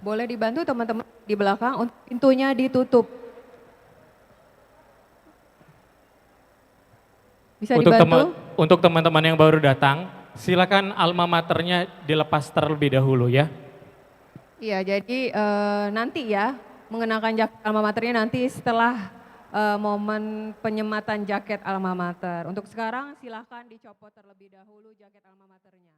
Boleh dibantu teman-teman di belakang untuk pintunya ditutup. Bisa dibantu? Untuk teman-teman yang baru datang, silakan alma maternya dilepas terlebih dahulu ya. Iya, jadi nanti ya mengenakan jaket alma maternya nanti setelah momen penyematan jaket alma mater. Untuk sekarang silahkan dicopot terlebih dahulu jaket alma maternya.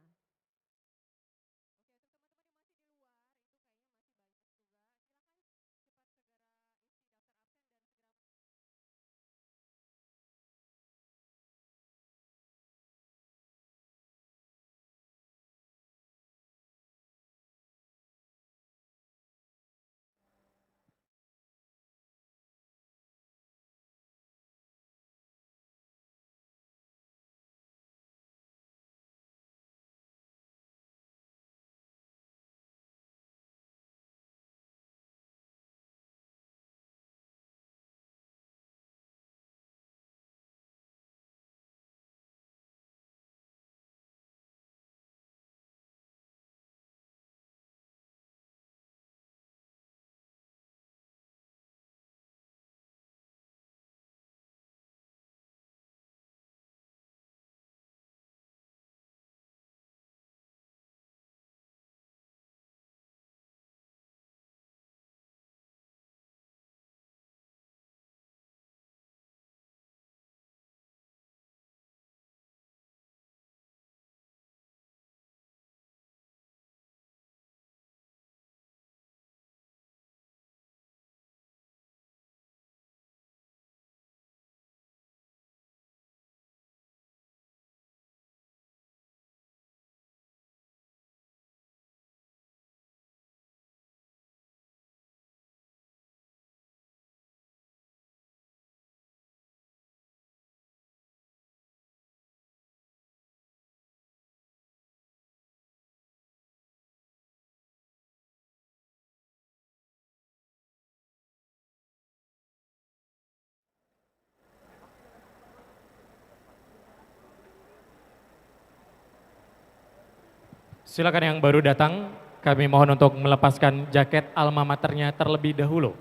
Silakan yang baru datang, kami mohon untuk melepaskan jaket alma maternya terlebih dahulu.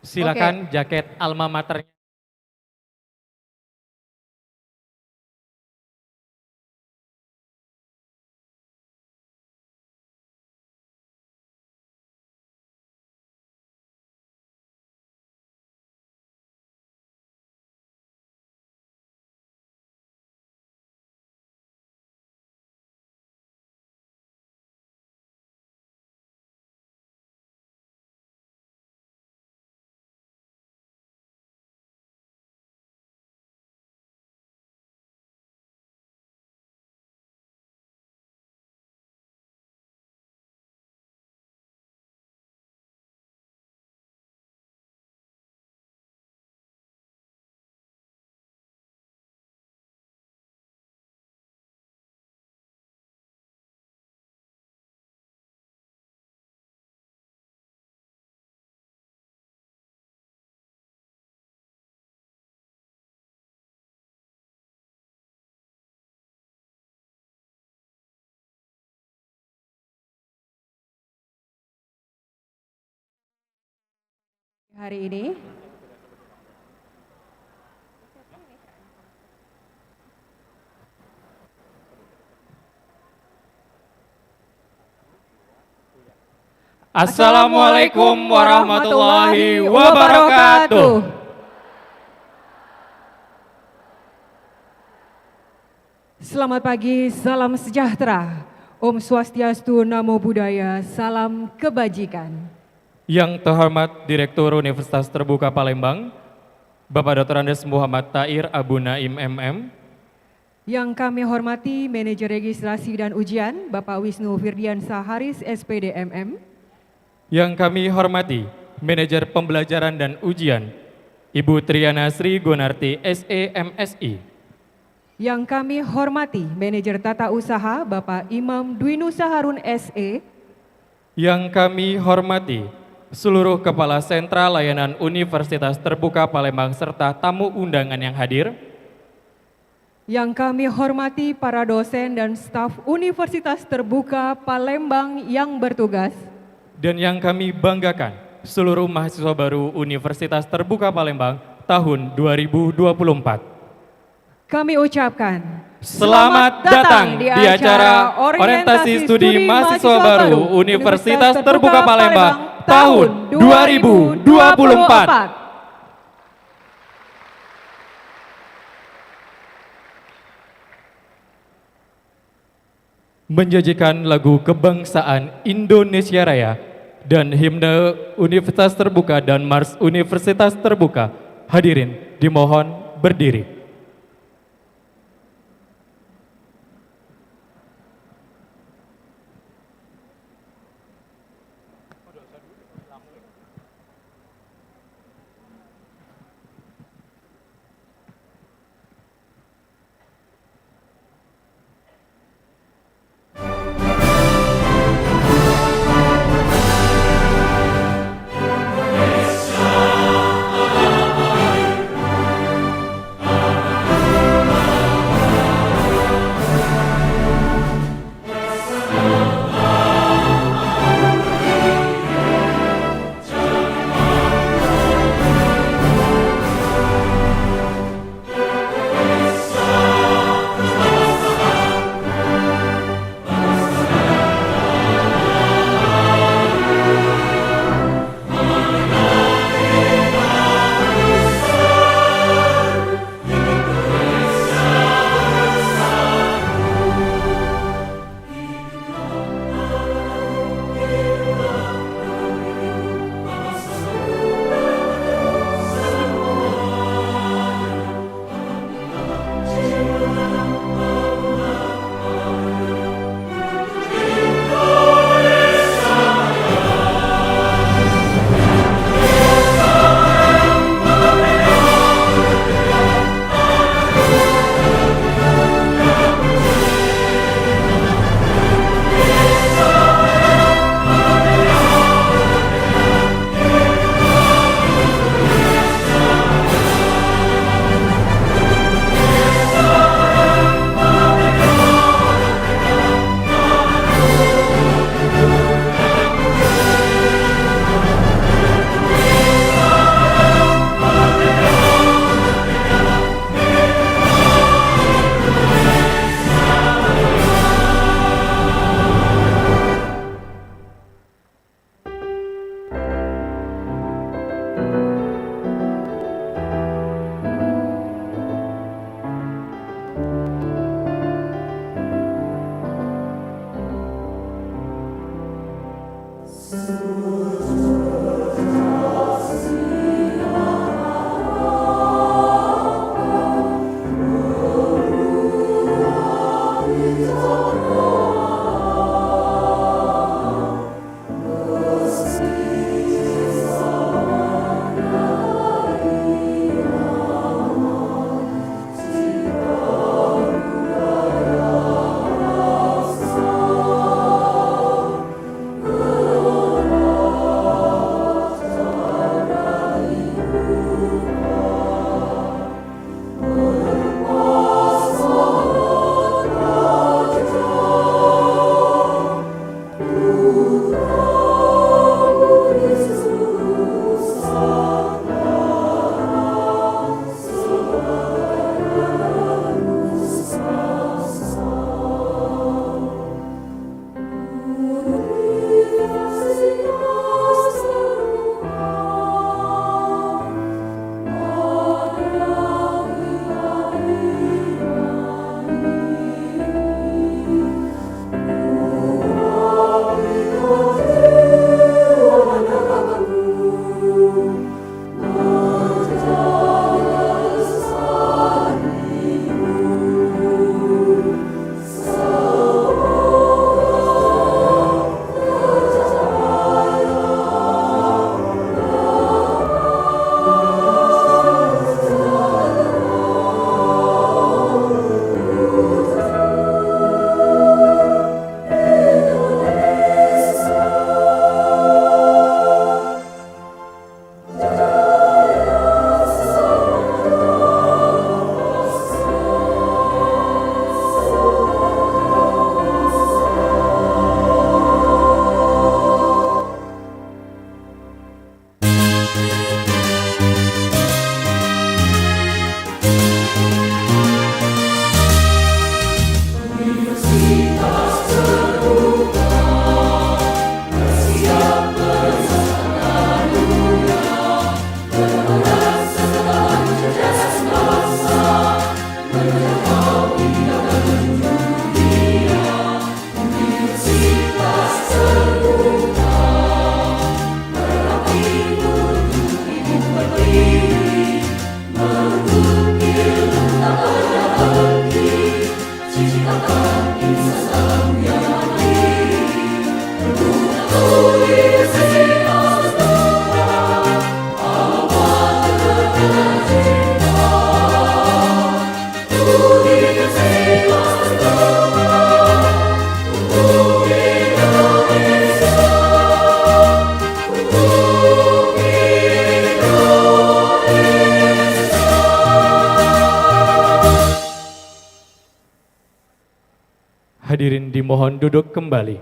Silakan jaket alma maternya. Hari ini. Assalamualaikum warahmatullahi wabarakatuh. Selamat pagi, salam sejahtera. Om Swastiastu, Namo Buddhaya, salam kebajikan. Yang terhormat Direktur Universitas Terbuka Palembang, Bapak Dr. Andes Muhammad Tair Abu Naim MM. Yang kami hormati Manajer Registrasi dan Ujian, Bapak Wisnu Firdiansa Haris, SPD MM. Yang kami hormati Manajer Pembelajaran dan Ujian, Ibu Triana Sri Gonarti, SE MSI. Yang kami hormati Manajer Tata Usaha, Bapak Imam Dwinu Saharun, SE. Yang kami hormati seluruh Kepala Sentra Layanan Universitas Terbuka Palembang serta tamu undangan yang hadir. Yang kami hormati para dosen dan staf Universitas Terbuka Palembang yang bertugas. dan yang kami banggakan, seluruh mahasiswa baru Universitas Terbuka Palembang tahun 2024. Kami ucapkan Selamat datang di acara Orientasi Studi Mahasiswa Baru Universitas Terbuka Palembang tahun 2024. Menjanjikan lagu kebangsaan Indonesia Raya dan himne Universitas Terbuka dan Mars Universitas Terbuka. Hadirin dimohon berdiri. Hadirin dimohon duduk kembali.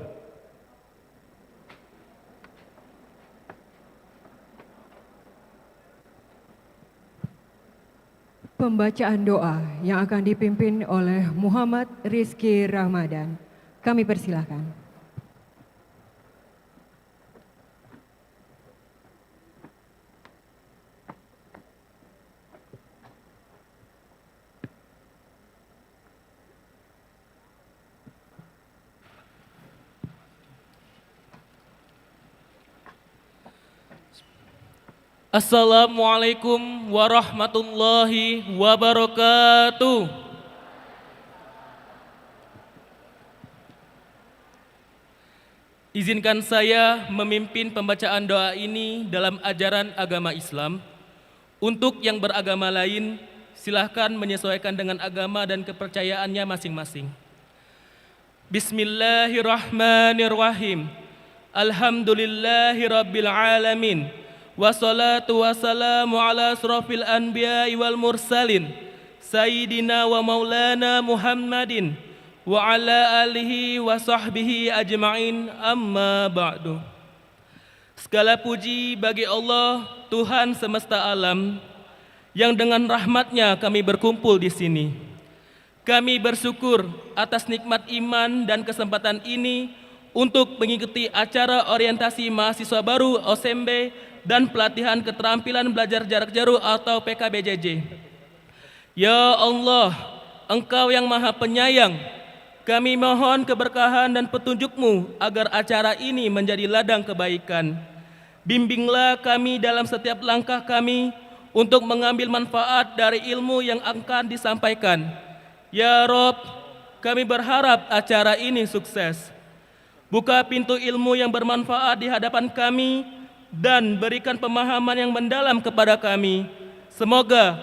Pembacaan doa yang akan dipimpin oleh Muhammad Rizky Ramadan. Kami persilahkan. Assalamualaikum warahmatullahi wabarakatuh. Izinkan saya memimpin pembacaan doa ini dalam ajaran agama Islam. Untuk yang beragama lain, silahkan menyesuaikan dengan agama dan kepercayaannya masing-masing. Bismillahirrahmanirrahim. Alhamdulillahirabbil alamin. Wassalatu wassalamu ala asrafil anbiya'i wal mursalin Sayyidina wa maulana Muhammadin wa ala alihi wa sahbihi ajma'in, amma ba'du. Segala puji bagi Allah, Tuhan semesta alam, yang dengan rahmatnya kami berkumpul di sini. Kami bersyukur atas nikmat iman dan kesempatan ini untuk mengikuti acara orientasi mahasiswa baru OSMB dan pelatihan keterampilan belajar jarak jauh atau PKBJJ. Ya Allah, Engkau yang Maha Penyayang, kami mohon keberkahan dan petunjuk-Mu agar acara ini menjadi ladang kebaikan. Bimbinglah kami dalam setiap langkah kami untuk mengambil manfaat dari ilmu yang akan disampaikan. Ya Rob, kami berharap acara ini sukses. Buka pintu ilmu yang bermanfaat di hadapan kami dan berikan pemahaman yang mendalam kepada kami. Semoga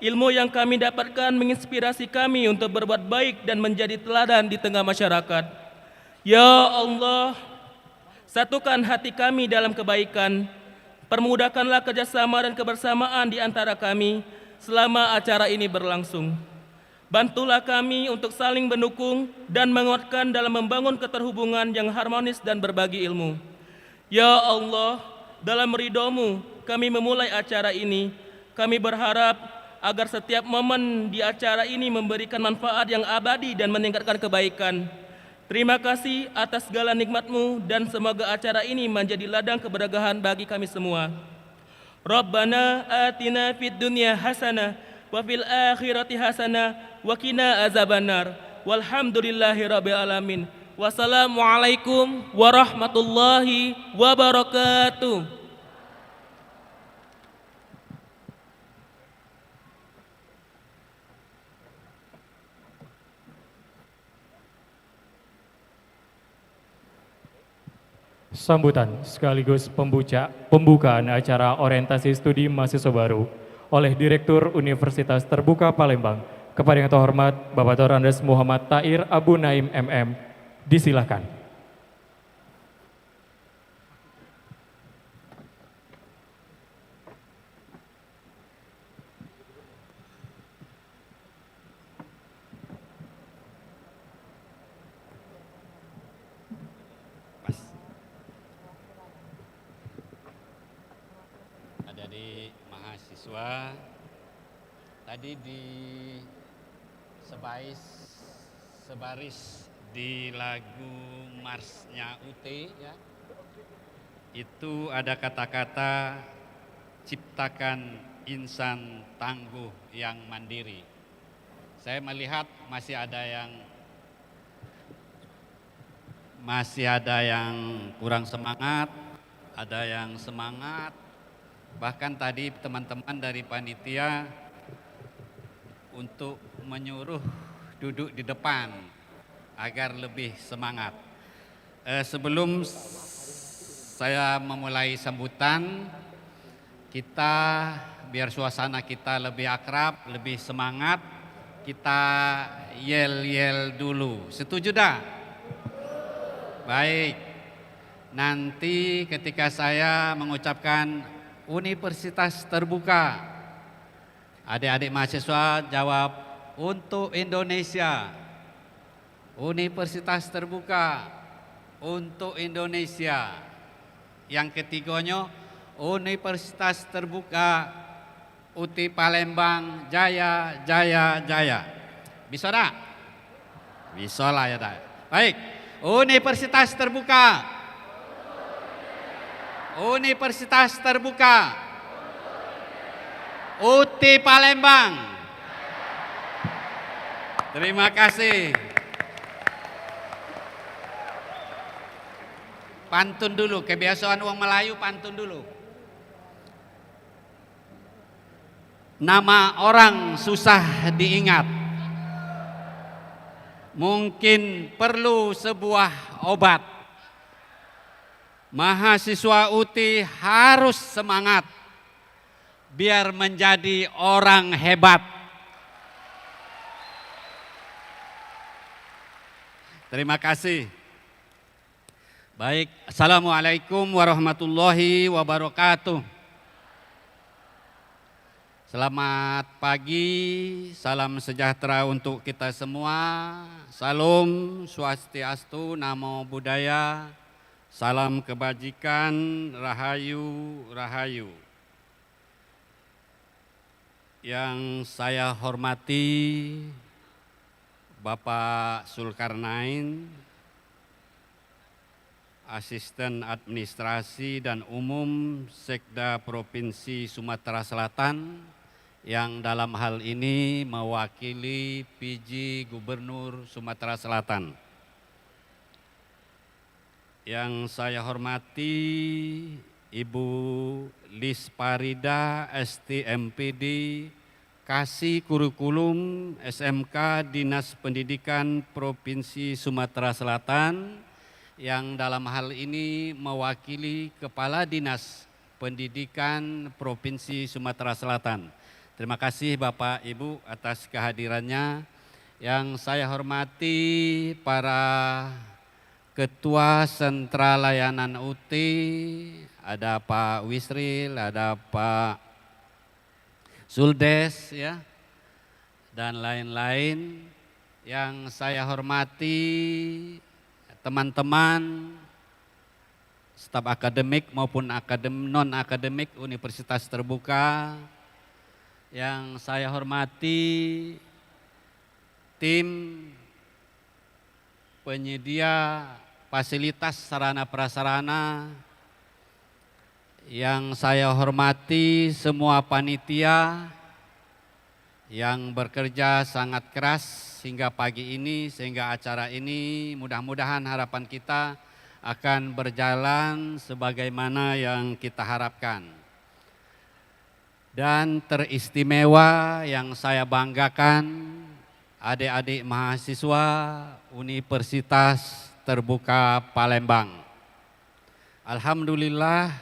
ilmu yang kami dapatkan menginspirasi kami untuk berbuat baik dan menjadi teladan di tengah masyarakat. Ya Allah, satukan hati kami dalam kebaikan. Permudahkanlah kerjasama dan kebersamaan di antara kami selama acara ini berlangsung. Bantulah kami untuk saling mendukung dan menguatkan dalam membangun keterhubungan yang harmonis dan berbagi ilmu. Ya Allah, dalam ridho-Mu kami memulai acara ini. Kami berharap agar setiap momen di acara ini memberikan manfaat yang abadi dan meningkatkan kebaikan. Terima kasih atas segala nikmat-Mu dan semoga acara ini menjadi ladang keberkahan bagi kami semua. Rabbana atina fid dunya hasanah wa fil akhirati hasanah wa qina azabannar. Walhamdulillahirabbil alamin. Wassalamualaikum warahmatullahi wabarakatuh. Sambutan sekaligus pembukaan acara orientasi studi mahasiswa baru oleh Direktur Universitas Terbuka Palembang kepada yang terhormat Bapak Dr. Andes Muhammad Tair Abu Naim MM. Disilahkan. adik-adik mahasiswa, tadi di sebaris di lagu marsnya UT ya, itu ada kata-kata ciptakan insan tangguh yang mandiri. Saya melihat masih ada yang kurang semangat, ada yang semangat. Bahkan tadi teman-teman dari panitia untuk menyuruh duduk di depan agar lebih semangat. Sebelum saya memulai sambutan, kita biar suasana kita lebih akrab, lebih semangat, kita yel-yel dulu. Setuju dah? Baik. Nanti ketika saya mengucapkan Universitas Terbuka, adik-adik mahasiswa jawab untuk Indonesia. Universitas Terbuka untuk Indonesia. Yang ketiganya Universitas Terbuka UT Palembang Jaya Jaya Jaya. Bisa dah? Bisa lah ya dah. Baik. Universitas Terbuka. Universitas Terbuka UT Palembang. Terima kasih. Pantun dulu, kebiasaan orang Melayu pantun dulu. Nama orang susah diingat. Mungkin perlu sebuah obat. Mahasiswa UT harus semangat biar menjadi orang hebat. Terima kasih. Baik, Assalamualaikum warahmatullahi wabarakatuh. Selamat pagi, salam sejahtera untuk kita semua. Salam Swastiastu, Namo Buddhaya, salam kebajikan, Rahayu, Rahayu. Yang saya hormati Bapak Zulkarnain, Asisten Administrasi dan Umum Sekda Provinsi Sumatera Selatan, yang dalam hal ini mewakili PJ Gubernur Sumatera Selatan. Yang saya hormati Ibu Lis Parida, STMPD, Kasih Kurikulum SMK Dinas Pendidikan Provinsi Sumatera Selatan, yang dalam hal ini mewakili Kepala Dinas Pendidikan Provinsi Sumatera Selatan. Terima kasih Bapak Ibu atas kehadirannya. Yang saya hormati para Ketua Sentra Layanan UT, ada Pak Wisril, ada Pak Zuldes ya, dan lain-lain. Yang saya hormati teman-teman staf akademik maupun non-akademik Universitas Terbuka. Yang saya hormati tim penyedia fasilitas sarana prasarana. Yang saya hormati semua panitia yang bekerja sangat keras hingga pagi ini, sehingga acara ini mudah-mudahan harapan kita akan berjalan sebagaimana yang kita harapkan. Dan teristimewa yang saya banggakan, adik-adik mahasiswa Universitas Terbuka Palembang. Alhamdulillah,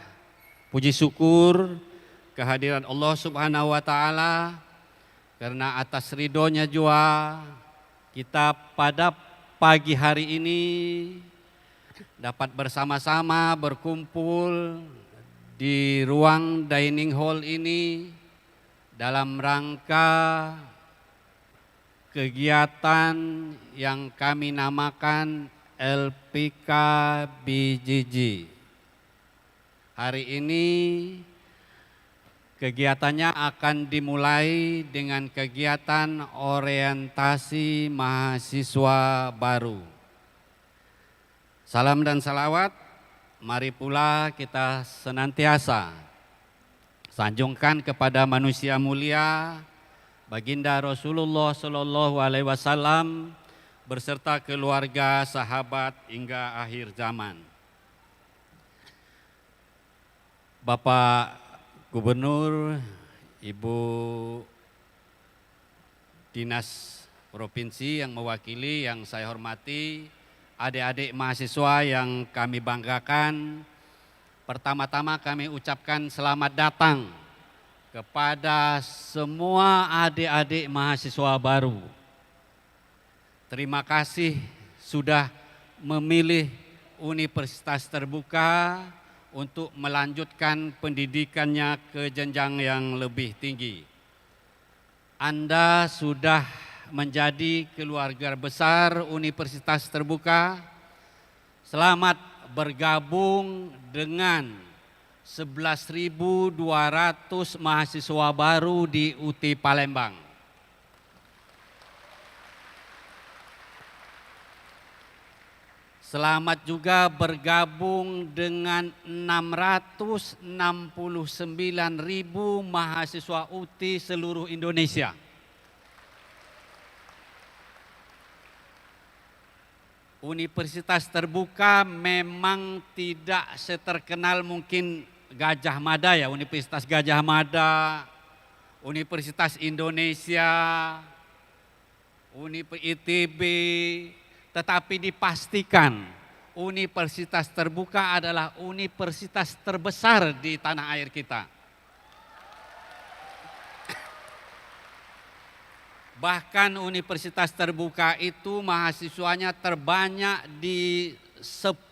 puji syukur kehadiran Allah Subhanahu wa Ta'ala, karena atas ridhonya jua kita pada pagi hari ini dapat bersama-sama berkumpul di ruang dining hall ini dalam rangka kegiatan yang kami namakan LPK BJJ. Hari ini Kegiatannya akan dimulai dengan kegiatan orientasi mahasiswa baru. Salam dan salawat, mari pula kita senantiasa sanjungkan kepada manusia mulia, Baginda Rasulullah Shallallahu Alaihi Wasallam berserta keluarga, sahabat hingga akhir zaman. Bapak Gubernur, Ibu Dinas Provinsi yang mewakili, yang saya hormati, adik-adik mahasiswa yang kami banggakan, pertama-tama kami ucapkan selamat datang kepada semua adik-adik mahasiswa baru. Terima kasih sudah memilih Universitas Terbuka untuk melanjutkan pendidikannya ke jenjang yang lebih tinggi. Anda sudah menjadi keluarga besar Universitas Terbuka. Selamat bergabung dengan 11.200 mahasiswa baru di UT Palembang. Selamat juga bergabung dengan 669.000 mahasiswa UT seluruh Indonesia. Universitas Terbuka memang tidak seterkenal mungkin Gajah Mada ya, Universitas Gajah Mada, Universitas Indonesia, ITB, tetapi dipastikan Universitas Terbuka adalah universitas terbesar di tanah air kita. Bahkan Universitas Terbuka itu mahasiswanya terbanyak di 10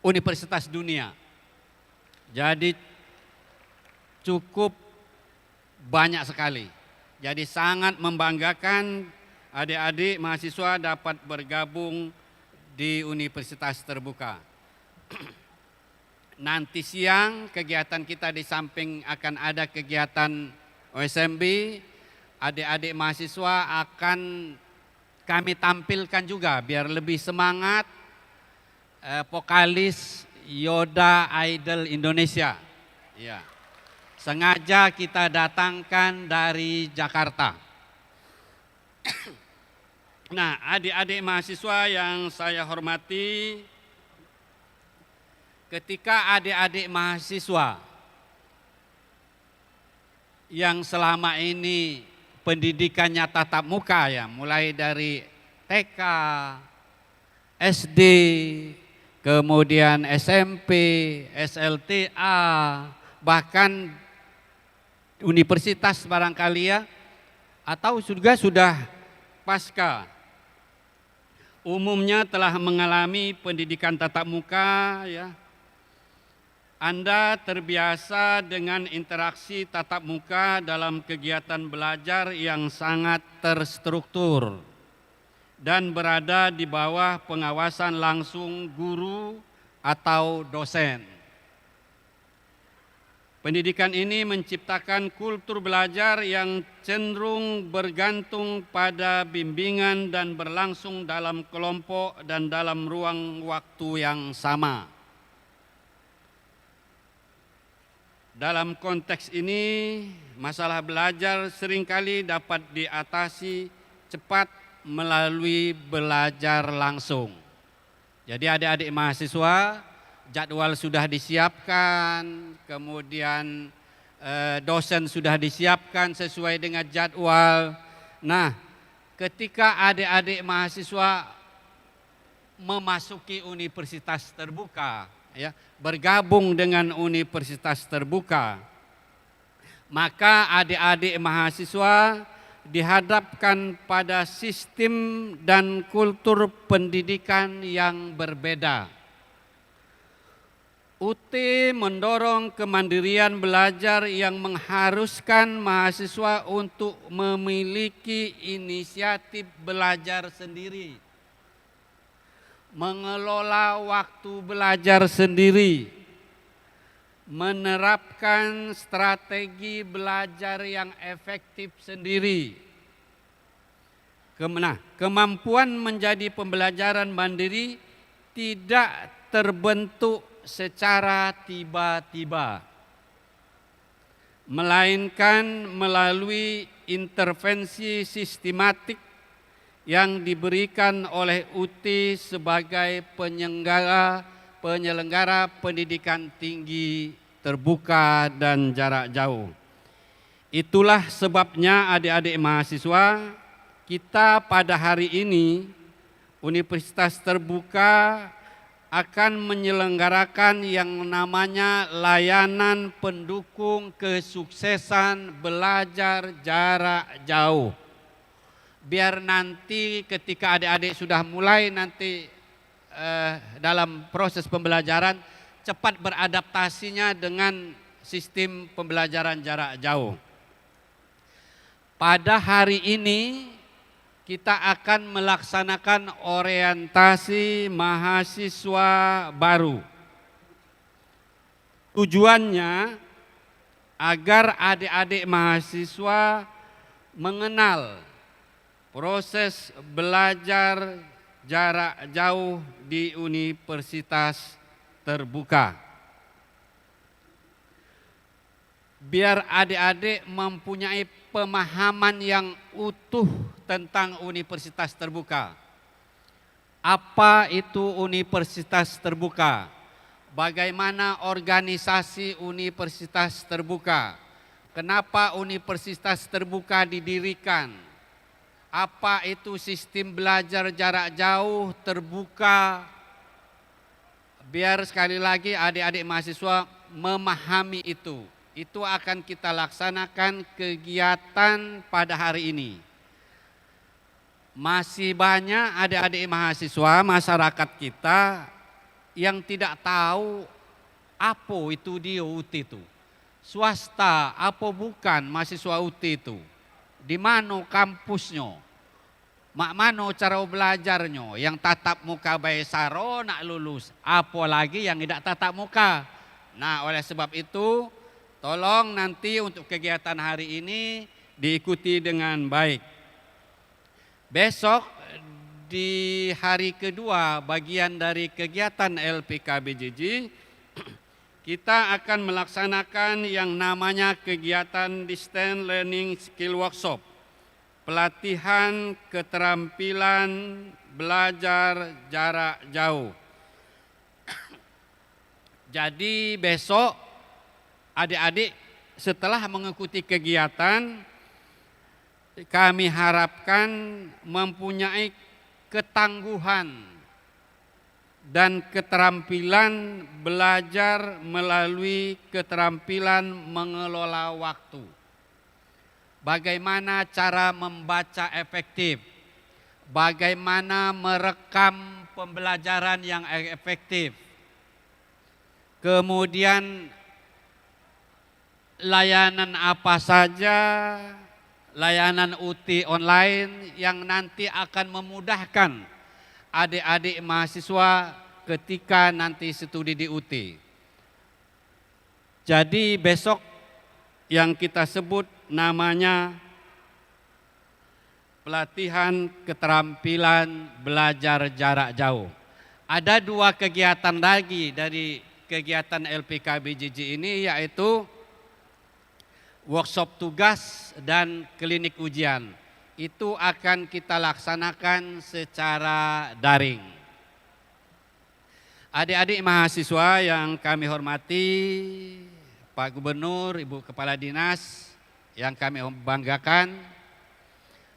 universitas dunia. Jadi cukup banyak sekali. Jadi sangat membanggakan adik-adik mahasiswa dapat bergabung di Universitas Terbuka. Nanti siang kegiatan kita di samping akan ada kegiatan OSMB, adik-adik mahasiswa akan kami tampilkan juga biar lebih semangat vokalis Yoda Idol Indonesia. Ya. Sengaja kita datangkan dari Jakarta. Nah, adik-adik mahasiswa yang saya hormati, ketika adik-adik mahasiswa yang selama ini pendidikannya tatap muka ya, mulai dari TK, SD, kemudian SMP, SLTA, bahkan universitas barangkali ya, atau juga sudah pasca, umumnya telah mengalami pendidikan tatap muka ya. Anda terbiasa dengan interaksi tatap muka dalam kegiatan belajar yang sangat terstruktur dan berada di bawah pengawasan langsung guru atau dosen. Pendidikan ini menciptakan kultur belajar yang cenderung bergantung pada bimbingan dan berlangsung dalam kelompok dan dalam ruang waktu yang sama. Dalam konteks ini, masalah belajar seringkali dapat diatasi cepat melalui belajar langsung. Jadi adik-adik mahasiswa, jadwal sudah disiapkan, kemudian dosen sudah disiapkan sesuai dengan jadwal. Nah, ketika adik-adik mahasiswa memasuki Universitas Terbuka, ya, bergabung dengan Universitas Terbuka, maka adik-adik mahasiswa dihadapkan pada sistem dan kultur pendidikan yang berbeda. UT mendorong kemandirian belajar yang mengharuskan mahasiswa untuk memiliki inisiatif belajar sendiri, mengelola waktu belajar sendiri, menerapkan strategi belajar yang efektif sendiri. Kemampuan menjadi pembelajaran mandiri tidak terbentuk secara tiba-tiba, melainkan melalui intervensi sistematik yang diberikan oleh UTI sebagai penyelenggara pendidikan tinggi terbuka dan jarak jauh. Itulah sebabnya adik-adik mahasiswa, kita pada hari ini Universitas Terbuka akan menyelenggarakan yang namanya layanan pendukung kesuksesan belajar jarak jauh. Biar nanti ketika adik-adik sudah mulai nanti dalam proses pembelajaran cepat beradaptasinya dengan sistem pembelajaran jarak jauh. Pada hari ini kita akan melaksanakan orientasi mahasiswa baru. Tujuannya agar adik-adik mahasiswa mengenal proses belajar jarak jauh di Universitas Terbuka. Biar adik-adik mempunyai pemahaman yang utuh tentang Universitas Terbuka. Apa itu Universitas Terbuka? Bagaimana organisasi Universitas Terbuka? Kenapa Universitas Terbuka didirikan? Apa itu sistem belajar jarak jauh terbuka? Biar sekali lagi adik-adik mahasiswa memahami itu. Itu akan kita laksanakan kegiatan pada hari ini. Masih banyak adik-adik mahasiswa masyarakat kita yang tidak tahu apa itu dia UTI itu. Swasta apa bukan mahasiswa UTI itu. Di mana kampusnya. Mak mano cara belajarnya. Yang tatap muka baik saro nak lulus. Apalagi yang tidak tatap muka. Nah oleh sebab itu tolong nanti untuk kegiatan hari ini diikuti dengan baik. Besok di hari kedua bagian dari kegiatan LPKBJJ, kita akan melaksanakan yang namanya kegiatan Distance Learning Skill Workshop. Pelatihan keterampilan belajar jarak jauh. Jadi besok adik-adik setelah mengikuti kegiatan, kami harapkan mempunyai ketangguhan dan keterampilan belajar melalui keterampilan mengelola waktu. Bagaimana cara membaca efektif, bagaimana merekam pembelajaran yang efektif, kemudian layanan apa saja, layanan UTI online yang nanti akan memudahkan adik-adik mahasiswa ketika nanti studi di UTI. Jadi besok yang kita sebut namanya pelatihan keterampilan belajar jarak jauh. Ada dua kegiatan lagi dari kegiatan LPKBJJ ini, yaitu workshop tugas dan klinik ujian. Itu akan kita laksanakan secara daring. Adik-adik mahasiswa yang kami hormati, Pak Gubernur, Ibu Kepala Dinas yang kami banggakan,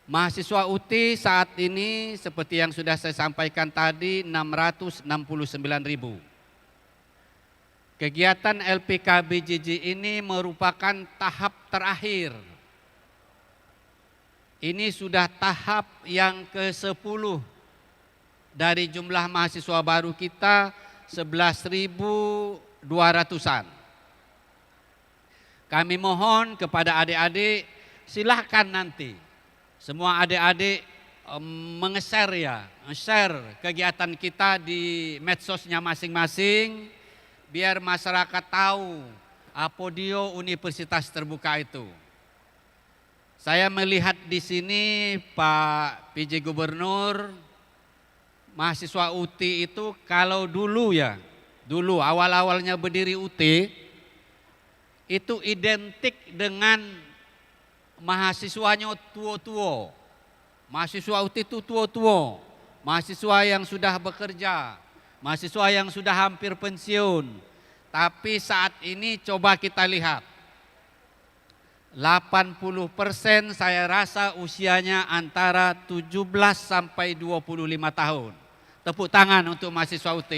mahasiswa UTI saat ini seperti yang sudah saya sampaikan tadi 669.000. Kegiatan LPKBJJ ini merupakan tahap terakhir. Ini sudah tahap yang ke-10 dari jumlah mahasiswa baru kita 11.200-an. Kami mohon kepada adik-adik, silahkan nanti semua adik-adik share kegiatan kita di medsosnya masing-masing, biar masyarakat tahu Apodio Universitas Terbuka itu. Saya melihat di sini Pak PJ Gubernur, mahasiswa UT itu kalau dulu awal-awalnya berdiri UT, itu identik dengan mahasiswanya tua-tua. Mahasiswa UT itu tua-tua, mahasiswa yang sudah bekerja, mahasiswa yang sudah hampir pensiun. Tapi saat ini coba kita lihat, 80% saya rasa usianya antara 17 sampai 25 tahun. Tepuk tangan untuk mahasiswa UT.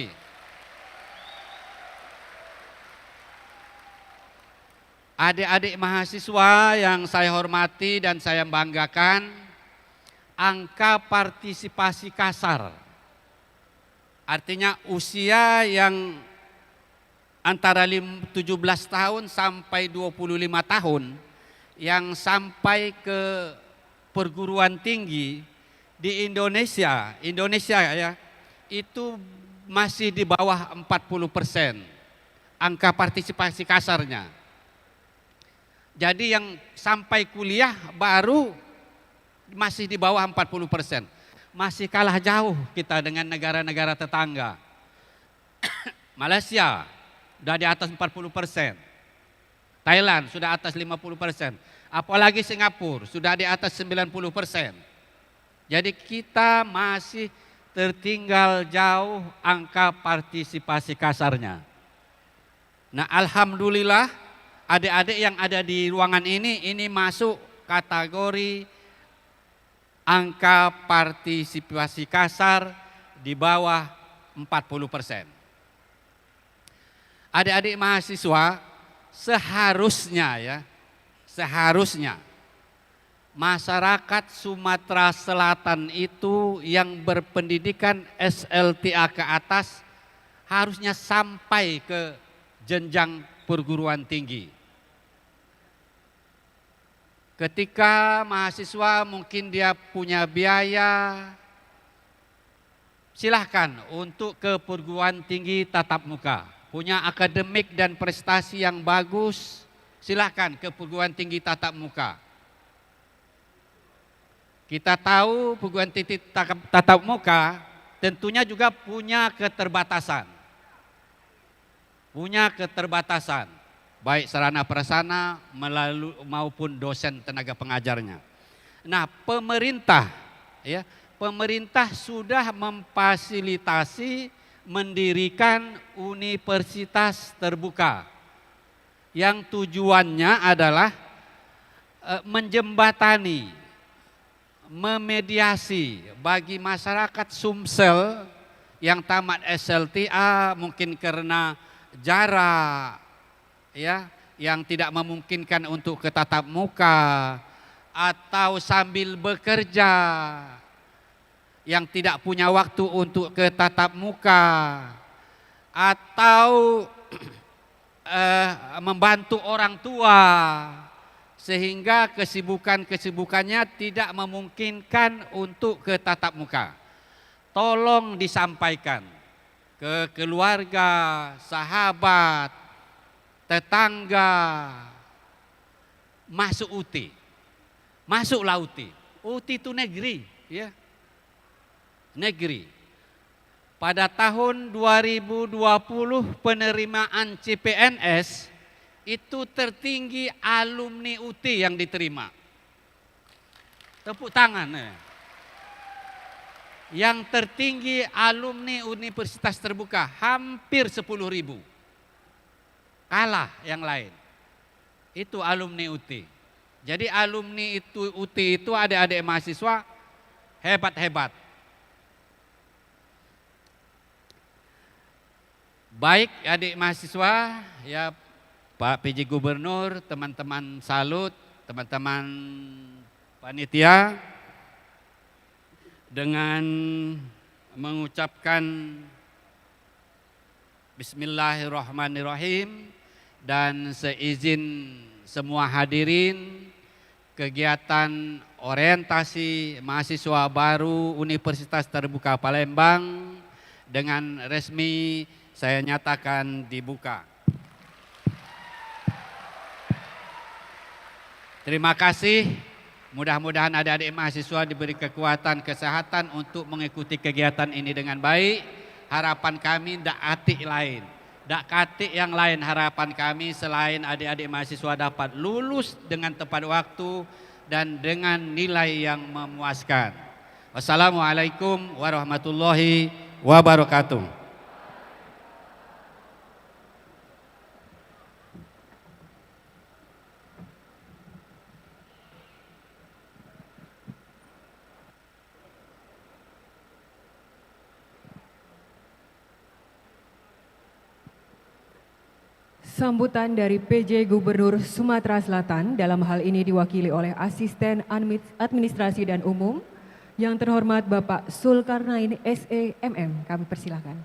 Adik-adik mahasiswa yang saya hormati dan saya banggakan, angka partisipasi kasar, artinya usia yang antara 17 tahun sampai 25 tahun, yang sampai ke perguruan tinggi di Indonesia ya, itu masih di bawah 40% angka partisipasi kasarnya. Jadi yang sampai kuliah baru masih di bawah 40%. Masih kalah jauh kita dengan negara-negara tetangga. Malaysia sudah di atas 40%. Thailand sudah atas 50%. Apalagi Singapura sudah di atas 90%. Jadi kita masih tertinggal jauh angka partisipasi kasarnya. Nah, alhamdulillah adik-adik yang ada di ruangan ini masuk kategori angka partisipasi kasar di bawah 40%. Adik-adik mahasiswa seharusnya masyarakat Sumatera Selatan itu yang berpendidikan SLTA ke atas harusnya sampai ke jenjang perguruan tinggi. Ketika mahasiswa mungkin dia punya biaya, silahkan untuk ke perguruan tinggi tatap muka. Punya akademik dan prestasi yang bagus, silahkan ke perguruan tinggi tatap muka. Kita tahu perguruan tinggi tatap muka tentunya juga punya keterbatasan. Baik sarana prasarana maupun dosen tenaga pengajarnya. Nah, pemerintah sudah memfasilitasi mendirikan universitas terbuka yang tujuannya adalah menjembatani, memediasi bagi masyarakat Sumsel yang tamat SLTA mungkin karena jarak yang tidak memungkinkan untuk ke tatap muka atau sambil bekerja yang tidak punya waktu untuk ke tatap muka atau membantu orang tua sehingga kesibukannya tidak memungkinkan untuk ke tatap muka. Tolong disampaikan ke keluarga, sahabat, tetangga, masuk UT, masuklah UT. UT itu negeri, ya. Negeri. Pada tahun 2020 penerimaan CPNS itu tertinggi alumni UT yang diterima. Tepuk tangan. Yang tertinggi alumni Universitas Terbuka hampir 10.000. Kalah yang lain. Itu alumni UT. Jadi alumni itu UT itu adik-adik mahasiswa hebat-hebat. Baik adik mahasiswa, ya Pak PJ Gubernur, teman-teman salut, teman-teman panitia, dengan mengucapkan Bismillahirrahmanirrahim dan seizin semua hadirin, kegiatan orientasi mahasiswa baru Universitas Terbuka Palembang dengan resmi saya nyatakan dibuka. Terima kasih. Mudah-mudahan adik-adik mahasiswa diberi kekuatan kesehatan untuk mengikuti kegiatan ini dengan baik. Harapan kami tidak atik lain. Tidak katik yang lain harapan kami selain adik-adik mahasiswa dapat lulus dengan tepat waktu dan dengan nilai yang memuaskan. Wassalamualaikum warahmatullahi wabarakatuh. Sambutan dari PJ Gubernur Sumatera Selatan dalam hal ini diwakili oleh Asisten Administrasi dan Umum yang terhormat Bapak Zulkarnain SEMM. Kami persilakan.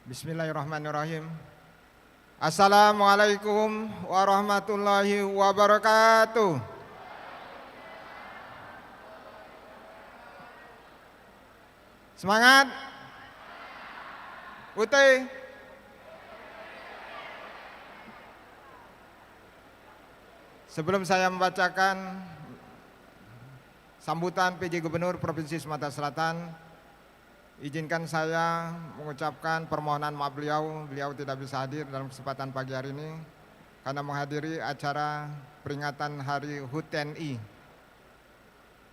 Bismillahirrahmanirrahim. Assalamualaikum warahmatullahi wabarakatuh. Semangat. Putih. Sebelum saya membacakan sambutan PJ Gubernur Provinsi Sumatera Selatan, izinkan saya mengucapkan permohonan maaf beliau tidak bisa hadir dalam kesempatan pagi hari ini karena menghadiri acara peringatan Hari HUT TNI.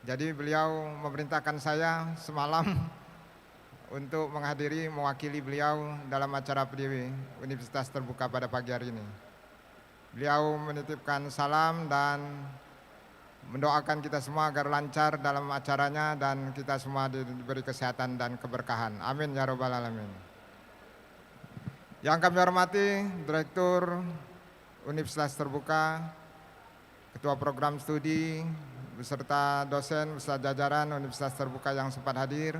Jadi beliau memerintahkan saya semalam untuk menghadiri mewakili beliau dalam acara PDW Universitas Terbuka pada pagi hari ini. Beliau menitipkan salam dan mendoakan kita semua agar lancar dalam acaranya dan kita semua diberi kesehatan dan keberkahan. Amin ya rabbal alamin. Yang kami hormati Direktur Universitas Terbuka, Ketua Program Studi, beserta dosen, beserta jajaran Universitas Terbuka yang sempat hadir,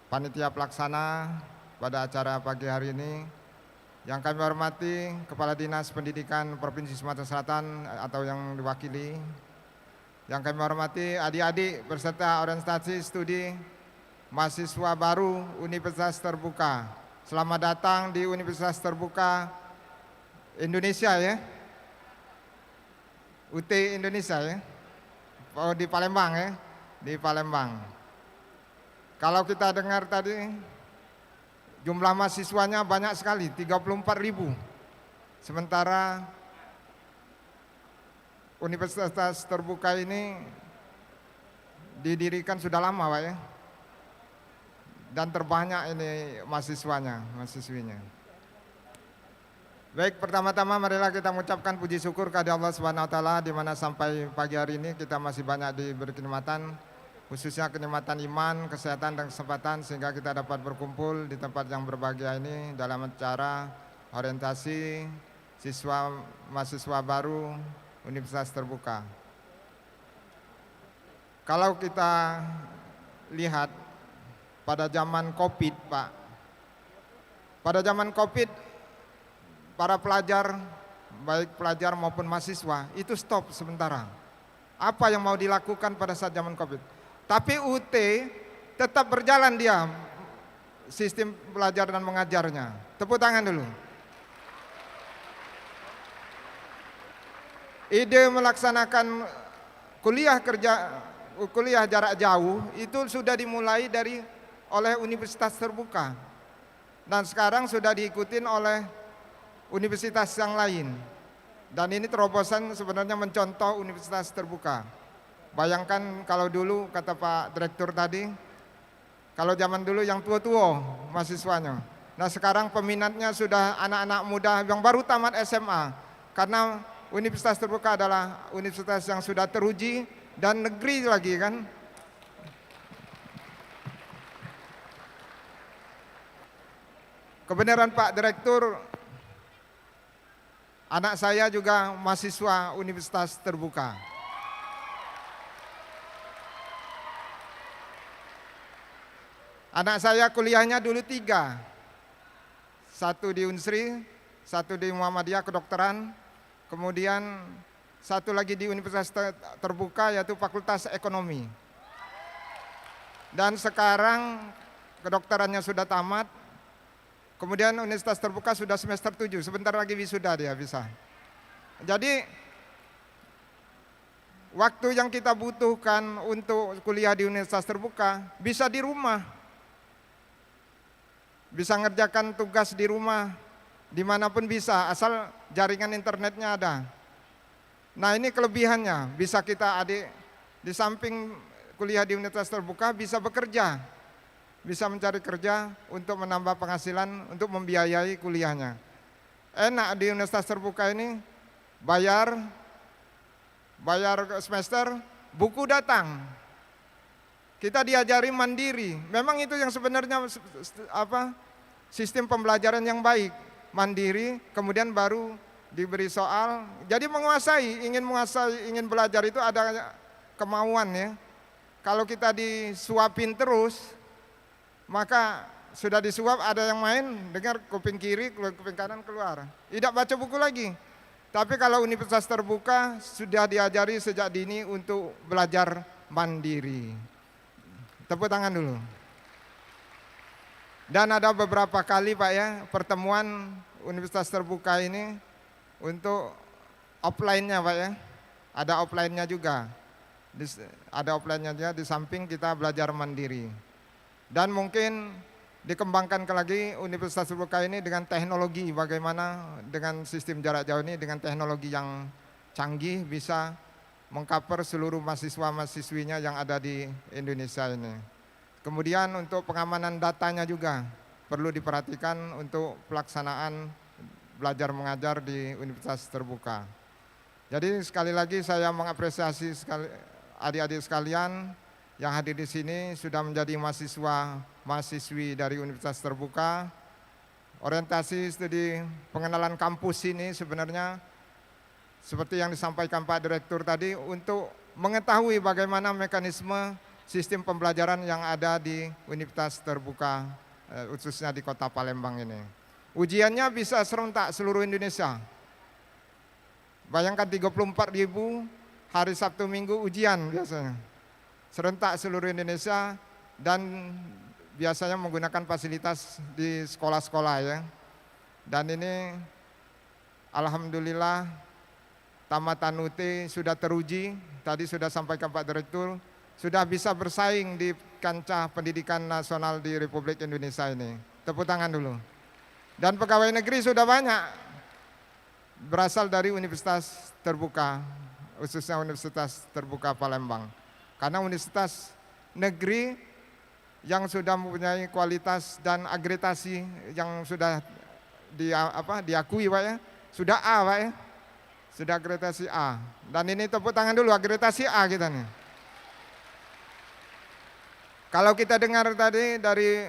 panitia pelaksana pada acara pagi hari ini. Yang kami hormati Kepala Dinas Pendidikan Provinsi Sumatera Selatan atau yang diwakili. Yang kami hormati adik-adik beserta orientasi studi mahasiswa baru Universitas Terbuka. Selamat datang di Universitas Terbuka Indonesia ya. UT Indonesia ya. Oh, di Palembang ya. Di Palembang. Kalau kita dengar tadi jumlah mahasiswanya banyak sekali, 34.000. Sementara Universitas Terbuka ini didirikan sudah lama Pak ya. Dan terbanyak ini mahasiswinya. Baik, pertama-tama marilah kita mengucapkan puji syukur kepada Allah Subhanahu wa taala di mana sampai pagi hari ini kita masih banyak diberi kenikmatan, khususnya kenikmatan iman, kesehatan dan kesempatan sehingga kita dapat berkumpul di tempat yang berbahagia ini dalam acara orientasi siswa mahasiswa baru Universitas Terbuka. Kalau kita lihat pada zaman Covid, Pak, pada zaman Covid para pelajar, baik pelajar maupun mahasiswa itu stop sementara. Apa yang mau dilakukan pada saat zaman Covid? Tapi UT tetap berjalan dia sistem belajar dan mengajarnya. Tepuk tangan dulu. Ide melaksanakan kuliah jarak jauh itu sudah dimulai oleh Universitas Terbuka dan sekarang sudah diikutin oleh universitas yang lain. Dan ini terobosan sebenarnya mencontoh Universitas Terbuka. Bayangkan kalau dulu kata Pak Direktur tadi, kalau zaman dulu yang tua-tua mahasiswanya. Nah sekarang peminatnya sudah anak-anak muda yang baru tamat SMA karena Universitas Terbuka adalah universitas yang sudah teruji dan negeri lagi kan. Kebenaran Pak Direktur, anak saya juga mahasiswa Universitas Terbuka. Anak saya kuliahnya dulu 3. Satu di Unsri, satu di Muhammadiyah Kedokteran, kemudian satu lagi di Universitas Terbuka yaitu Fakultas Ekonomi. Dan sekarang kedokterannya sudah tamat. Kemudian Universitas Terbuka sudah semester 7, sebentar lagi wisuda dia bisa. Jadi waktu yang kita butuhkan untuk kuliah di Universitas Terbuka bisa di rumah. Bisa ngerjakan tugas di rumah, dimanapun bisa, asal jaringan internetnya ada. Nah ini kelebihannya, bisa kita adik di samping kuliah di Universitas Terbuka bisa bekerja. Bisa mencari kerja untuk menambah penghasilan, untuk membiayai kuliahnya. Enak di Universitas Terbuka ini, bayar semester, buku datang. Kita diajari mandiri. Memang itu yang sebenarnya sistem pembelajaran yang baik. Mandiri, kemudian baru diberi soal. Jadi ingin belajar itu ada kemauan ya. Kalau kita disuapin terus, maka sudah disuap ada yang main, dengar kuping kiri, kuping kanan keluar. Tidak baca buku lagi. Tapi kalau Universitas Terbuka sudah diajari sejak dini untuk belajar mandiri. Tepuk tangan dulu. Dan ada beberapa kali Pak ya pertemuan Universitas Terbuka ini untuk offline-nya Pak ya. Ada offline-nya juga. Ada offline-nya juga di samping kita belajar mandiri. Dan mungkin dikembangkan lagi Universitas Terbuka ini dengan teknologi, bagaimana dengan sistem jarak jauh ini dengan teknologi yang canggih bisa mengcover seluruh mahasiswa-mahasiswinya yang ada di Indonesia ini. Kemudian untuk pengamanan datanya juga perlu diperhatikan untuk pelaksanaan belajar mengajar di Universitas Terbuka. Jadi sekali lagi saya mengapresiasi adik-adik sekalian yang hadir di sini sudah menjadi mahasiswi dari Universitas Terbuka. Orientasi studi pengenalan kampus ini sebenarnya seperti yang disampaikan Pak Direktur tadi untuk mengetahui bagaimana mekanisme sistem pembelajaran yang ada di Universitas Terbuka, khususnya di Kota Palembang ini. Ujiannya bisa serentak seluruh Indonesia. Bayangkan 34.000 hari Sabtu Minggu ujian biasanya. Serentak seluruh Indonesia dan biasanya menggunakan fasilitas di sekolah-sekolah ya. Dan ini alhamdulillah tamatan UT sudah teruji, tadi sudah sampaikan Pak Direktur, sudah bisa bersaing di kancah pendidikan nasional di Republik Indonesia ini. Tepuk tangan dulu. Dan pegawai negeri sudah banyak berasal dari Universitas Terbuka, khususnya Universitas Terbuka Palembang. Karena universitas negeri yang sudah mempunyai kualitas dan akreditasi yang sudah diakui Pak ya, sudah A Pak ya, sudah akreditasi A. Dan ini tepuk tangan dulu akreditasi A kita nih. Kalau kita dengar tadi dari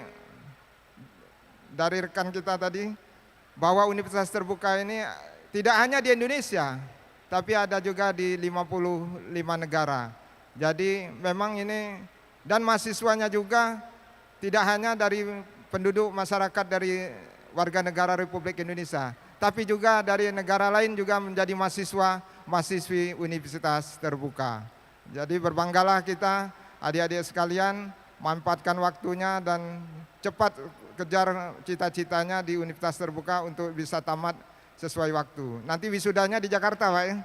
rekan kita tadi bahwa Universitas Terbuka ini tidak hanya di Indonesia, tapi ada juga di 55 negara. Jadi memang ini dan mahasiswanya juga tidak hanya dari penduduk masyarakat dari warga negara Republik Indonesia, tapi juga dari negara lain juga menjadi mahasiswi Universitas Terbuka. Jadi berbanggalah kita adik-adik sekalian manfaatkan waktunya dan cepat kejar cita-citanya di Universitas Terbuka untuk bisa tamat sesuai waktu. Nanti wisudanya di Jakarta Pak ya.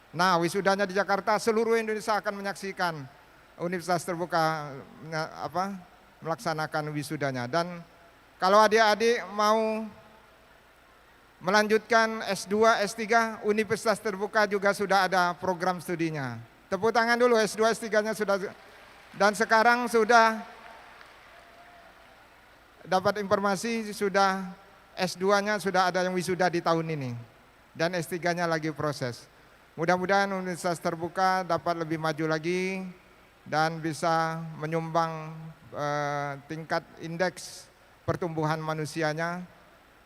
Nah wisudanya di Jakarta seluruh Indonesia akan menyaksikan Universitas Terbuka melaksanakan wisudanya. Dan kalau adik-adik mau melanjutkan S2, S3, Universitas Terbuka juga sudah ada program studinya. Tepuk tangan dulu, S2, S3-nya sudah. Dan sekarang sudah dapat informasi sudah S2-nya sudah ada yang wisuda di tahun ini. Dan S3-nya lagi proses. Mudah-mudahan Universitas Terbuka dapat lebih maju lagi dan bisa menyumbang tingkat indeks pertumbuhan manusianya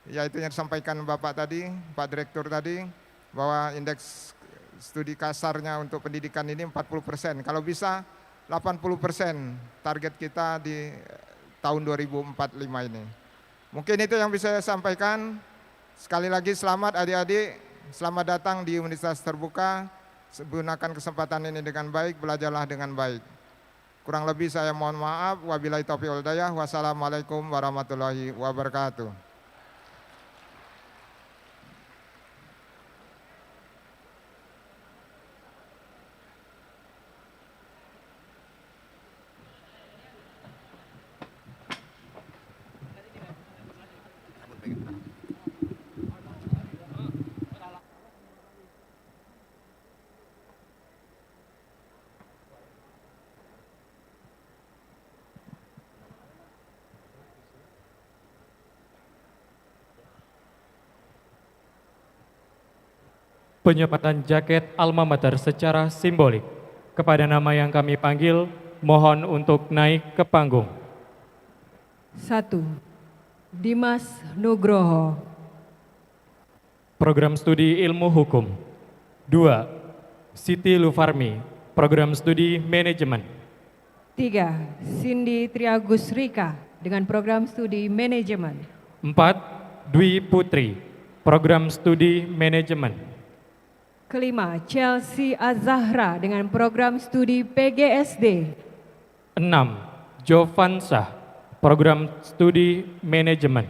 yaitu yang disampaikan Bapak tadi, Pak Direktur tadi, bahwa indeks studi kasarnya untuk pendidikan ini 40%. Kalau bisa 80% target kita di tahun 2045 ini. Mungkin itu yang bisa saya sampaikan. Sekali lagi selamat adik-adik, selamat datang di Universitas Terbuka. Gunakan kesempatan ini dengan baik, belajarlah dengan baik. Kurang lebih saya mohon maaf. Wabillahi taufiq wal hidayah. Wassalamualaikum warahmatullahi wabarakatuh. Penyematan jaket alma mater secara simbolik. Kepada nama yang kami panggil, mohon untuk naik ke panggung. 1. Dimas Nugroho. Program Studi Ilmu Hukum. 2. Siti Lufarmi, Program Studi Manajemen. 3. Cindy Triagus Rika dengan program studi manajemen. 4. Dwi Putri, Program Studi Manajemen. Kelima, Chelsea Azahra dengan program studi PGSD. 6. Jovansah, Program Studi Manajemen.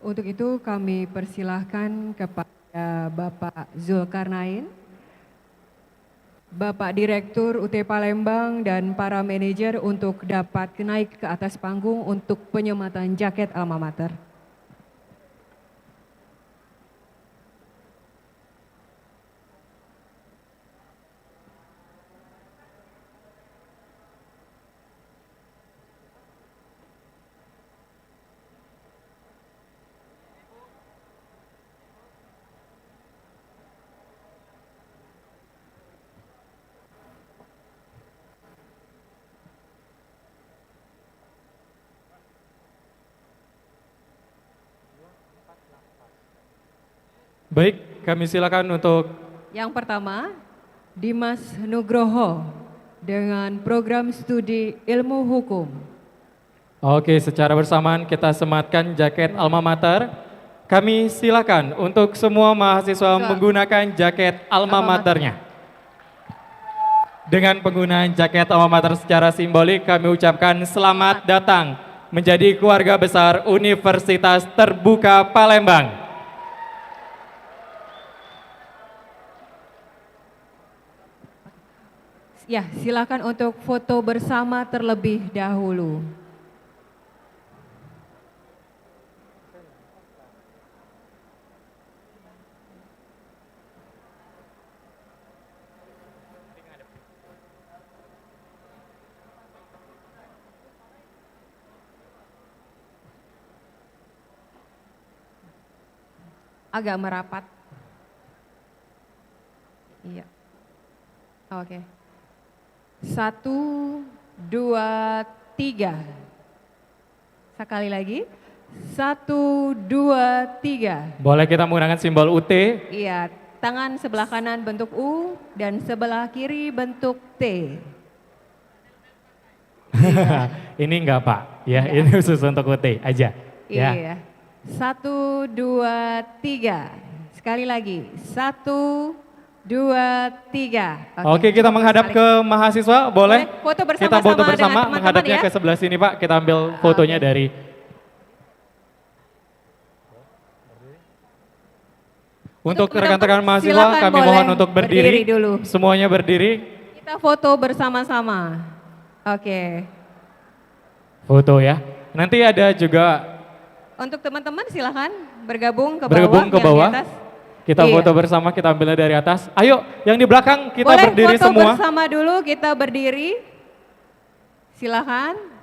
Untuk itu kami persilahkan kepada Bapak Zulkarnain, Bapak Direktur UT Palembang dan para manajer untuk dapat naik ke atas panggung untuk penyematan jaket alma mater. Baik, kami silakan untuk Yang pertama, Dimas Nugroho dengan program studi ilmu hukum. Oke, secara bersamaan kita sematkan jaket alma mater. Kami silakan untuk semua mahasiswa menggunakan jaket alma maternya. Dengan penggunaan jaket alma mater secara simbolik, kami ucapkan selamat datang menjadi keluarga besar Universitas Terbuka Palembang. Ya, silakan untuk foto bersama terlebih dahulu. Agak merapat. Iya. Oke. 1, 2, 3. Sekali lagi. 1, 2, 3. Boleh kita menggunakan simbol UT? Iya, tangan sebelah kanan bentuk U dan sebelah kiri bentuk T. Ini enggak Pak, ya ini khusus untuk UT aja. Ya. Iya. 1, 2, 3. Sekali lagi. 1, 2, 3. Oke, kita menghadap ke mahasiswa, boleh? Foto bersama-sama Kita foto dengan bersama, teman-teman menghadapnya ya. ke sebelah sini Pak. Kita ambil fotonya dari. Untuk rekan-rekan mahasiswa, silakan kami boleh mohon untuk berdiri. berdiri dulu. Semuanya berdiri. Kita foto bersama-sama. Oke. Foto ya. Nanti ada juga Untuk teman-teman silakan bergabung ke bawah. bergabung ke yang di bawah. atas. Kita Iya. foto bersama, kita ambilnya dari atas. Ayo, yang di belakang kita Boleh berdiri foto semua. bersama dulu, kita berdiri. Silakan.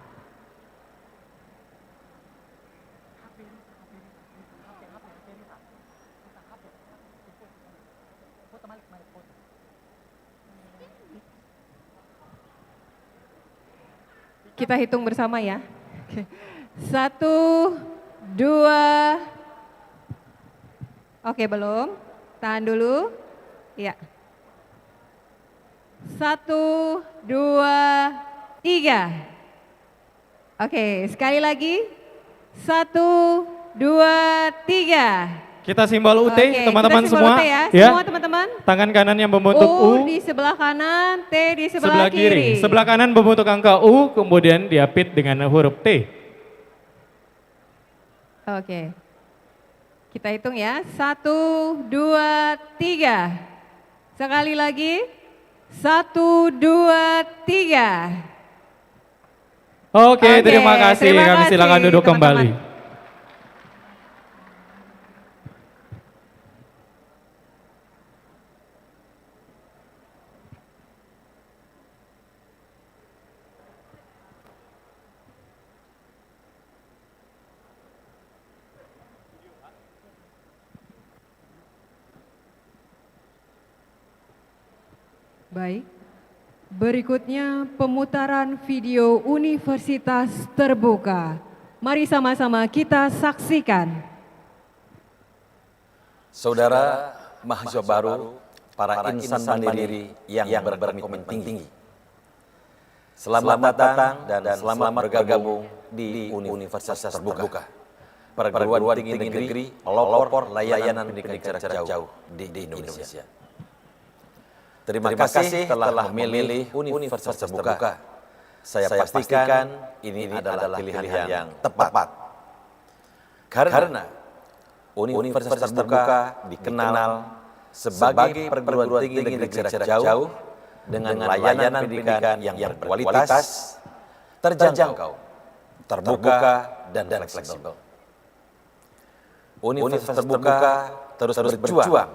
Kita hitung bersama ya. Oke. 1, 2. Oke, belum. Tahan dulu. Ya. 1, 2, 3. Oke, sekali lagi. 1, 2, 3. Kita simbol UT, Oke, teman-teman kita simbol semua. UT ya. Ya. Semua teman-teman. Tangan kanan yang membentuk U, di sebelah kanan, T di sebelah sebelah, kiri. Sebelah kanan membentuk angka U, kemudian diapit dengan huruf T. Oke. Kita hitung ya. 1, 2, 3. Sekali lagi. 1, 2, 3. Oke, terima kasih. terima Kami kasih, silakan duduk teman-teman. kembali. Baik. Berikutnya pemutaran video Universitas Terbuka. Mari sama-sama kita saksikan. Saudara mahasiswa baru, para insan mandiri yang berkomitmen tinggi. Selamat datang dan selamat bergabung di Universitas Terbuka, perguruan tinggi negeri pelopor layanan pendidikan jarak jauh di Indonesia. Terima kasih telah memilih Universitas Terbuka. Saya pastikan ini adalah pilihan yang tepat. Karena Universitas Terbuka dikenal sebagai perguruan tinggi negeri jarak jauh dengan layanan pendidikan yang berkualitas, terjangkau, terbuka, dan fleksibel. Universitas Terbuka terus berjuang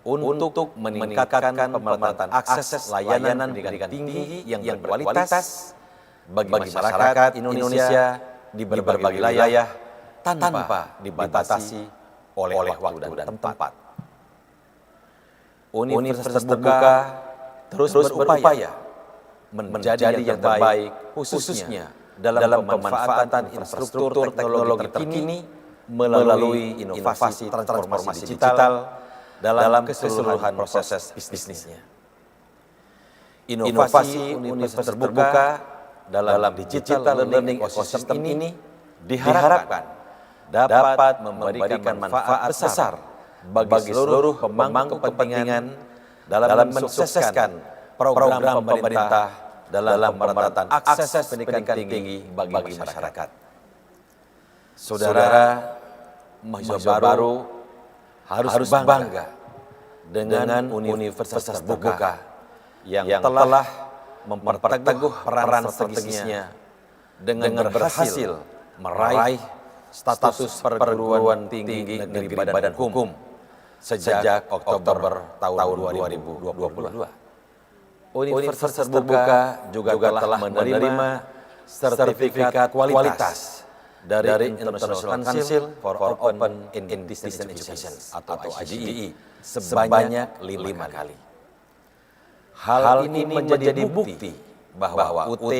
untuk meningkatkan pemerataan akses layanan pendidikan tinggi yang berkualitas bagi masyarakat Indonesia di berbagai wilayah tanpa dibatasi oleh waktu dan tempat. Universitas Terbuka terus berupaya menjadi yang terbaik khususnya dalam pemanfaatan infrastruktur teknologi terkini melalui inovasi transformasi digital dalam keseluruhan proses bisnisnya. Inovasi Universitas Terbuka dalam digital learning ecosystem ini diharapkan dapat memberikan manfaat besar bagi seluruh pemangku kepentingan dalam mensukseskan program pemerintah dalam pemerataan akses pendidikan tinggi bagi masyarakat. Saudara mahasiswa baru harus bangga dengan Universitas Terbuka yang telah memperteguh peran strategisnya dengan berhasil meraih status perguruan tinggi negeri Badan Hukum sejak Oktober tahun 2022. Universitas Terbuka juga telah menerima sertifikat kualitas dari International Council for Open and Distance Education atau IGE sebanyak 5 kali. Hal ini menjadi bukti bahwa UT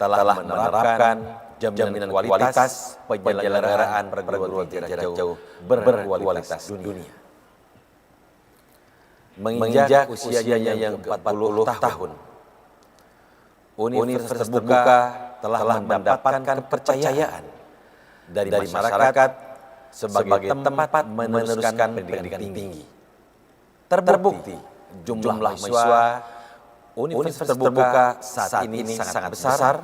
telah menerapkan jaminan kualitas penyelenggaraan perguruan tinggi jarak jauh berkualitas dunia. Menginjak usianya yang ke-40 tahun, Universitas Terbuka telah mendapatkan kepercayaan dari masyarakat sebagai tempat meneruskan pendidikan tinggi. Terbukti jumlah mahasiswa Universitas Terbuka saat ini sangat besar,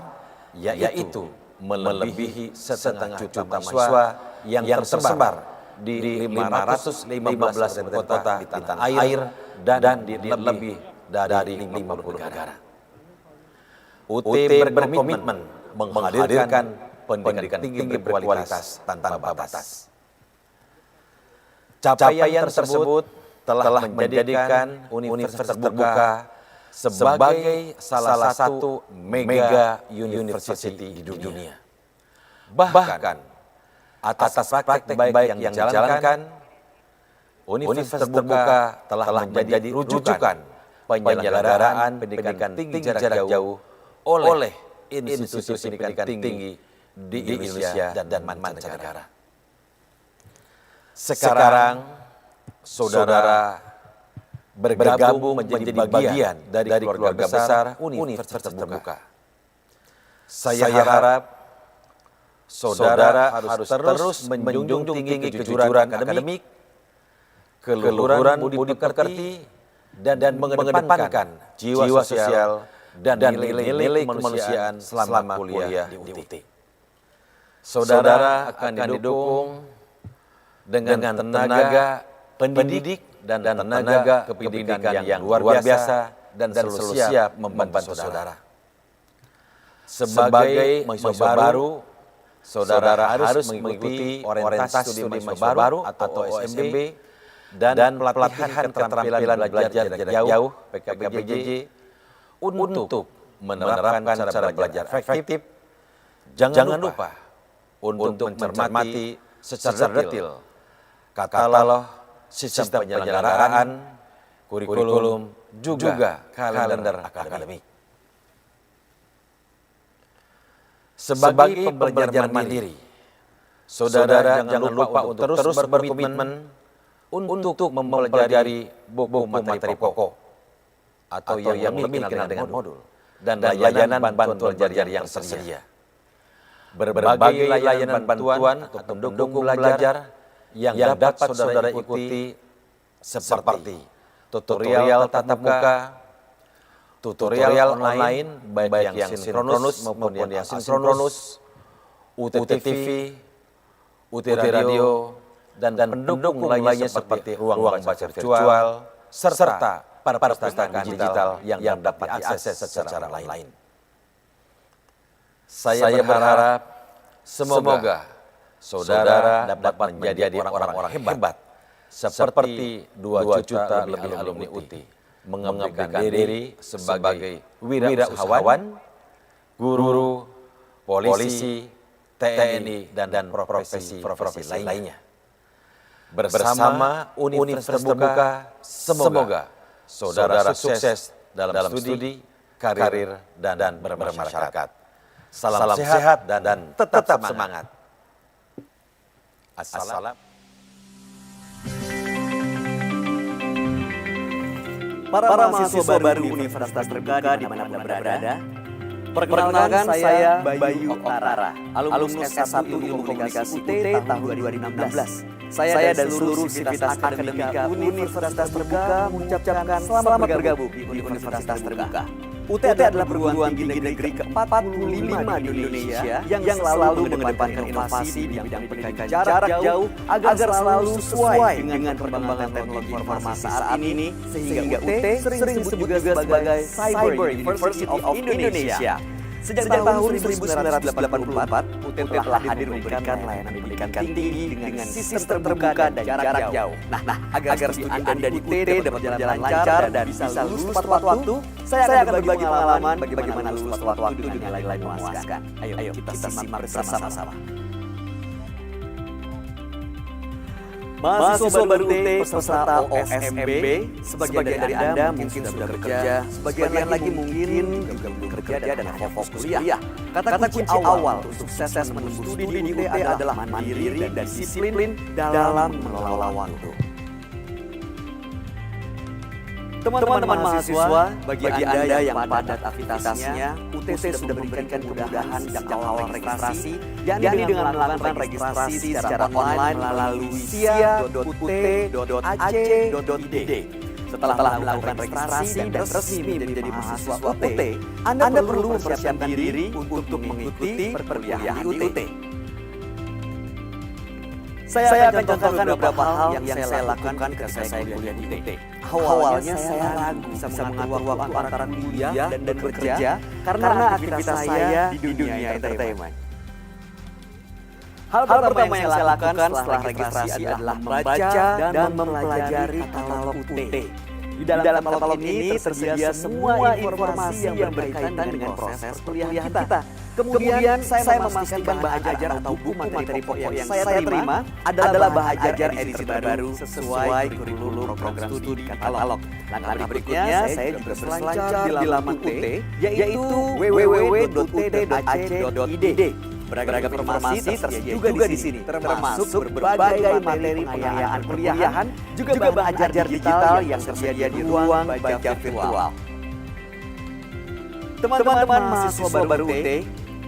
yaitu melebihi setengah juta mahasiswa yang tersebar di 515 kota di tanah air dan di lebih dari 50 negara. UT berkomitmen menghadirkan pendidikan tinggi berkualitas tanpa batas. Capaian tersebut telah menjadikan Universitas Terbuka sebagai salah satu mega university di dunia. Bahkan atas praktek baik yang dijalankan, Universitas Terbuka telah menjadi rujukan penyelenggaraan pendidikan tinggi jarak jauh oleh institusi pendidikan tinggi di Indonesia dan mancanegara. Sekarang, saudara bergabung menjadi bagian dari keluarga besar Universitas Terbuka. Saya harap saudara harus terus menjunjung tinggi kejujuran akademik, keluhuran budi pekerti, dan mengedepankan jiwa sosial dan nilai-nilai kemanusiaan selama kuliah di UT. Saudara akan didukung dengan tenaga pendidik dan tenaga kependidikan yang luar biasa dan selalu siap membantu saudara. Sebagai mahasiswa baru, saudara harus mengikuti orientasi studi mahasiswa baru atau OSMB dan pelatihan keterampilan belajar jarak jauh PKBJJ untuk menerapkan cara belajar efektif. Jangan lupa untuk mencermati secara detail katalog, sistem penyelenggaraan, kurikulum, juga kalender akademik. Sebagai pembelajar mandiri, saudara jangan lupa untuk terus berkomitmen untuk mempelajari buku materi pokok atau yang lebih dikenal dengan modul dan layanan bantuan belajar yang tersedia. Berbagai layanan bantuan atau pendukung belajar yang dapat saudara ikuti seperti tutorial tatap muka, tutorial online baik yang sinkronus maupun yang asinkronus, UT TV, UT Radio, dan pendukung lainnya seperti ruang baca virtual, serta perpustakaan digital yang dapat diakses secara lain. Saya berharap semoga saudara dapat menjadi orang-orang hebat seperti 2 juta lebih alumni UT, mengabdikan diri sebagai wirausahawan, guru, polisi, TNI, dan profesi lainnya. Bersama Universitas Terbuka, semoga saudara sukses dalam studi, karir, dan bermasyarakat. Salam sehat dan tetap semangat. Assalam. Para mahasiswa baru Universitas Terbuka di mana berada. Perkenalkan saya Bayu Oktara, alumnus S1 Ilmu Komunikasi UT tahun 2016. Saya dan seluruh sivitas akademika Universitas Terbuka mengucapkan selamat bergabung di Universitas Terbuka. UT adalah perguruan tinggi negeri ke-45 di Indonesia yang selalu mengedepankan inovasi di bidang pendidikan jarak jauh agar selalu sesuai dengan perkembangan teknologi informasi saat ini, sehingga UT sering disebut juga sebagai Cyber University of Indonesia. Sejak tahun 1984, UT telah hadir memberikan layanan pendidikan tinggi dengan sistem terbuka dan jarak jauh. Nah, agar studi Anda di UT dapat berjalan lancar dan bisa lulus tepat waktu, saya akan berbagi pengalaman bagaimana lulus tepat waktu dengan nilai memuaskan. Ayo kita simak bersama-sama. Mahasiswa baru UT peserta OSMB, sebagian dari Anda mungkin sudah bekerja, sebagian lagi mungkin belum bekerja dan fokus kuliah. Kata kunci awal untuk sukses menempuh studi di UT adalah mandiri dan disiplin dalam mengelola waktu. Teman-teman mahasiswa, bagi Anda yang padat aktivitasnya, UT sudah memberikan kemudahan sejak awal registrasi, yakni dengan melakukan registrasi secara online melalui sia.ut.ac.id. Setelah melakukan registrasi dan resmi menjadi mahasiswa UT, Anda perlu mempersiapkan diri untuk mengikuti perkuliahan di UT. Saya akan contohkan beberapa hal yang saya lakukan ketika saya kuliah di UT. Awalnya saya ragu bisa mengatur waktu antara kuliah dan bekerja karena aktivitas saya di dunia entertainment. Hal pertama yang saya lakukan setelah registrasi adalah membaca dan mempelajari katalog UT. Di dalam katalog ini tersedia semua informasi yang berkaitan dengan proses perkuliahan kita. Kemudian saya memastikan bahan ajar atau buku materi pokok yang saya terima adalah bahan ajar edisi terbaru sesuai kurikulum program studi katalog. Langkah berikutnya saya juga berselancar di laman UT, yaitu www.ut.ac.id. Beragam informasi tersedia juga di sini, termasuk berbagai materi pengayaan perkuliahan, juga bahan ajar digital yang tersedia di ruang baca virtual. Teman-teman mahasiswa baru UT,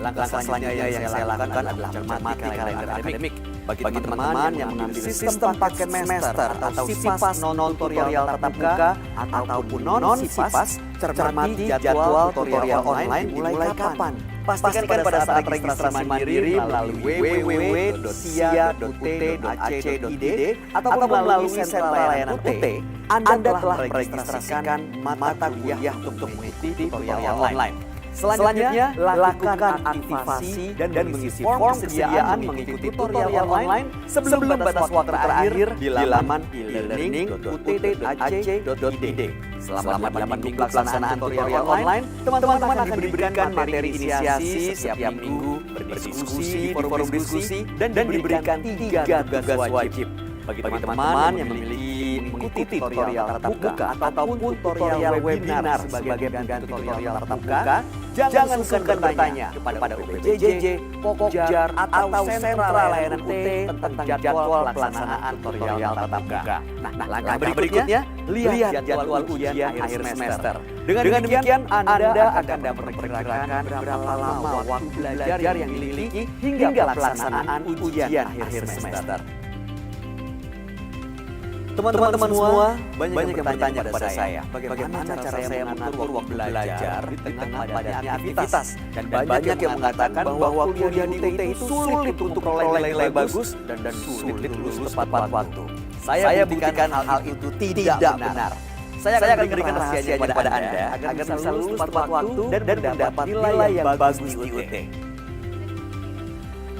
langkah selanjutnya yang saya lakukan adalah mencermati kalender akademik. Bagi teman-teman yang mengambil sistem paket semester atau SIPAS non-tutorial tatap muka ataupun non-SIPAS, cermati jadwal tutorial online mulai kapan. Pastikan pada saat registrasi mandiri melalui www.sia.ut.ac.id atau melalui sentral layanan UT, Anda telah meregistrasikan mata kuliah untuk mengikuti tutorial online. Selanjutnya, lakukan aktivasi dan mengisi form kesediaan mengikuti tutorial online sebelum batas waktu terakhir di laman e-learning.ut.ac.id. Selama 8 minggu pelaksanaan tutorial online, teman-teman akan diberikan materi inisiasi setiap minggu, berdiskusi di forum diskusi, dan diberikan 3 tugas wajib. Bagi teman-teman yang memiliki mengikuti tutorial tatap muka ataupun tutorial webinar sebagai pengganti tutorial tatap muka, jangan sungkan bertanya kepada PJJ, Pokjar, atau sentral layanan UT tentang jadwal pelaksanaan tutorial tatap muka. Nah, langkah berikutnya, lihat jadwal ujian akhir semester. Dengan demikian, Anda akan dapat memperkirakan berapa lama waktu belajar yang dimiliki hingga pelaksanaan ujian akhir semester. Teman-teman semua banyak yang bertanya kepada saya, bagaimana cara saya mengatur waktu belajar di tengah padatnya aktivitas. Dan banyak yang mengatakan bahwa kuliah di UT itu sulit untuk memperoleh nilai bagus dan sulit lulus tepat waktu. Saya buktikan hal itu tidak benar. Saya akan berikan rahasianya kepada Anda agar bisa lulus tepat waktu dan mendapat nilai yang bagus di UT.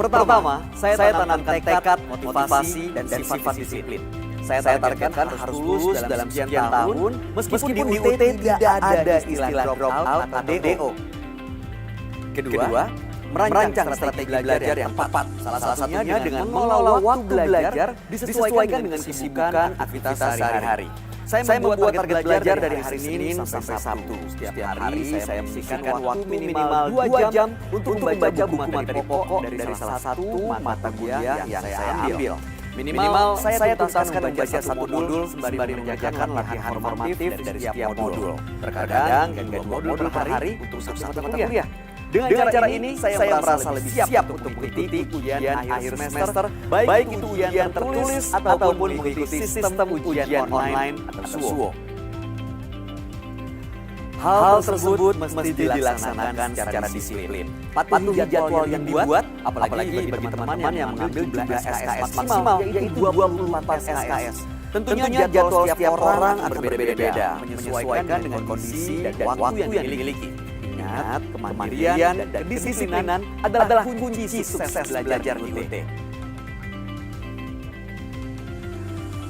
Pertama, saya tanamkan tekad, motivasi, dan sifat disiplin. Saya targetkan harus lulus dalam sekian tahun, meskipun di UT tidak ada istilah drop out atau DO. Kedua, merancang strategi belajar yang tepat. Salah satunya dengan mengelola waktu belajar disesuaikan dengan kesibukan aktivitas sehari-hari. Saya membuat target belajar dari hari Senin sampai Sabtu. Setiap hari saya menyisihkan waktu minimal 2 jam untuk membaca buku materi pokok dari salah satu mata kuliah yang saya ambil. Minimal saya tuntaskan membaca satu modul sembari mengerjakan latihan formatif dari setiap modul. Terkadang ganti modul per hari untuk satu mata kuliah. Dengan cara ini saya merasa lebih siap untuk mengikuti ujian akhir semester, baik itu ujian tertulis ataupun mengikuti sistem ujian online atau SUO. Hal tersebut mesti dilaksanakan secara disiplin. Patuhi jadwal yang dibuat, apalagi bagi teman-teman yang mengambil jumlah SKS maksimal, yaitu 24 SKS. Tentunya jadwal setiap orang akan berbeda-beda, menyesuaikan dengan kondisi dan waktu yang dimiliki. Ingat, kemandirian dan kedisiplinan adalah kunci sukses belajar di UT.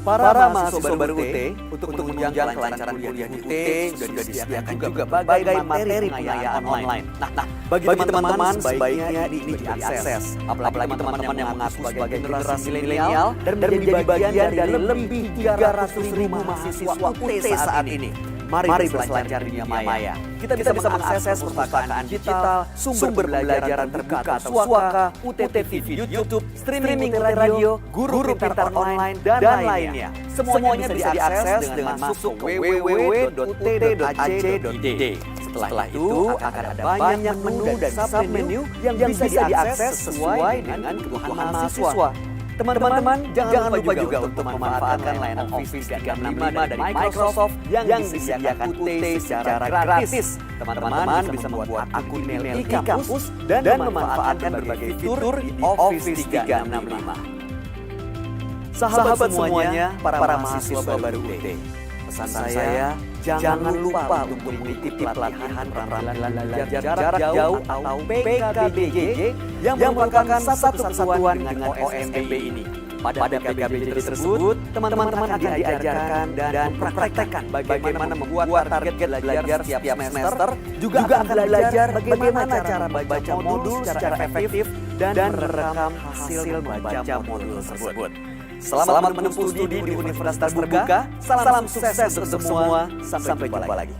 Para mahasiswa baru UT untuk menunjang kelancaran kuliah di UT sudah disediakan juga berbagai materi pengayaan online. Nah, bagi teman-teman sebaiknya ini diakses. Apalagi teman-teman yang mengaku sebagai generasi milenial dan menjadi bagian dari lebih 300.000 mahasiswa UT saat ini. Mari berselancar di dunia maya. Kita bisa mengakses perpustakaan digital, sumber pembelajaran terbuka atau SWAKA, UT TV, YouTube, streaming radio, guru pintar online, dan lainnya. Semuanya bisa diakses dengan masuk ke www.ut.ac.id. Setelah itu akan ada banyak menu dan submenu yang bisa diakses sesuai dengan kebutuhan mahasiswa. Teman-teman, jangan lupa juga untuk memanfaatkan layanan Office 365 dari Microsoft yang disediakan UT secara gratis. Teman-teman bisa membuat akun email e-kampus dan memanfaatkan berbagai fitur di Office 365. Sahabat semuanya, para mahasiswa baru UT, pesan saya, jangan lupa untuk mengikuti pelatihan keterampilan belajar jarak jauh atau PKBJJ yang merupakan satu kesatuan dengan OSMB ini. Pada PKBJ tersebut, teman-teman akan diajarkan dan mempraktekkan bagaimana membuat target belajar setiap semester, juga akan belajar bagaimana cara membaca modul secara efektif dan merekam hasil membaca modul tersebut. Selamat menempuh studi di Universitas Terbuka. Salam sukses untuk semua. Sampai jumpa lagi.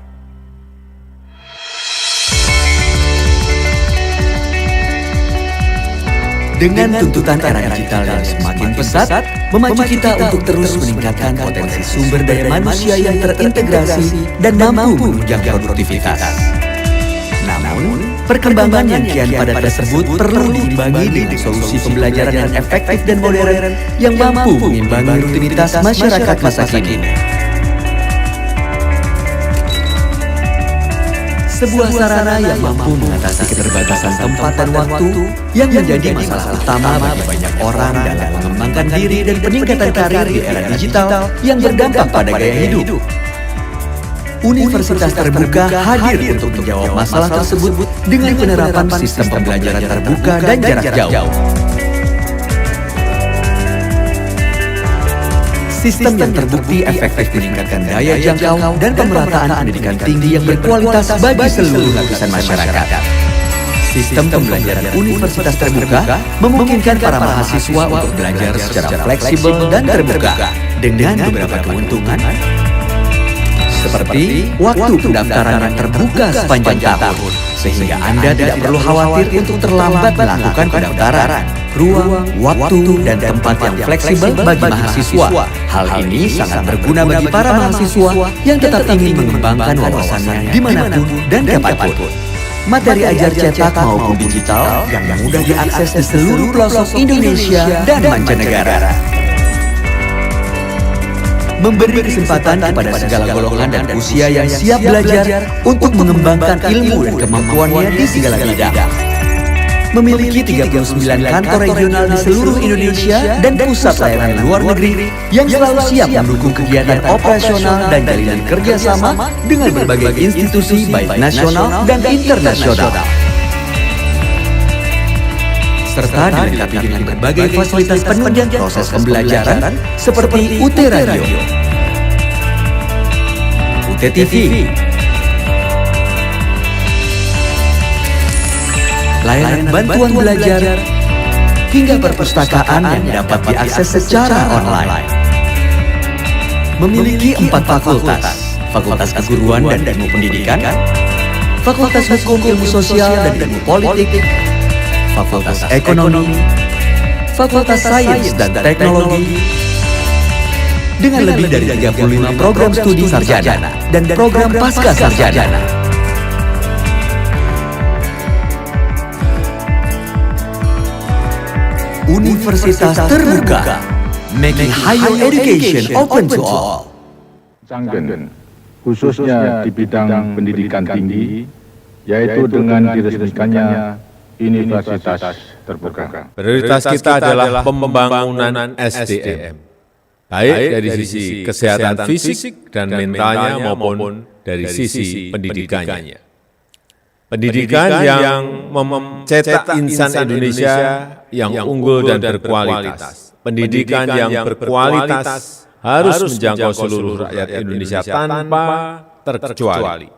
Dengan tuntutan era digital yang semakin pesat, memacu kita untuk terus meningkatkan potensi sumber daya manusia yang terintegrasi dan mampu menunjang produktivitas. Namun, perkembangan yang kian padat tersebut perlu diimbangi dengan solusi pembelajaran yang efektif dan modern yang mampu mengimbangi rutinitas masyarakat masa kini. Sebuah sarana yang mampu mengatasi keterbatasan tempat dan waktu yang menjadi masalah utama bagi banyak orang dalam mengembangkan diri dan peningkatan karir di era digital yang berdampak pada gaya hidup. Universitas Terbuka hadir untuk menjawab masalah tersebut dengan penerapan sistem pembelajaran terbuka dan jarak jauh. Sistem yang terbukti efektif meningkatkan daya jangkau dan pemerataan pendidikan tinggi yang berkualitas bagi seluruh lapisan masyarakat. Sistem pembelajaran Universitas Terbuka memungkinkan para mahasiswa untuk belajar secara fleksibel dan terbuka dengan beberapa keuntungan seperti waktu pendaftaran yang terbuka sepanjang tahun, sehingga Anda tidak perlu khawatir untuk terlambat melakukan pendaftaran. Ruang, waktu, dan tempat yang fleksibel bagi mahasiswa. Hal ini sangat berguna bagi para mahasiswa yang tetap ingin mengembangkan wawasannya dimanapun dan kapanpun. Materi ajar cetak maupun digital yang mudah diakses di seluruh pelosok Indonesia dan mancanegara. Memberi kesempatan kepada segala golongan dan usia yang siap belajar untuk mengembangkan ilmu dan kemampuannya di segala bidang. Memiliki 39 kantor regional di seluruh Indonesia dan pusat layanan luar negeri yang selalu siap mendukung kegiatan operasional dan jalinan kerjasama dengan berbagai institusi baik nasional dan internasional. Serta dilengkapi dengan berbagai fasilitas penunjang proses pembelajaran seperti UT Radio, UT TV, layanan bantuan belajar, hingga perpustakaan yang dapat diakses secara online. Memiliki 4 fakultas, Fakultas Keguruan dan Ilmu Pendidikan, Fakultas Hukum Ilmu Sosial dan Ilmu Politik, Fakultas Ekonomi, Fakultas Sains dan Teknologi, dengan lebih dari 35 program studi sarjana dan program pasca sarjana. Universitas Terbuka, making higher education open to all. Sanggen, khususnya di bidang pendidikan tinggi, yaitu dengan diresmikannya Universitas Terbuka. Prioritas kita adalah pembangunan SDM, baik dari sisi kesehatan fisik dan mentalnya maupun dari sisi pendidikannya. Pendidikan yang mencetak insan Indonesia yang unggul dan berkualitas. Pendidikan yang berkualitas harus menjangkau seluruh rakyat Indonesia tanpa terkecuali.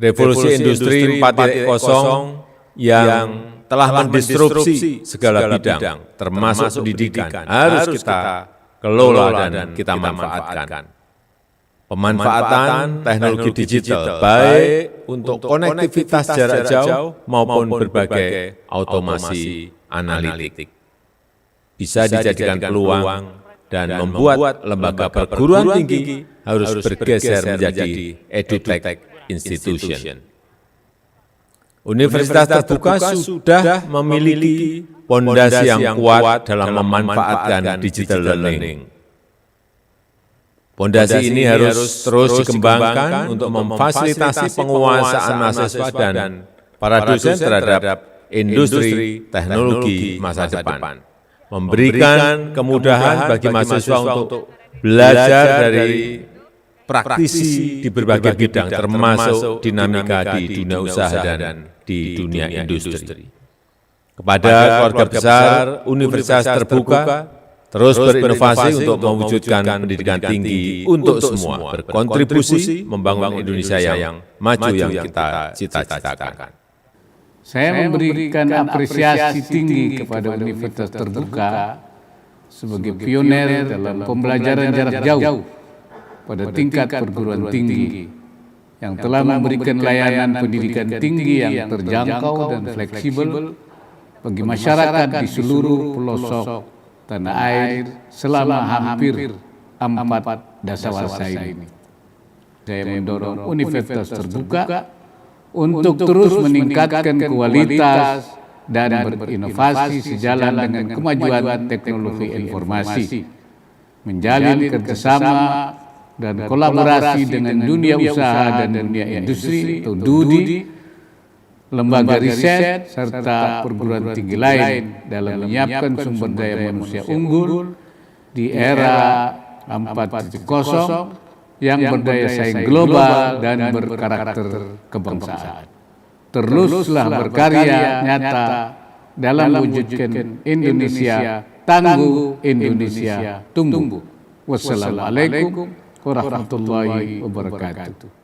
Revolusi Industri 4.0 yang telah mendisrupsi segala bidang, termasuk pendidikan, harus kita kelola dan kita manfaatkan. Pemanfaatan teknologi digital baik untuk konektivitas jarak jauh maupun berbagai automasi analitik bisa dijadikan peluang dan membuat lembaga perguruan tinggi harus bergeser menjadi edutech institution. Universitas Terbuka sudah memiliki pondasi yang kuat dalam memanfaatkan digital learning. Pondasi ini harus terus dikembangkan untuk memfasilitasi penguasaan mahasiswa dan para dosen terhadap industri teknologi masa depan. Memberikan kemudahan bagi mahasiswa untuk belajar dari praktisi di berbagai bidang, termasuk dinamika di dunia usaha dan di dunia industri. Kepada keluarga besar Universitas Terbuka, terus berinovasi untuk mewujudkan pendidikan tinggi untuk semua, berkontribusi membangun Indonesia yang maju yang kita cita-citakan. Saya memberikan apresiasi tinggi kepada Universitas Terbuka sebagai pioner dalam pembelajaran jarak jauh pada tingkat perguruan tinggi yang telah memberikan layanan pendidikan tinggi yang terjangkau dan fleksibel bagi masyarakat di seluruh pelosok tanah air selama hampir 4 dasawarsa ini. Saya mendorong Universitas Terbuka untuk terus meningkatkan kualitas dan berinovasi sejalan dengan kemajuan teknologi informasi, menjalin kerjasama dan kolaborasi dengan dunia usaha dan dunia industri atau DUDI, lembaga riset, serta perguruan tinggi lain dalam menyiapkan sumber daya manusia unggul di era 4.0 yang berdaya saing global dan berkarakter kebangsaan. Teruslah berkarya nyata dalam mewujudkan Indonesia tangguh, Indonesia tumbuh. Wassalamualaikum warahmatullahi wabarakatuh.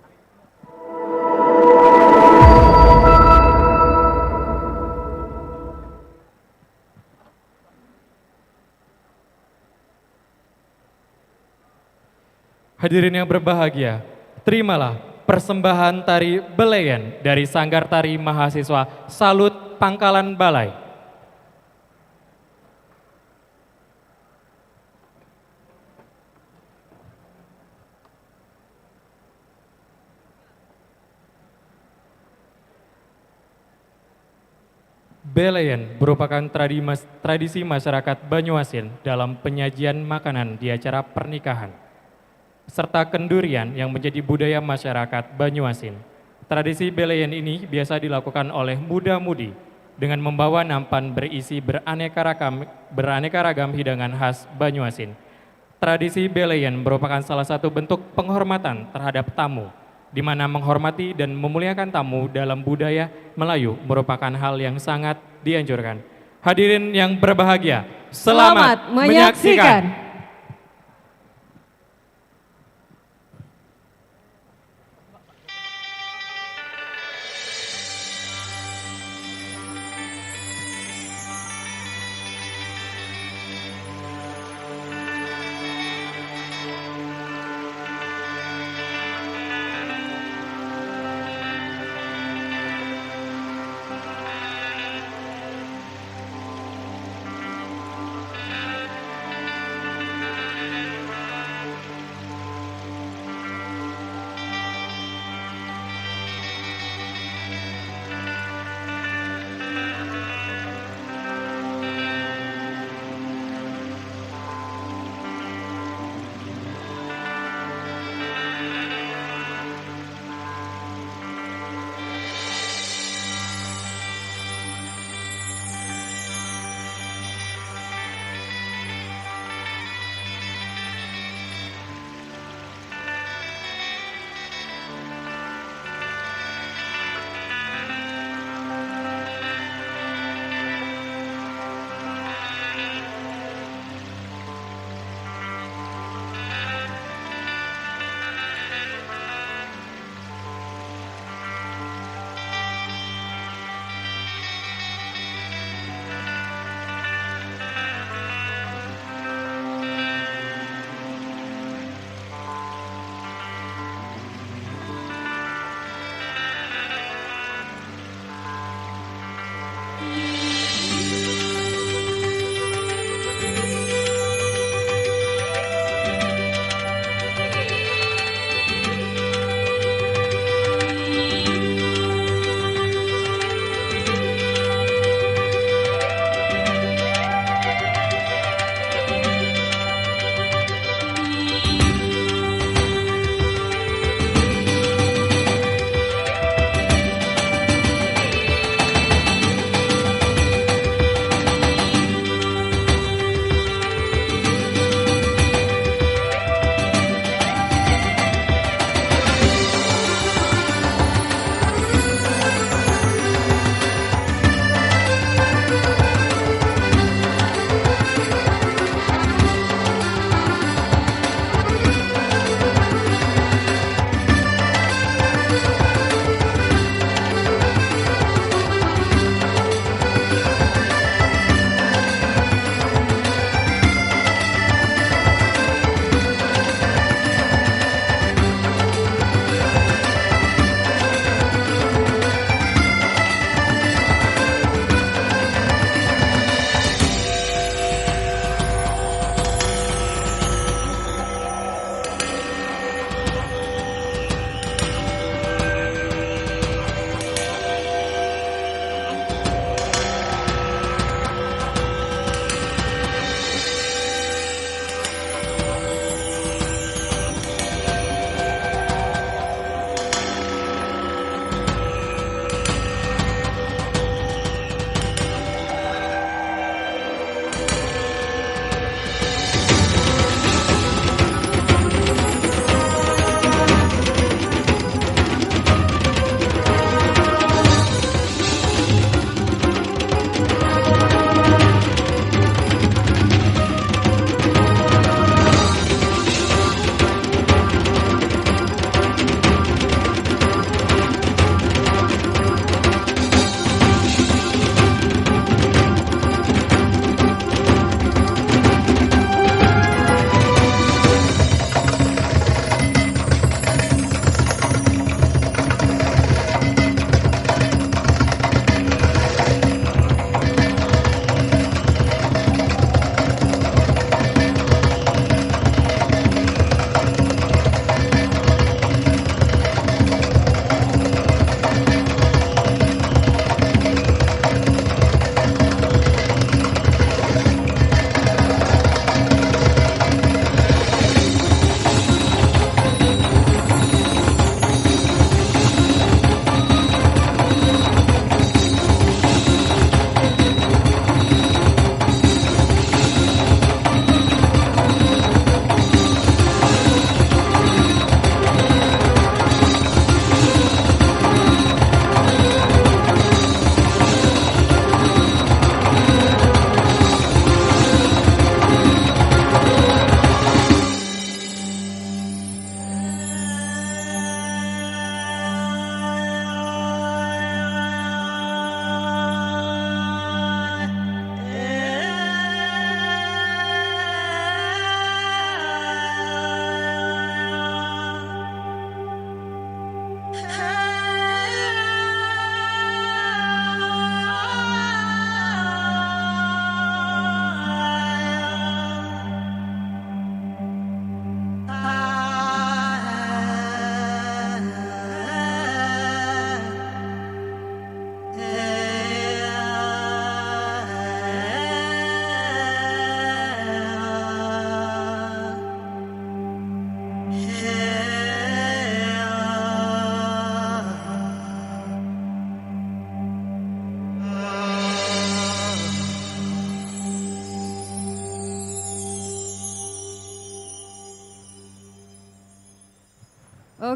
Hadirin yang berbahagia, terimalah persembahan tari Beleyen dari Sanggar Tari Mahasiswa Salut Pangkalan Balai. Beleyen merupakan tradisi masyarakat Banyuasin dalam penyajian makanan di acara pernikahan, serta kendurian yang menjadi budaya masyarakat Banyuasin. Tradisi Beleyen ini biasa dilakukan oleh muda-mudi dengan membawa nampan berisi beraneka ragam hidangan khas Banyuasin. Tradisi Beleyen merupakan salah satu bentuk penghormatan terhadap tamu, di mana menghormati dan memuliakan tamu dalam budaya Melayu merupakan hal yang sangat dianjurkan. Hadirin yang berbahagia, selamat menyaksikan.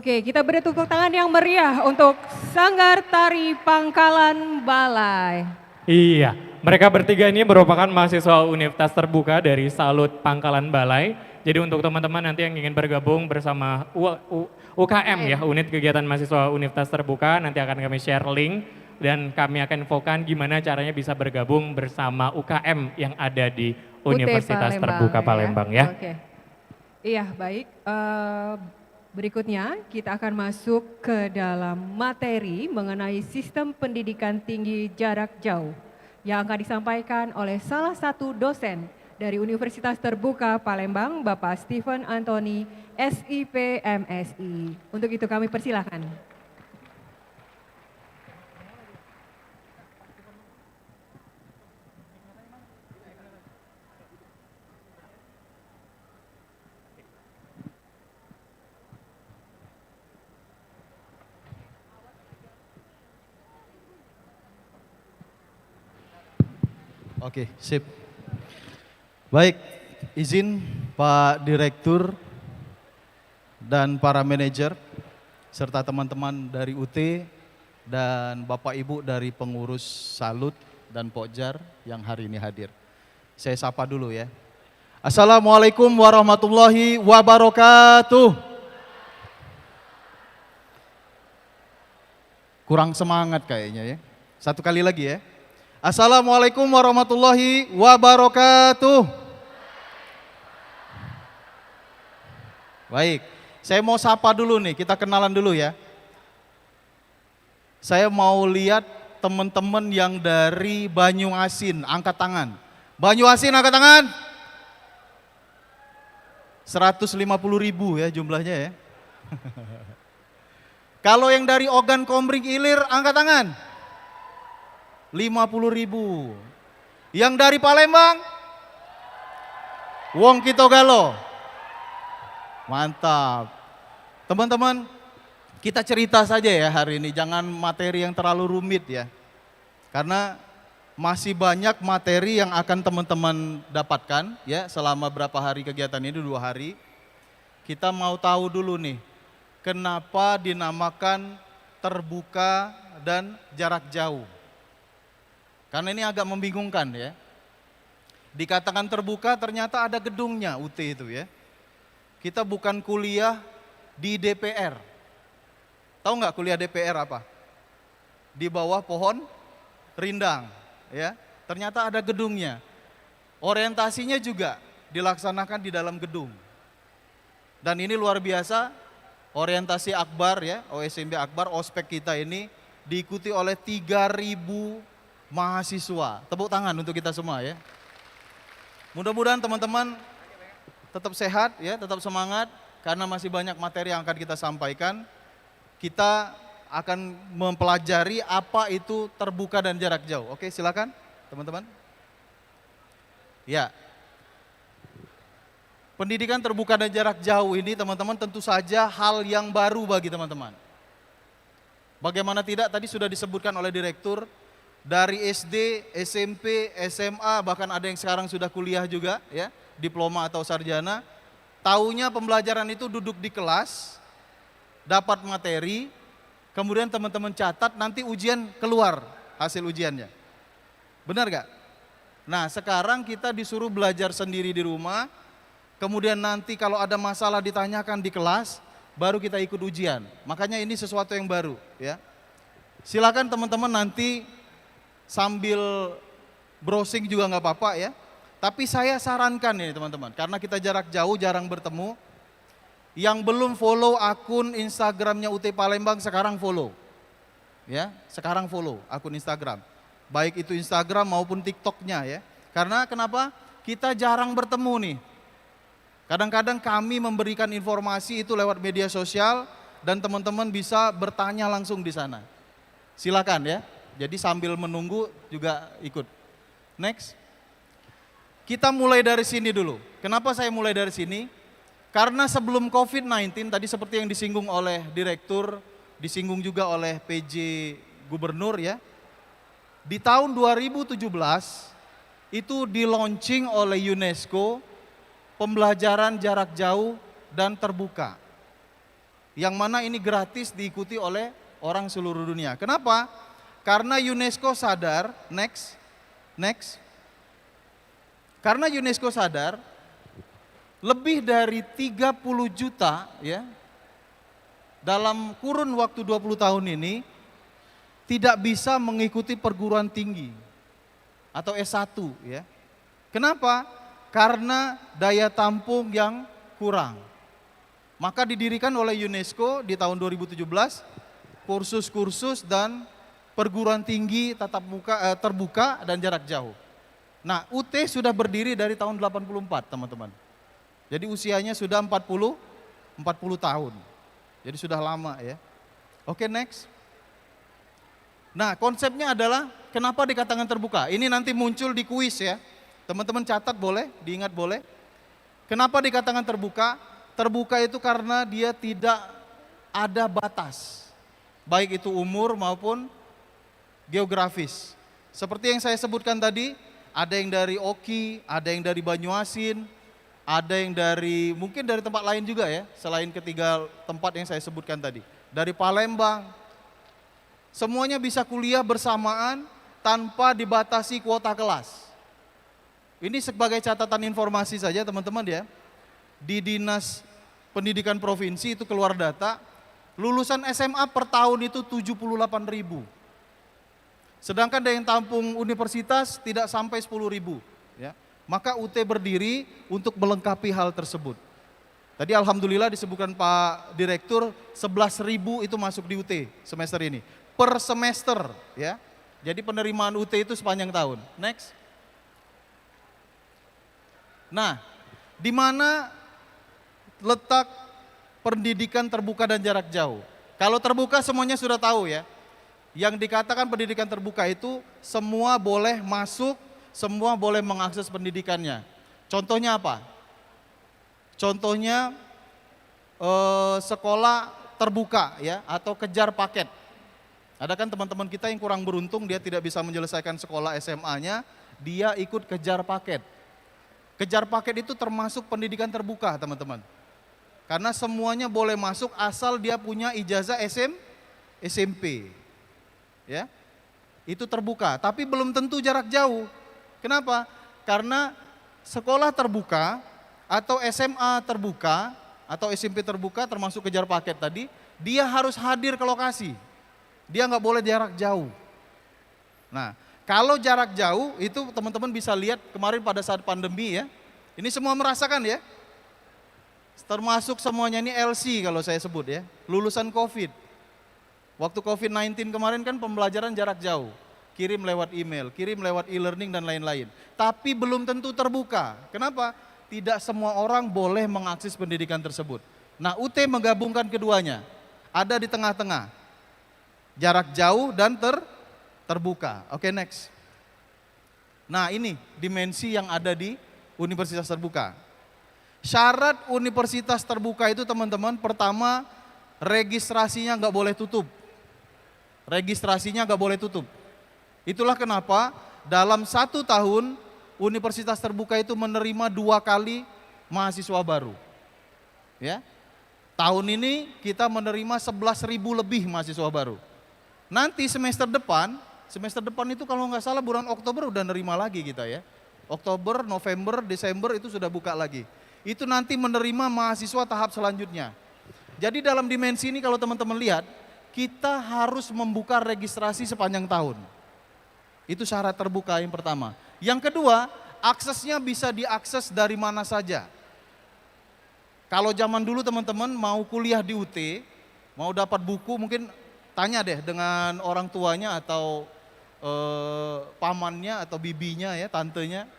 Oke, kita beri tepuk tangan yang meriah untuk Sanggar Tari Pangkalan Balai. Iya, mereka bertiga ini merupakan mahasiswa Universitas Terbuka dari Salut Pangkalan Balai. Jadi untuk teman-teman nanti yang ingin bergabung bersama UKM ya, Unit Kegiatan Mahasiswa Universitas Terbuka, nanti akan kami share link dan kami akan infokan gimana caranya bisa bergabung bersama UKM yang ada di Universitas Terbuka Palembang ya. Oke. Iya, baik. Berikutnya kita akan masuk ke dalam materi mengenai sistem pendidikan tinggi jarak jauh yang akan disampaikan oleh salah satu dosen dari Universitas Terbuka Palembang, Bapak Stephen Anthony, SIP MSI. Untuk itu kami persilakan. Oke, sip. Baik, izin Pak Direktur dan para manajer, serta teman-teman dari UT dan Bapak Ibu dari pengurus Salut dan Pokjar yang hari ini hadir. Saya sapa dulu ya. Assalamualaikum warahmatullahi wabarakatuh. Kurang semangat kayaknya ya. Satu kali lagi ya. Assalamualaikum warahmatullahi wabarakatuh. Baik, saya mau sapa dulu nih, kita kenalan dulu ya. Saya mau lihat teman-teman yang dari Banyuasin, angkat tangan. Banyuasin angkat tangan. 150.000 ya jumlahnya ya. Kalau yang dari Ogan Komering Ilir angkat tangan. 50.000. Yang dari Palembang? Wong Kitogalo. Mantap. Teman-teman, kita cerita saja ya hari ini, jangan materi yang terlalu rumit ya. Karena masih banyak materi yang akan teman-teman dapatkan ya selama berapa hari kegiatan ini, 2 hari. Kita mau tahu dulu nih, kenapa dinamakan terbuka dan jarak jauh. Karena ini agak membingungkan ya. Dikatakan terbuka ternyata ada gedungnya UT itu ya. Kita bukan kuliah di DPR. Tahu nggak kuliah DPR apa? Di bawah pohon rindang ya. Ternyata ada gedungnya. Orientasinya juga dilaksanakan di dalam gedung. Dan ini luar biasa, orientasi Akbar ya, OSMB Akbar, ospek kita ini diikuti oleh 3.000 mahasiswa. Tepuk tangan untuk kita semua ya. Mudah-mudahan teman-teman tetap sehat ya, tetap semangat karena masih banyak materi yang akan kita sampaikan. Kita akan mempelajari apa itu terbuka dan jarak jauh. Oke, silakan teman-teman. Ya. Pendidikan terbuka dan jarak jauh ini teman-teman tentu saja hal yang baru bagi teman-teman. Bagaimana tidak tadi sudah disebutkan oleh direktur, dari SD, SMP, SMA, bahkan ada yang sekarang sudah kuliah juga ya, diploma atau sarjana. Taunya pembelajaran itu duduk di kelas, dapat materi, kemudian teman-teman catat, nanti ujian keluar hasil ujiannya. Benar gak? Nah sekarang kita disuruh belajar sendiri di rumah, kemudian nanti kalau ada masalah ditanyakan di kelas, baru kita ikut ujian. Makanya ini sesuatu yang baru ya. Silakan teman-teman nanti sambil browsing juga nggak apa-apa ya. Tapi saya sarankan ini teman-teman, karena kita jarak jauh, jarang bertemu. Yang belum follow akun Instagramnya UT Palembang sekarang follow. Ya, sekarang follow akun Instagram. Baik itu Instagram maupun TikToknya ya. Karena kenapa? Kita jarang bertemu nih. Kadang-kadang kami memberikan informasi itu lewat media sosial dan teman-teman bisa bertanya langsung di sana. Silakan ya. Jadi sambil menunggu juga ikut. Next. Kita mulai dari sini dulu. Kenapa saya mulai dari sini? Karena sebelum COVID-19 tadi seperti yang disinggung oleh direktur, disinggung juga oleh PJ Gubernur ya. Di tahun 2017 itu di-launching oleh UNESCO pembelajaran jarak jauh dan terbuka. Yang mana ini gratis diikuti oleh orang seluruh dunia. Kenapa? Karena UNESCO sadar, next. Karena UNESCO sadar lebih dari 30 juta ya dalam kurun waktu 20 tahun ini tidak bisa mengikuti perguruan tinggi atau S1 ya. Kenapa? Karena daya tampung yang kurang. Maka didirikan oleh UNESCO di tahun 2017 kursus-kursus dan perguruan tinggi terbuka dan jarak jauh. Nah, UT sudah berdiri dari tahun 84, teman-teman. Jadi usianya sudah 40 tahun. Jadi sudah lama ya. Oke, next. Nah, konsepnya adalah kenapa dikatakan terbuka? Ini nanti muncul di kuis ya. Teman-teman catat boleh, diingat boleh. Kenapa dikatakan terbuka? Terbuka itu karena dia tidak ada batas. Baik itu umur maupun geografis. Seperti yang saya sebutkan tadi, ada yang dari Oki, ada yang dari Banyuasin, ada yang dari mungkin dari tempat lain juga ya, selain ketiga tempat yang saya sebutkan tadi. Dari Palembang. Semuanya bisa kuliah bersamaan tanpa dibatasi kuota kelas. Ini sebagai catatan informasi saja teman-teman ya. Di Dinas Pendidikan Provinsi itu keluar data, lulusan SMA per tahun itu 78.000. Sedangkan daya tampung universitas tidak sampai 10.000. Ya. Maka UT berdiri untuk melengkapi hal tersebut. Tadi alhamdulillah disebutkan Pak Direktur 11.000 itu masuk di UT semester ini. Per semester ya. Jadi penerimaan UT itu sepanjang tahun. Next. Nah, di mana letak pendidikan terbuka dan jarak jauh? Kalau terbuka semuanya sudah tahu ya. Yang dikatakan pendidikan terbuka itu semua boleh masuk, semua boleh mengakses pendidikannya. Contohnya apa? Contohnya sekolah terbuka ya atau kejar paket. Ada kan teman-teman kita yang kurang beruntung dia tidak bisa menyelesaikan sekolah SMA-nya, dia ikut kejar paket. Kejar paket itu termasuk pendidikan terbuka, teman-teman. Karena semuanya boleh masuk asal dia punya ijazah SMP. Ya. Itu terbuka, tapi belum tentu jarak jauh. Kenapa? Karena sekolah terbuka atau SMA terbuka atau SMP terbuka termasuk kejar paket tadi, dia harus hadir ke lokasi. Dia nggak boleh jarak jauh. Nah, kalau jarak jauh itu teman-teman bisa lihat kemarin pada saat pandemi ya. Ini semua merasakan ya. Termasuk semuanya ini LC kalau saya sebut ya, lulusan COVID. Waktu COVID-19 kemarin kan pembelajaran jarak jauh, kirim lewat email, kirim lewat e-learning dan lain-lain. Tapi belum tentu terbuka. Kenapa? Tidak semua orang boleh mengakses pendidikan tersebut. Nah, UT menggabungkan keduanya. Ada di tengah-tengah. Jarak jauh dan terbuka. Oke, next. Nah, ini dimensi yang ada di universitas terbuka. Syarat universitas terbuka itu teman-teman, pertama registrasinya nggak boleh tutup. Registrasinya nggak boleh tutup. Itulah kenapa dalam 1 tahun universitas terbuka itu menerima 2 kali mahasiswa baru. Ya, tahun ini kita menerima 11.000 lebih mahasiswa baru. Nanti semester depan itu kalau nggak salah bulan Oktober udah nerima lagi kita ya. Oktober, November, Desember itu sudah buka lagi. Itu nanti menerima mahasiswa tahap selanjutnya. Jadi dalam dimensi ini kalau teman-teman lihat, kita harus membuka registrasi sepanjang tahun. Itu syarat terbuka yang pertama. Yang kedua, aksesnya bisa diakses dari mana saja. Kalau zaman dulu teman-teman mau kuliah di UT, mau dapat buku mungkin tanya deh dengan orang tuanya atau pamannya atau bibinya ya, tantenya.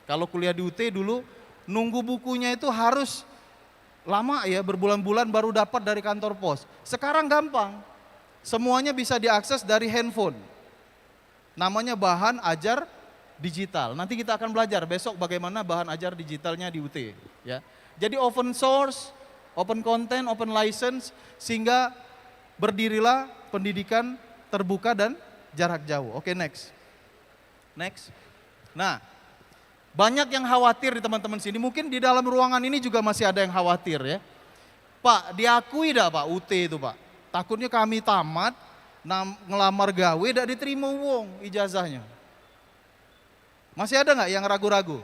Kalau kuliah di UT dulu nunggu bukunya itu harus lama ya, berbulan-bulan baru dapat dari kantor pos. Sekarang gampang, semuanya bisa diakses dari handphone. Namanya bahan ajar digital. Nanti kita akan belajar besok bagaimana bahan ajar digitalnya di UT. Ya. Jadi open source, open content, open license, sehingga berdirilah pendidikan terbuka dan jarak jauh. Oke, next. Next. Nah, banyak yang khawatir di teman-teman sini, mungkin di dalam ruangan ini juga masih ada yang khawatir ya. Pak, diakui dah Pak UT itu Pak. Takutnya kami tamat, ngelamar gawe, tidak diterima wong ijazahnya. Masih ada nggak yang ragu-ragu?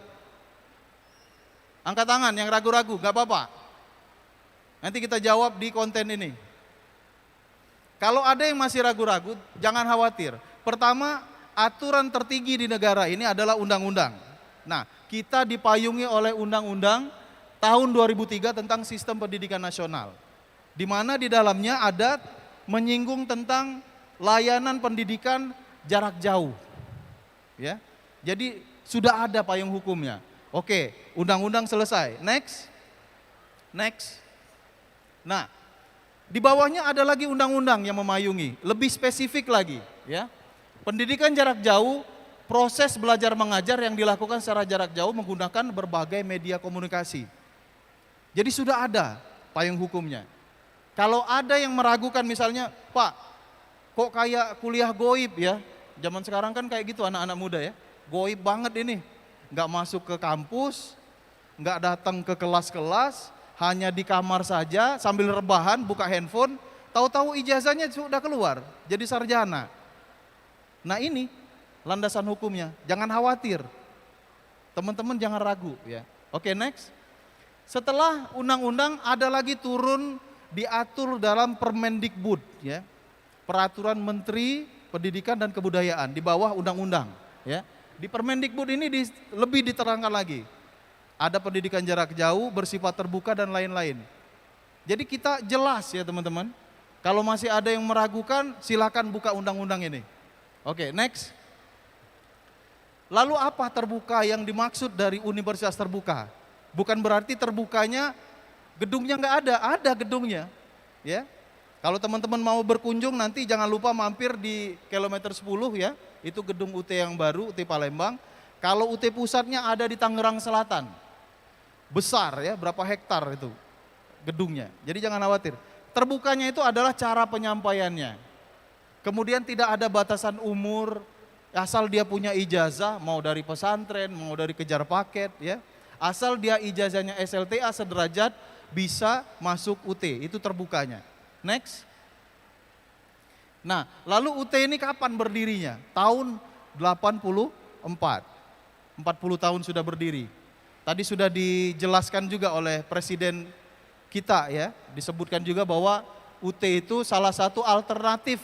Angkat tangan yang ragu-ragu, nggak apa-apa. Nanti kita jawab di konten ini. Kalau ada yang masih ragu-ragu, jangan khawatir. Pertama, aturan tertinggi di negara ini adalah undang-undang. Nah, kita dipayungi oleh undang-undang tahun 2003 tentang sistem pendidikan nasional. Di mana di dalamnya ada menyinggung tentang layanan pendidikan jarak jauh. Ya. Jadi sudah ada payung hukumnya. Oke, undang-undang selesai. Next. Nah, di bawahnya ada lagi undang-undang yang memayungi, lebih spesifik lagi, ya. Pendidikan jarak jauh, proses belajar mengajar yang dilakukan secara jarak jauh menggunakan berbagai media komunikasi. Jadi sudah ada payung hukumnya. Kalau ada yang meragukan misalnya, Pak, kok kayak kuliah goib ya? Zaman sekarang kan kayak gitu anak-anak muda ya. Goib banget ini. Nggak masuk ke kampus, nggak datang ke kelas-kelas, hanya di kamar saja sambil rebahan, buka handphone, tahu-tahu ijazahnya sudah keluar, jadi sarjana. Nah ini landasan hukumnya, jangan khawatir. Teman-teman jangan ragu ya. Oke, next. Setelah undang-undang ada lagi turun diatur dalam Permendikbud ya. Peraturan Menteri Pendidikan dan Kebudayaan di bawah undang-undang ya. Di Permendikbud ini lebih diterangkan lagi. Ada pendidikan jarak jauh, bersifat terbuka dan lain-lain. Jadi kita jelas ya teman-teman. Kalau masih ada yang meragukan, silakan buka undang-undang ini. Oke, next. Lalu apa terbuka yang dimaksud dari universitas terbuka? Bukan berarti terbukanya gedungnya nggak ada gedungnya. Ya. Kalau teman-teman mau berkunjung nanti jangan lupa mampir di kilometer 10 ya. Itu gedung UT yang baru, UT Palembang. Kalau UT pusatnya ada di Tangerang Selatan. Besar ya, berapa hektar itu gedungnya. Jadi jangan khawatir. Terbukanya itu adalah cara penyampaiannya. Kemudian tidak ada batasan umur, asal dia punya ijazah, mau dari pesantren, mau dari kejar paket ya. Asal dia ijazahnya SLTA sederajat bisa masuk UT, itu terbukanya. Next. Nah, lalu UT ini kapan berdirinya? Tahun 84. 40 tahun sudah berdiri. Tadi sudah dijelaskan juga oleh Presiden kita ya, disebutkan juga bahwa UT itu salah satu alternatif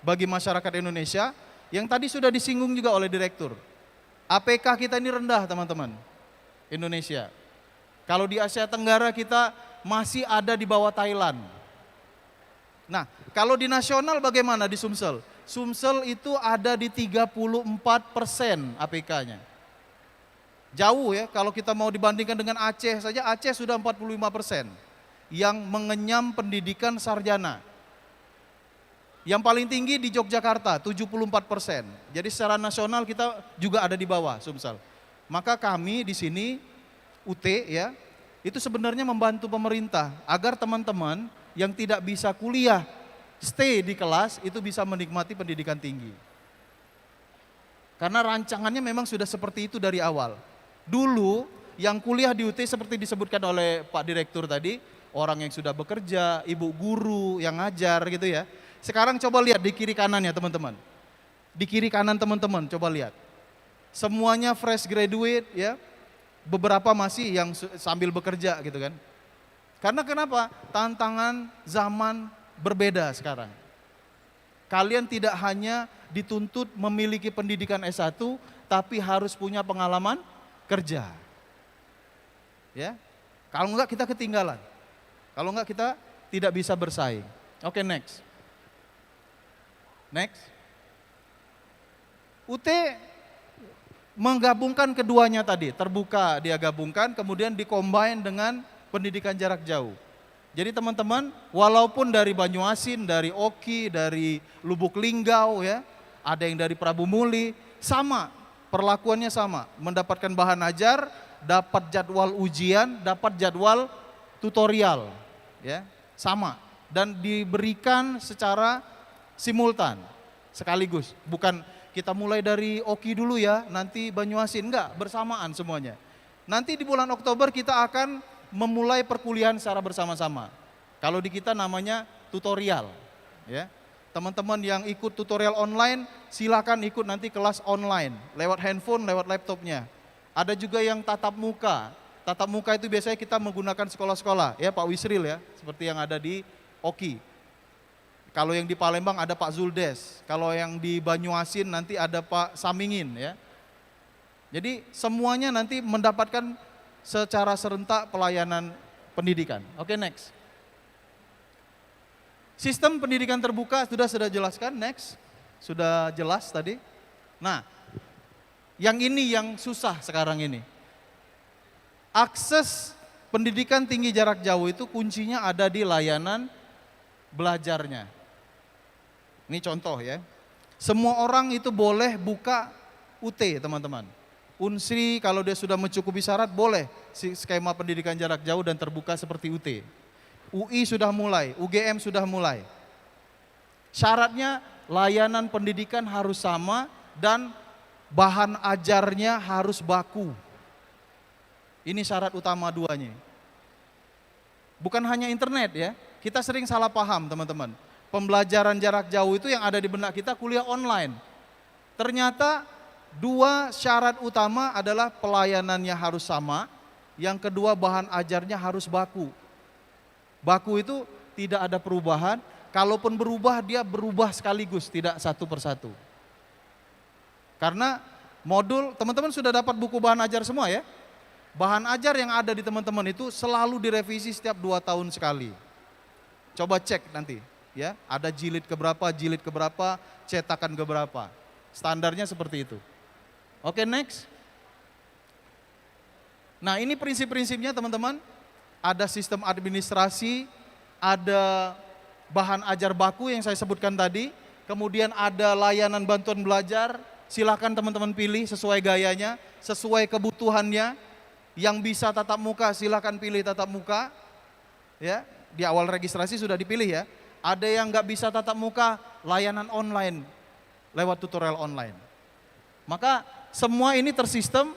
bagi masyarakat Indonesia yang tadi sudah disinggung juga oleh Direktur. APK kita ini rendah teman-teman, Indonesia. Kalau di Asia Tenggara kita masih ada di bawah Thailand. Nah, kalau di nasional bagaimana di Sumsel? Sumsel itu ada di 34% APK-nya. Jauh ya, kalau kita mau dibandingkan dengan Aceh saja, Aceh sudah 45% yang mengenyam pendidikan sarjana. Yang paling tinggi di Yogyakarta, 74%. Jadi secara nasional kita juga ada di bawah Sumsel. Maka kami di sini, UT ya, itu sebenarnya membantu pemerintah agar teman-teman yang tidak bisa kuliah, stay di kelas, itu bisa menikmati pendidikan tinggi. Karena rancangannya memang sudah seperti itu dari awal. Dulu yang kuliah di UT seperti disebutkan oleh Pak Direktur tadi, orang yang sudah bekerja, ibu guru yang ngajar gitu ya. Sekarang coba lihat di kiri kanannya teman-teman. Di kiri kanan teman-teman coba lihat. Semuanya fresh graduate ya. Beberapa masih yang sambil bekerja gitu kan. Karena kenapa? Tantangan zaman berbeda sekarang. Kalian tidak hanya dituntut memiliki pendidikan S1, tapi harus punya pengalaman kerja. Ya. Kalau enggak kita ketinggalan. Kalau enggak kita tidak bisa bersaing. Oke, next. Next. UT menggabungkan keduanya tadi, terbuka dia gabungkan, kemudian dikombine dengan pendidikan jarak jauh. Jadi teman-teman, walaupun dari Banyuasin, dari Oki, dari Lubuk Linggau ya, ada yang dari Prabu Muli, sama, perlakuannya sama, mendapatkan bahan ajar, dapat jadwal ujian, dapat jadwal tutorial, ya, sama, dan diberikan secara simultan, sekaligus, bukan kita mulai dari Oki dulu ya, nanti Banyuasin, enggak, bersamaan semuanya. Nanti di bulan Oktober kita akan memulai perkuliahan secara bersama-sama. Kalau di kita namanya tutorial, ya. Teman-teman yang ikut tutorial online, silakan ikut nanti kelas online, lewat handphone, lewat laptopnya. Ada juga yang tatap muka. Tatap muka itu biasanya kita menggunakan sekolah-sekolah, ya Pak Wisril ya, seperti yang ada di Oki. Kalau yang di Palembang ada Pak Zuldes, kalau yang di Banyuasin nanti ada Pak Samingin ya. Jadi semuanya nanti mendapatkan secara serentak pelayanan pendidikan. Oke, next. Sistem pendidikan terbuka sudah jelaskan, next. Sudah jelas tadi. Nah, yang ini yang susah sekarang ini. Akses pendidikan tinggi jarak jauh itu kuncinya ada di layanan belajarnya. Ini contoh ya. Semua orang itu boleh buka UT, teman-teman. Unsri kalau dia sudah mencukupi syarat boleh skema pendidikan jarak jauh dan terbuka seperti UT. UI sudah mulai, UGM sudah mulai. Syaratnya layanan pendidikan harus sama dan bahan ajarnya harus baku. Ini syarat utama duanya. Bukan hanya internet ya, kita sering salah paham teman-teman. Pembelajaran jarak jauh itu yang ada di benak kita kuliah online. Ternyata dua syarat utama adalah pelayanannya harus sama, yang kedua bahan ajarnya harus baku. Baku itu tidak ada perubahan, kalaupun berubah dia berubah sekaligus, tidak satu persatu. Karena modul, teman-teman sudah dapat buku bahan ajar semua ya? Bahan ajar yang ada di teman-teman itu selalu direvisi setiap 2 tahun sekali. Coba cek nanti. Ya, ada jilid keberapa, cetakan keberapa. Standarnya seperti itu. Oke, next. Nah, ini prinsip-prinsipnya teman-teman. Ada sistem administrasi, ada bahan ajar baku yang saya sebutkan tadi, kemudian ada layanan bantuan belajar. Silakan teman-teman pilih sesuai gayanya, sesuai kebutuhannya. Yang bisa tatap muka silakan pilih tatap muka. Ya, di awal registrasi sudah dipilih ya. Ada yang nggak bisa tatap muka, layanan online, lewat tutorial online. Maka semua ini tersistem,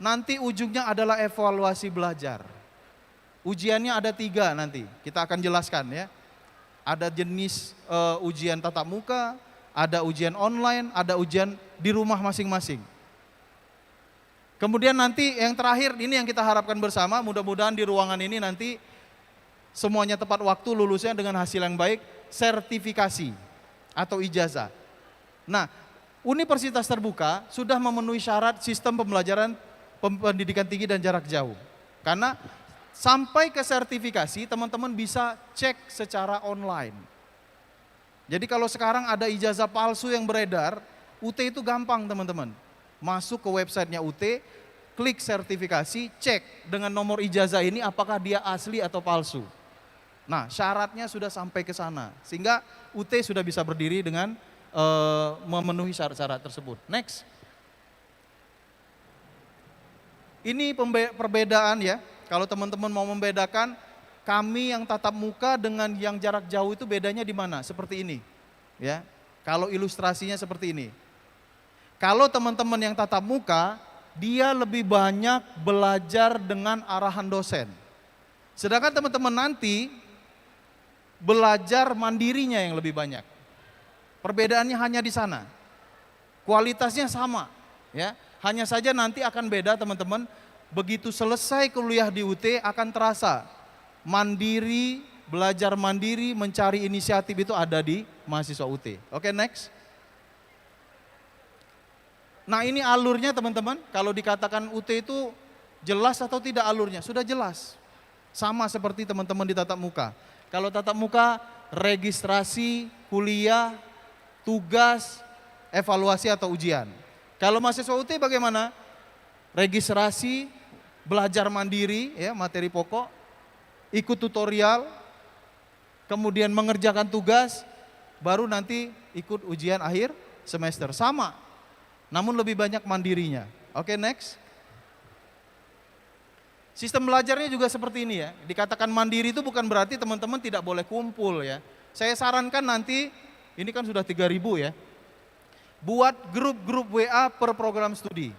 nanti ujungnya adalah evaluasi belajar. Ujiannya ada 3 nanti, kita akan jelaskan ya. Ada jenis ujian tatap muka, ada ujian online, ada ujian di rumah masing-masing. Kemudian nanti yang terakhir, ini yang kita harapkan bersama, mudah-mudahan di ruangan ini nanti semuanya tepat waktu, lulusnya dengan hasil yang baik, sertifikasi atau ijazah. Nah, universitas terbuka sudah memenuhi syarat sistem pembelajaran pendidikan tinggi dan jarak jauh. Karena sampai ke sertifikasi teman-teman bisa cek secara online. Jadi kalau sekarang ada ijazah palsu yang beredar, UT itu gampang teman-teman. Masuk ke websitenya UT, klik sertifikasi, cek dengan nomor ijazah ini apakah dia asli atau palsu. Nah, syaratnya sudah sampai ke sana, sehingga UT sudah bisa berdiri dengan memenuhi syarat-syarat tersebut. Next. Ini perbedaan ya, kalau teman-teman mau membedakan, kami yang tatap muka dengan yang jarak jauh itu bedanya di mana? Seperti ini. Ya, kalau ilustrasinya seperti ini. Kalau teman-teman yang tatap muka, dia lebih banyak belajar dengan arahan dosen. Sedangkan teman-teman nanti belajar mandirinya yang lebih banyak. Perbedaannya hanya di sana. Kualitasnya sama, ya. Hanya saja nanti akan beda teman-teman. Begitu selesai kuliah di UT akan terasa mandiri, belajar mandiri, mencari inisiatif itu ada di mahasiswa UT. Oke, next. Nah, ini alurnya teman-teman. Kalau dikatakan UT itu jelas atau tidak alurnya? Sudah jelas. Sama seperti teman-teman di tatap muka. Kalau tatap muka, registrasi, kuliah, tugas, evaluasi atau ujian. Kalau mahasiswa UT bagaimana? Registrasi, belajar mandiri, ya, materi pokok, ikut tutorial, kemudian mengerjakan tugas, baru nanti ikut ujian akhir semester. Sama, namun lebih banyak mandirinya. Oke, next. Sistem belajarnya juga seperti ini ya. Dikatakan mandiri itu bukan berarti teman-teman tidak boleh kumpul ya. Saya sarankan nanti, ini kan sudah 3.000 ya. Buat grup-grup WA per program studi.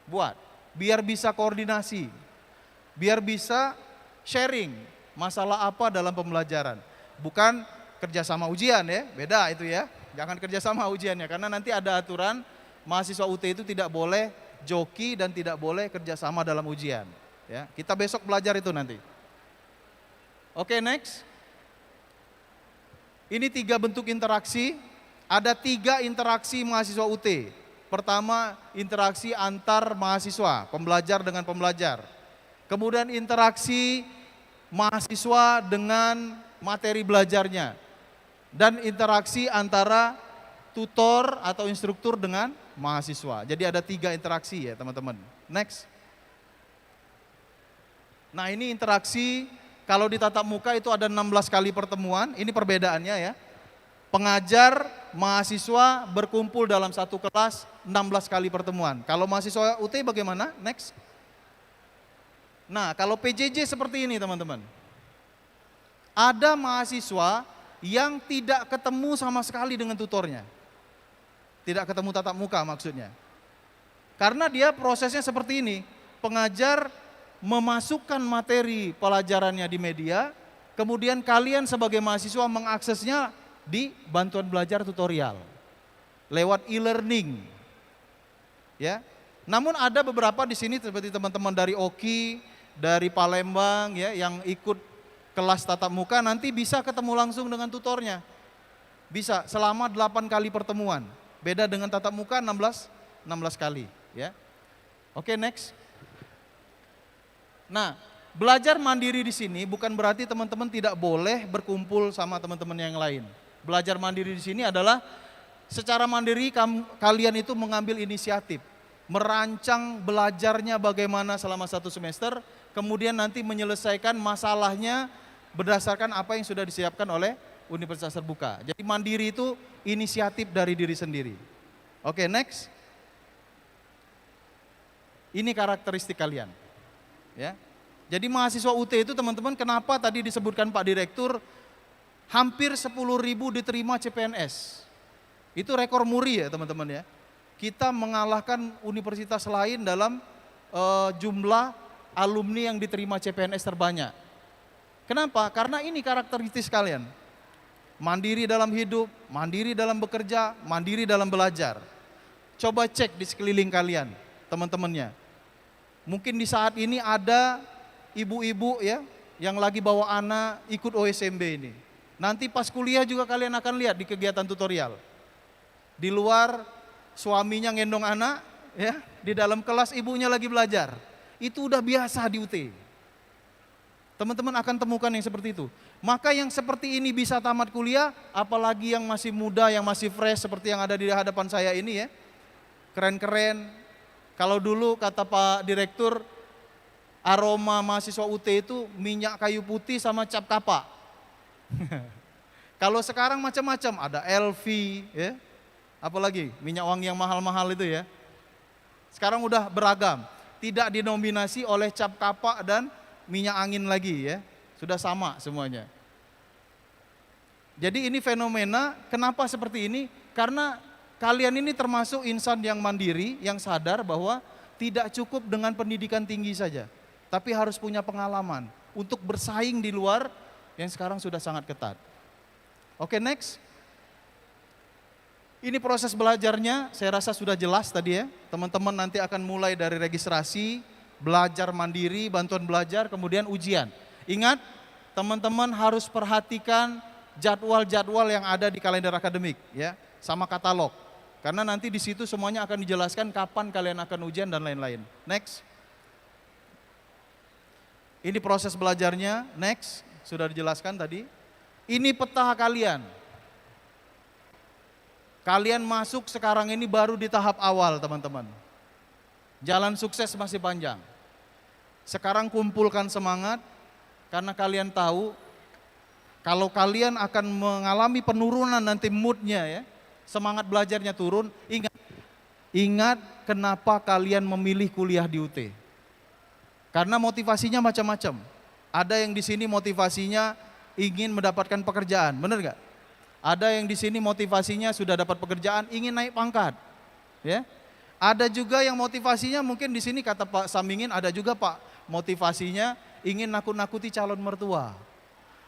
Buat, biar bisa koordinasi. Biar bisa sharing. Masalah apa dalam pembelajaran? Bukan kerjasama ujian ya, beda itu ya. Jangan kerjasama ujiannya, karena nanti ada aturan mahasiswa UT itu tidak boleh joki dan tidak boleh kerjasama dalam ujian. Ya, kita besok belajar itu nanti. Oke, next. Ini 3 bentuk interaksi. Ada 3 interaksi mahasiswa UT. Pertama, interaksi antar mahasiswa, pembelajar dengan pembelajar. Kemudian interaksi mahasiswa dengan materi belajarnya. Dan interaksi antara tutor atau instruktur dengan mahasiswa. Jadi ada 3 interaksi ya teman-teman. Next. Nah ini interaksi, kalau di tatap muka itu ada 16 kali pertemuan, ini perbedaannya ya. Pengajar, mahasiswa berkumpul dalam satu kelas 16 kali pertemuan. Kalau mahasiswa UT bagaimana? Next. Nah kalau PJJ seperti ini teman-teman. Ada mahasiswa yang tidak ketemu sama sekali dengan tutornya. Tidak ketemu tatap muka maksudnya. Karena dia prosesnya seperti ini. Pengajar memasukkan materi pelajarannya di media, kemudian kalian sebagai mahasiswa mengaksesnya di bantuan belajar tutorial lewat e-learning. Ya. Namun ada beberapa di sini seperti teman-teman dari OKI, dari Palembang ya yang ikut kelas tatap muka nanti bisa ketemu langsung dengan tutornya. Bisa selama 8 kali pertemuan. Beda dengan tatap muka 16 kali ya. Oke, next. Nah, belajar mandiri di sini bukan berarti teman-teman tidak boleh berkumpul sama teman-teman yang lain. Belajar mandiri di sini adalah secara mandiri kalian itu mengambil inisiatif, merancang belajarnya bagaimana selama 1 semester, kemudian nanti menyelesaikan masalahnya berdasarkan apa yang sudah disiapkan oleh Universitas Terbuka. Jadi mandiri itu inisiatif dari diri sendiri. Oke, next. Ini karakteristik kalian. Ya. Jadi mahasiswa UT itu teman-teman kenapa tadi disebutkan Pak Direktur hampir 10.000 diterima CPNS. Itu rekor muri ya teman-teman ya. Kita mengalahkan universitas lain dalam jumlah alumni yang diterima CPNS terbanyak. Kenapa? Karena ini karakteristik kalian. Mandiri dalam hidup, mandiri dalam bekerja, mandiri dalam belajar. Coba cek di sekeliling kalian, teman-temannya. Mungkin di saat ini ada ibu-ibu ya yang lagi bawa anak ikut OSMB ini. Nanti pas kuliah juga kalian akan lihat di kegiatan tutorial. Di luar suaminya ngendong anak, ya, di dalam kelas ibunya lagi belajar. Itu udah biasa di UT. Teman-teman akan temukan yang seperti itu. Maka yang seperti ini bisa tamat kuliah, apalagi yang masih muda, yang masih fresh seperti yang ada di hadapan saya ini ya. Keren-keren. Kalau dulu kata Pak Direktur, aroma mahasiswa UT itu minyak kayu putih sama cap kapak. Kalau sekarang macam-macam, ada LV ya. Apalagi minyak wangi yang mahal-mahal itu ya. Sekarang udah beragam. Tidak dinominasi oleh cap kapak dan minyak angin lagi ya, sudah sama semuanya. Jadi ini fenomena, kenapa seperti ini? Karena kalian ini termasuk insan yang mandiri, yang sadar bahwa tidak cukup dengan pendidikan tinggi saja, tapi harus punya pengalaman untuk bersaing di luar yang sekarang sudah sangat ketat. Oke, next. Ini proses belajarnya, saya rasa sudah jelas tadi ya. Teman-teman nanti akan mulai dari registrasi, belajar mandiri, bantuan belajar, kemudian ujian. Ingat, teman-teman harus perhatikan jadwal-jadwal yang ada di kalender akademik ya, sama katalog. Karena nanti di situ semuanya akan dijelaskan kapan kalian akan ujian dan lain-lain. Next. Ini proses belajarnya, next, sudah dijelaskan tadi. Ini peta kalian. Kalian masuk sekarang ini baru di tahap awal, teman-teman. Jalan sukses masih panjang. Sekarang kumpulkan semangat, karena kalian tahu, kalau kalian akan mengalami penurunan nanti moodnya ya, semangat belajarnya turun, ingat kenapa kalian memilih kuliah di UT. Karena motivasinya macam-macam. Ada yang di sini motivasinya ingin mendapatkan pekerjaan, benar nggak? Ada yang di sini motivasinya sudah dapat pekerjaan, ingin naik pangkat, ya. Ada juga yang motivasinya mungkin di sini kata Pak Samingin, ada juga Pak motivasinya ingin nakut-nakuti calon mertua.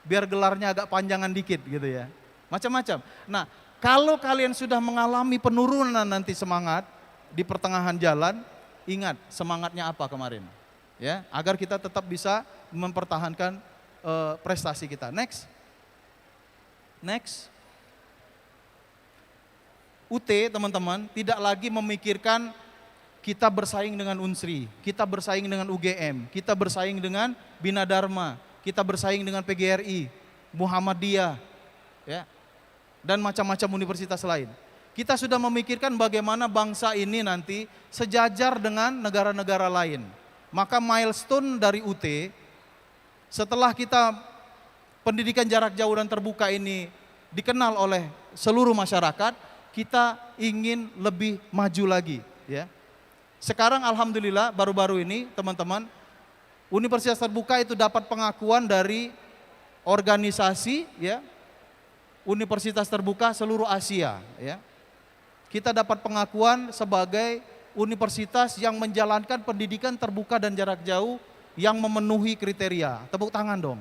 Biar gelarnya agak panjangan dikit gitu ya. Macam-macam. Nah, kalau kalian sudah mengalami penurunan nanti semangat di pertengahan jalan, ingat semangatnya apa kemarin. Ya, agar kita tetap bisa mempertahankan prestasi kita. Next. UT teman-teman tidak lagi memikirkan kita bersaing dengan Unsri, kita bersaing dengan UGM, kita bersaing dengan Bina Dharma, kita bersaing dengan PGRI, Muhammadiyah, ya, dan macam-macam universitas lain. Kita sudah memikirkan bagaimana bangsa ini nanti sejajar dengan negara-negara lain. Maka milestone dari UT, setelah kita pendidikan jarak jauh dan terbuka ini dikenal oleh seluruh masyarakat, kita ingin lebih maju lagi. Ya. Sekarang alhamdulillah baru-baru ini teman-teman, Universitas Terbuka itu dapat pengakuan dari organisasi ya, Universitas Terbuka seluruh Asia. Ya. Kita dapat pengakuan sebagai universitas yang menjalankan pendidikan terbuka dan jarak jauh yang memenuhi kriteria. Tepuk tangan dong.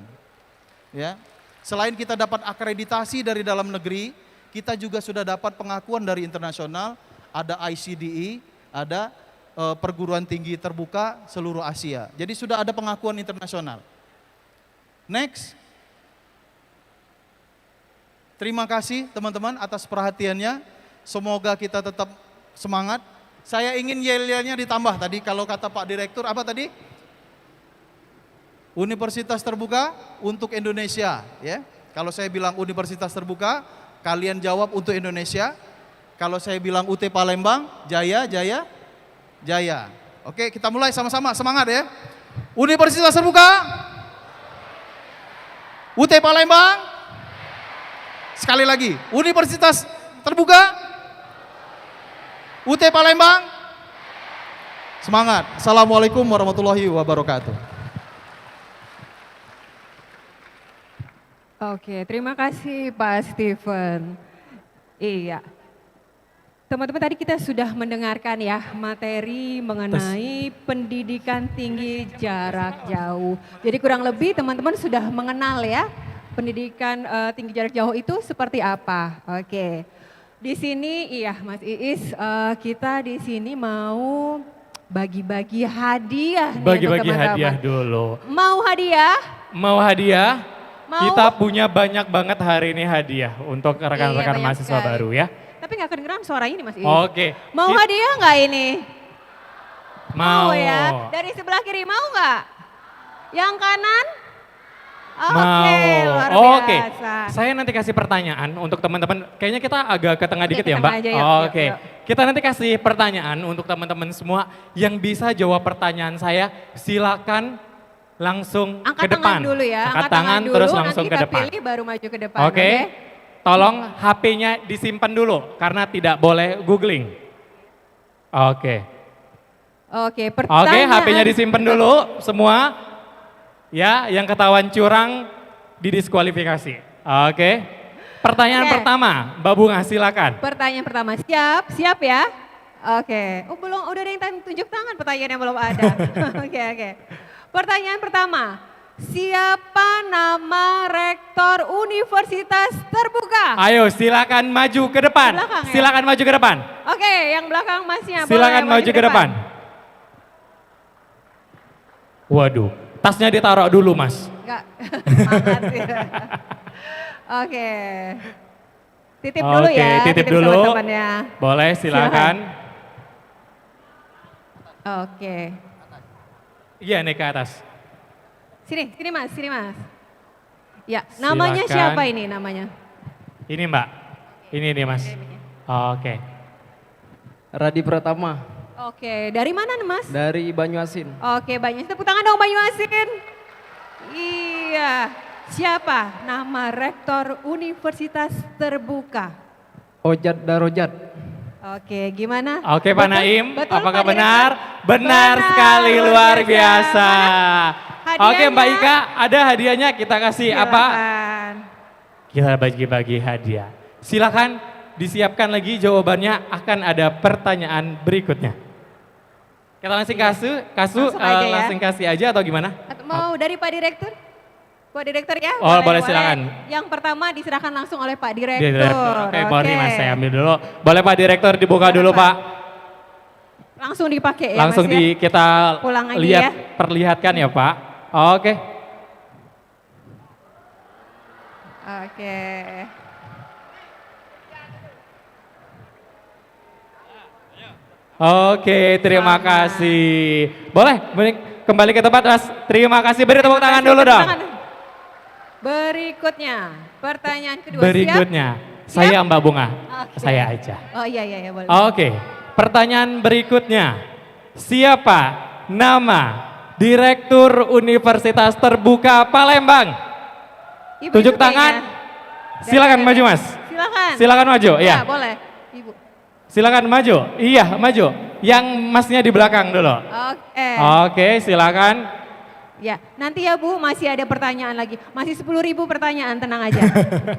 Ya. Selain kita dapat akreditasi dari dalam negeri, kita juga sudah dapat pengakuan dari internasional, ada ICDE, ada perguruan tinggi terbuka seluruh Asia. Jadi sudah ada pengakuan internasional. Next. Terima kasih teman-teman atas perhatiannya. Semoga kita tetap semangat. Saya ingin yel-yelnya ditambah tadi, kalau kata Pak Direktur, apa tadi? Universitas Terbuka untuk Indonesia. Ya. Kalau saya bilang Universitas Terbuka, kalian jawab untuk Indonesia. Kalau saya bilang UT Palembang, Jaya, Jaya, Jaya. Oke, kita mulai sama-sama, semangat ya. Universitas Terbuka, UT Palembang, sekali lagi, Universitas Terbuka, UT Palembang, semangat. Assalamualaikum warahmatullahi wabarakatuh. Oke, terima kasih Pak Steven. Iya. Teman-teman tadi kita sudah mendengarkan ya materi mengenai pendidikan tinggi jarak jauh. Jadi kurang lebih teman-teman sudah mengenal ya pendidikan tinggi jarak jauh itu seperti apa. Oke. Di sini iya Mas Iis, kita di sini mau bagi-bagi hadiah nih Bagi-bagi untuk teman-teman. hadiah dulu. Mau hadiah? Mau hadiah? Mau? Kita punya banyak banget hari ini hadiah untuk Iya, rekan-rekan banyak mahasiswa sekali. baru ya. Tapi nggak kedengeran suara ini Mas Iis. Oke. Mau hadiah nggak ini? Mau. Ya. Dari sebelah kiri mau nggak? Yang kanan? Oke, Mau. luar Oke. biasa. Saya nanti kasih pertanyaan untuk teman-teman. Kayaknya kita agak ke tengah dikit ke ya, tengah Mbak. aja, yuk, Oke. yuk. Kita nanti kasih pertanyaan untuk teman-teman semua yang bisa jawab pertanyaan saya. Silakan langsung Angkat ke depan. tangan dulu ya. Angkat tangan dulu, terus langsung nanti ke kita depan. pilih baru maju ke depan. Oke. Tolong HP-nya disimpan dulu karena tidak boleh googling. Oke. Oke, Oke, pertanyaan. HP-nya disimpan dulu semua. Ya, yang ketahuan curang didiskualifikasi. Oke. Pertanyaan Oke. pertama, Mbak Bunga silakan. Pertanyaan pertama, siap ya? Oke, oh belum, udah ada yang tunjuk tangan, pertanyaan yang belum ada. Oke. Pertanyaan pertama, siapa nama rektor Universitas Terbuka? Ayo silakan maju ke depan. Belakang ya? Silakan maju ke depan. Oke, yang belakang masnya. Silakan boleh maju ke depan. Waduh, tasnya ditaruh dulu, Mas. Enggak, semangat ya. Oke. Titip dulu Oke, ya, titip sama dulu. temannya. Boleh, silakan. Oke. Iya, naik ke atas. Sini Mas. Ya, namanya Silakan. siapa ini namanya? Ini Mbak, ini nih Mas. Oke. Radi Pratama Oke, dari mana nih Mas? dari Banyuasin. Oke, Banyuasin. Tepuk tangan dong Banyuasin. Iya. Siapa nama rektor Universitas Terbuka? Ojat Darojat. Oke, gimana? Oke Pak Betul? Naim, Betul, apakah Pak benar? Direktur? Benar sekali, luar biasa. Hadiahnya? Oke Mbak Ika, ada hadiahnya kita kasih apa? Silakan. Kita bagi-bagi hadiah. Silakan disiapkan lagi jawabannya, akan ada pertanyaan berikutnya. Kita langsung Iya. langsung Langsung aja ya. langsung kasih aja atau gimana? Atau mau dari Pak Direktur? Pak Direktur ya? Oh, boleh silakan. Yang pertama diserahkan langsung oleh Pak Direktur. Direktur. Oke, boleh Mas, saya ambil dulu. Boleh Pak Direktur dibuka dulu Pak. Langsung dipakai ya Langsung Mas ya? kita Pulang lagi lihat, ya. perlihatkan ya Pak. Oke. Oke. Oke, terima kasih. Boleh kembali ke tempat Mas. Terima kasih. Beri tepuk tangan dulu dong. Berikutnya, pertanyaan kedua. Berikutnya, Siap? saya Mbak Bunga. Oke. Saya aja. Oh iya boleh. Oke, pertanyaan berikutnya. Siapa nama Direktur Universitas Terbuka Palembang? Ibu Tunjuk juga tangan. ya? Silakan maju Mas. Silakan. Silakan maju. Ya, Ya. boleh. Ibu. Silakan maju. Iya, maju. Yang Masnya di belakang dulu. Oke. Oke, silakan. Ya, nanti ya Bu masih ada pertanyaan lagi. Masih 10.000 pertanyaan, tenang aja.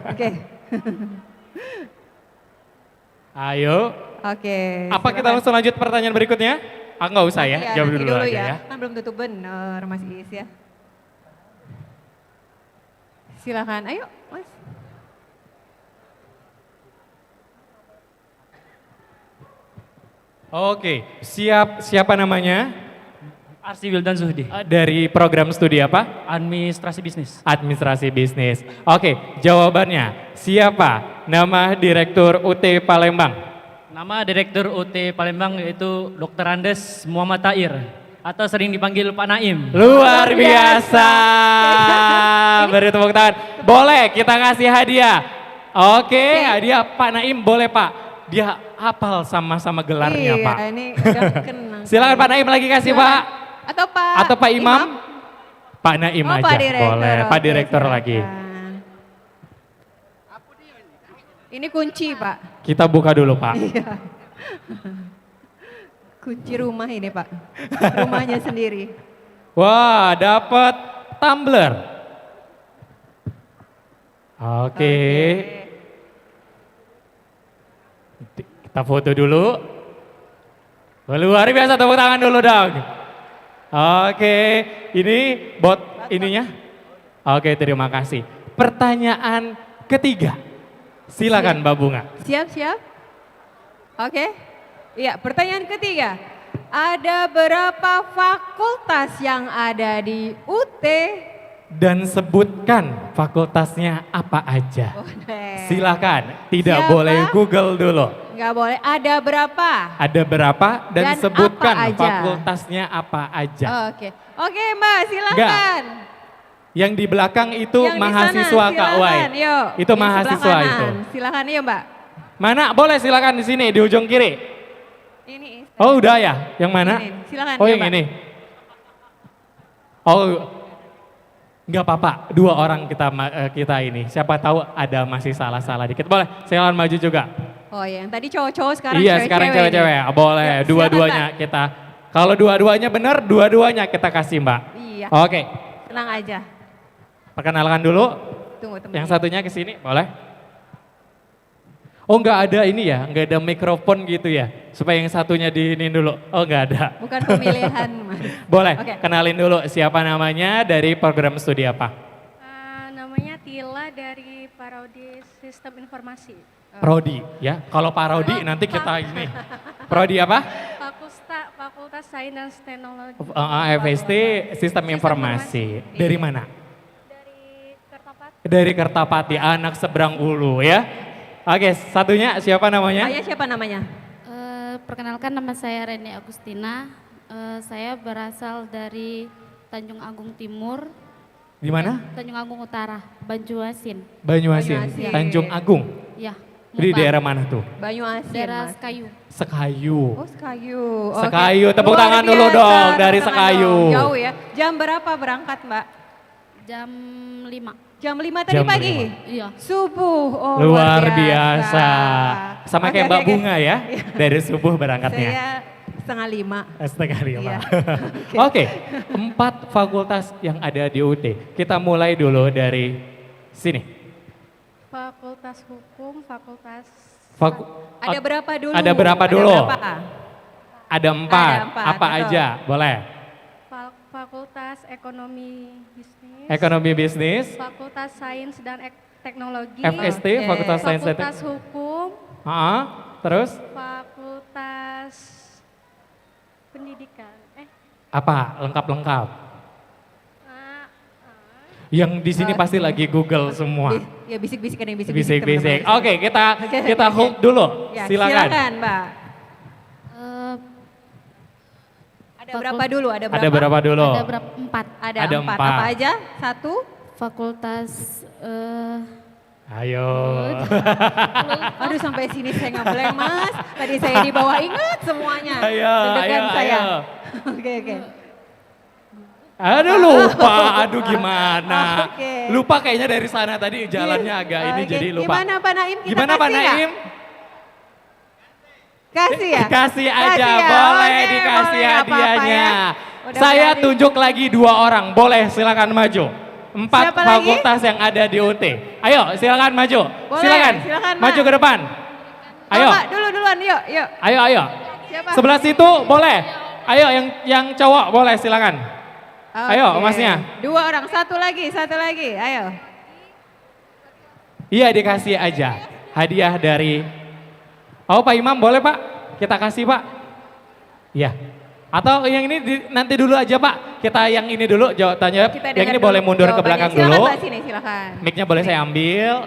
Oke. Ayo. Oke. Apa kita langsung lanjut pertanyaan berikutnya? Ah, nggak usah ya, Iya, jawab nanti dulu aja ya. Kan belum tutup bener Mas Is ya. Silakan, ayo Mas. Oke, siapa namanya? Arsi Wildan Zuhdi. Dari program studi apa? Administrasi bisnis. Administrasi bisnis. Oke, jawabannya siapa nama Direktur UT Palembang? Nama Direktur UT Palembang yaitu Dr. Andes Muhammad Tair atau sering dipanggil Pak Naim. Luar biasa. Beri tepuk tangan. Boleh kita kasih hadiah. Oke, hadiah Pak Naim boleh Pak. Dia hafal sama-sama gelarnya Iya, Pak. ini udah kenang. Silakan Pak Naim lagi kasih Pak. Atau Pak Imam. Pak Naim Oh, aja Pak Direktur, boleh. Pak oke, Direktur lagi. Ini kunci Pak. Kita buka dulu Pak. Iya. Kunci rumah ini Pak. Rumahnya sendiri. Wah, dapat tumbler. Oke. Kita foto dulu. Wah, luar biasa, tepuk tangan dulu dong. Oke, ini bot ininya. Oke, terima kasih. Pertanyaan ketiga. Silakan Mbak Bunga. Siap? Oke. Iya, pertanyaan ketiga. Ada berapa fakultas yang ada di UT? Dan sebutkan fakultasnya apa aja. Boleh. Silakan, tidak Siapa? boleh Google dulu. Nggak boleh. Ada berapa? Ada berapa dan sebutkan apa aja? fakultasnya apa aja. Oke. Oke Mbak, silakan. Yang di belakang itu Yang di mahasiswa sana, Kak Wai. silakan, yuk. Itu Yang mahasiswa sebelah itu. kanan. Silakan ya Mbak. Mana? Boleh silakan di sini di ujung kiri. Ini. Oh udah ya, yang mana? Ini, silakan, Oh ya, yang Mbak. ini. Oh nggak apa-apa, dua orang kita ini. Siapa tahu ada masih salah-salah dikit. Boleh, silakan maju juga. Oh ya, yang tadi cowok-cowok sekarang Iya cewek-cewek. sekarang cewek-cewek. ini. Boleh, Ya, silakan, dua-duanya Mbak. kita. Kalau dua-duanya benar, dua-duanya kita kasih Mbak. Iya. Oke, Tenang aja. perkenalkan dulu. Tunggu teman. Yang satunya ke sini, boleh? Oh nggak ada ini ya, nggak ada mikrofon gitu ya, supaya yang satunya diinin dulu. Oh nggak ada. Bukan pemilihan Mas. Boleh, Oke. kenalin dulu siapa namanya, dari program studi apa? Namanya Tila dari Parodi Sistem Informasi. Prodi ya, kalau Parodi nanti kita ini. Prodi apa? Fakultas Sains dan Teknologi. FST Sistem Informasi. Dari mana? Dari Kertapati. Dari Kertapati, anak seberang ulu ya. Oke, satunya siapa namanya? Ayah siapa namanya? Perkenalkan nama saya Reni Agustina. Saya berasal dari Tanjung Agung Timur. Di mana? Tanjung Agung Utara, Banjuasin. Banyuasin, Banyuasin. Tanjung Agung. Ya. Di daerah mana tuh? Banyuasin Daerah Mas. Sekayu. Sekayu. Oh Sekayu. Oke. Sekayu, tepuk Luar tangan dulu biasa, dong tepuk dari tangan Sekayu. dong. Jauh ya. Jam berapa berangkat Mbak? Jam 5. Jam 5 tadi Jam pagi? 5. Iya. Subuh. Oh, Luar biasa. Sama Oke, kayak oke, Mbak oke. Bunga ya, dari subuh berangkatnya. Saya 4:30. Setengah 5. Iya. Oke, 4 fakultas yang ada di UT. Kita mulai dulu dari sini. Fakultas Hukum, Fakultas Ada berapa dulu? Ada berapa dulu? berapa? Ada 4. Ada 4, Apa betul. aja? Boleh. Fakultas Ekonomi Bisnis. Ekonomi Bisnis. Fakultas Sains dan Teknologi. FST, Fakultas Sains dan Fakultas Hukum. Terus? Fakultas Pendidikan. Apa? Lengkap-lengkap. Yang di sini pasti lagi Google semua. Ya bisik-bisik ada yang Bisik-bisik. Oke, kita hold dulu. Ya, Silakan. silakan, Mbak. Ada berapa dulu? Ada berapa dulu? Ada berapa? 4. Ada 4. Apa aja? 1. Fakultas Ayo. Aduh sampai sini saya nggak boleh Mas. Tadi saya di bawah ingat semuanya. Ayo. Oke. Aduh lupa, aduh gimana. Oke. Lupa kayaknya dari sana tadi jalannya agak ini jadi lupa. Gimana Pak Naim? Gimana Pak Naim? Kasih ya? Kasih aja, boleh dikasih hadiahnya. Saya tunjuk lagi 2 orang, boleh silakan maju. 4 fakultas yang ada di UT. Ayo silakan maju. Boleh, silakan maju ke depan. Ayo. Duluan yuk. Ayo. Siapa? Sebelah situ boleh. Ayo yang cowok boleh silakan. Ayo Masnya. 2 orang, satu lagi. Ayo. Iya dikasih aja. Hadiah dari Pak Imam boleh Pak? Kita kasih Pak. Iya. Atau yang ini nanti dulu aja Pak. Kita yang ini dulu jawabannya. Yang ini boleh mundur ke belakang dulu. Silakan. Mic-nya boleh saya ambil.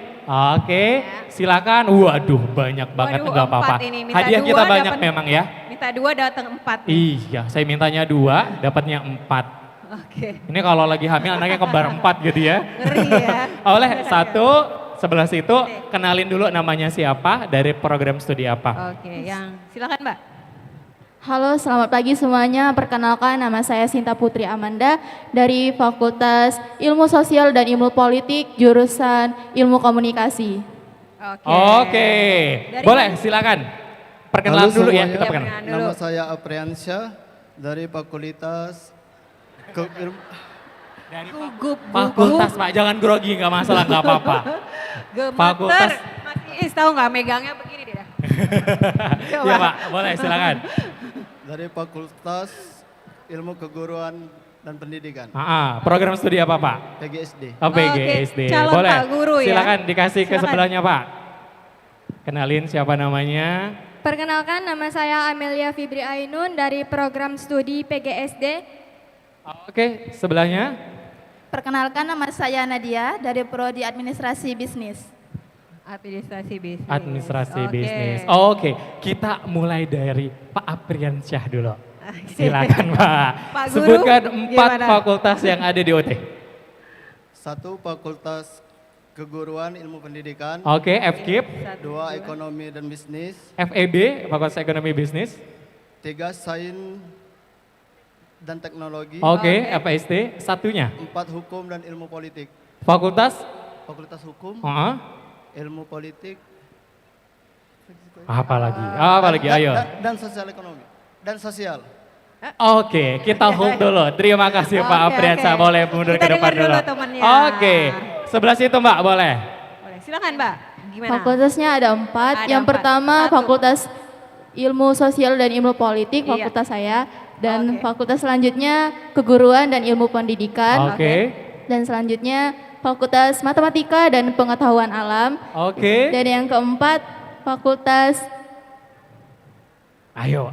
Oke, silakan. Waduh, banyak banget enggak apa-apa. Hadiah kita banyak memang ya. Minta 2 datang 4. Iya, saya mintanya 2, dapatnya 4. Oke. Ini kalau lagi hamil anaknya kembar 4 gitu ya. Ngeri ya. Oleh 1 sebelah situ kenalin dulu namanya siapa, dari program studi apa. Oke, yang silakan Mbak. Halo, selamat pagi semuanya. Perkenalkan, nama saya Sinta Putri Amanda dari Fakultas Ilmu Sosial dan Ilmu Politik, jurusan Ilmu Komunikasi. Oke. Boleh, silakan. Perkenalan dulu ya. Kita perkenalan. Nama saya Apriansyah dari Fakultas Fakultas Pak, jangan grogi, nggak masalah, nggak apa-apa. Fakultas. Mas Iis tahu nggak megangnya begini dia. Iya Pak, boleh silakan. Dari Fakultas Ilmu Keguruan dan Pendidikan. Program studi apa Pak? PGSD. PGSD. Calon Boleh. Pak Guru ya. Silakan dikasih ke sebelahnya Pak. Kenalin siapa namanya? Perkenalkan, nama saya Amelia Fibri Ainun dari program studi PGSD. Oke, sebelahnya. Perkenalkan, nama saya Nadia dari Prodi Administrasi Bisnis. Administrasi Bisnis. Oke, kita mulai dari Pak Apriansyah dulu. Silakan Pak. Pak Guru, sebutkan 4 gimana? fakultas yang ada di UT. 1 Fakultas Keguruan Ilmu Pendidikan. Oke, FKIP. 2 Ekonomi dan Bisnis. FEB, Fakultas Ekonomi Bisnis. 3 Sains dan Teknologi. Oke, FST. Satunya. 4 Hukum dan Ilmu Politik. Fakultas Hukum. Ilmu Politik. Apa lagi? Ayo. Dan Sosial Ekonomi. Dan Sosial. Oke, kita hold dulu. Terima kasih Pak Apriansyah. Boleh mundur ke depan dulu. Oke, sebelah situ Mbak, boleh. Silakan Mbak. Gimana? Fakultasnya ada 4. Yang pertama Fakultas Ilmu Sosial dan Ilmu Politik, fakultas saya. Dan fakultas selanjutnya Keguruan dan Ilmu Pendidikan. Dan selanjutnya Fakultas Matematika dan Pengetahuan Alam. Dan yang keempat Fakultas Ayo.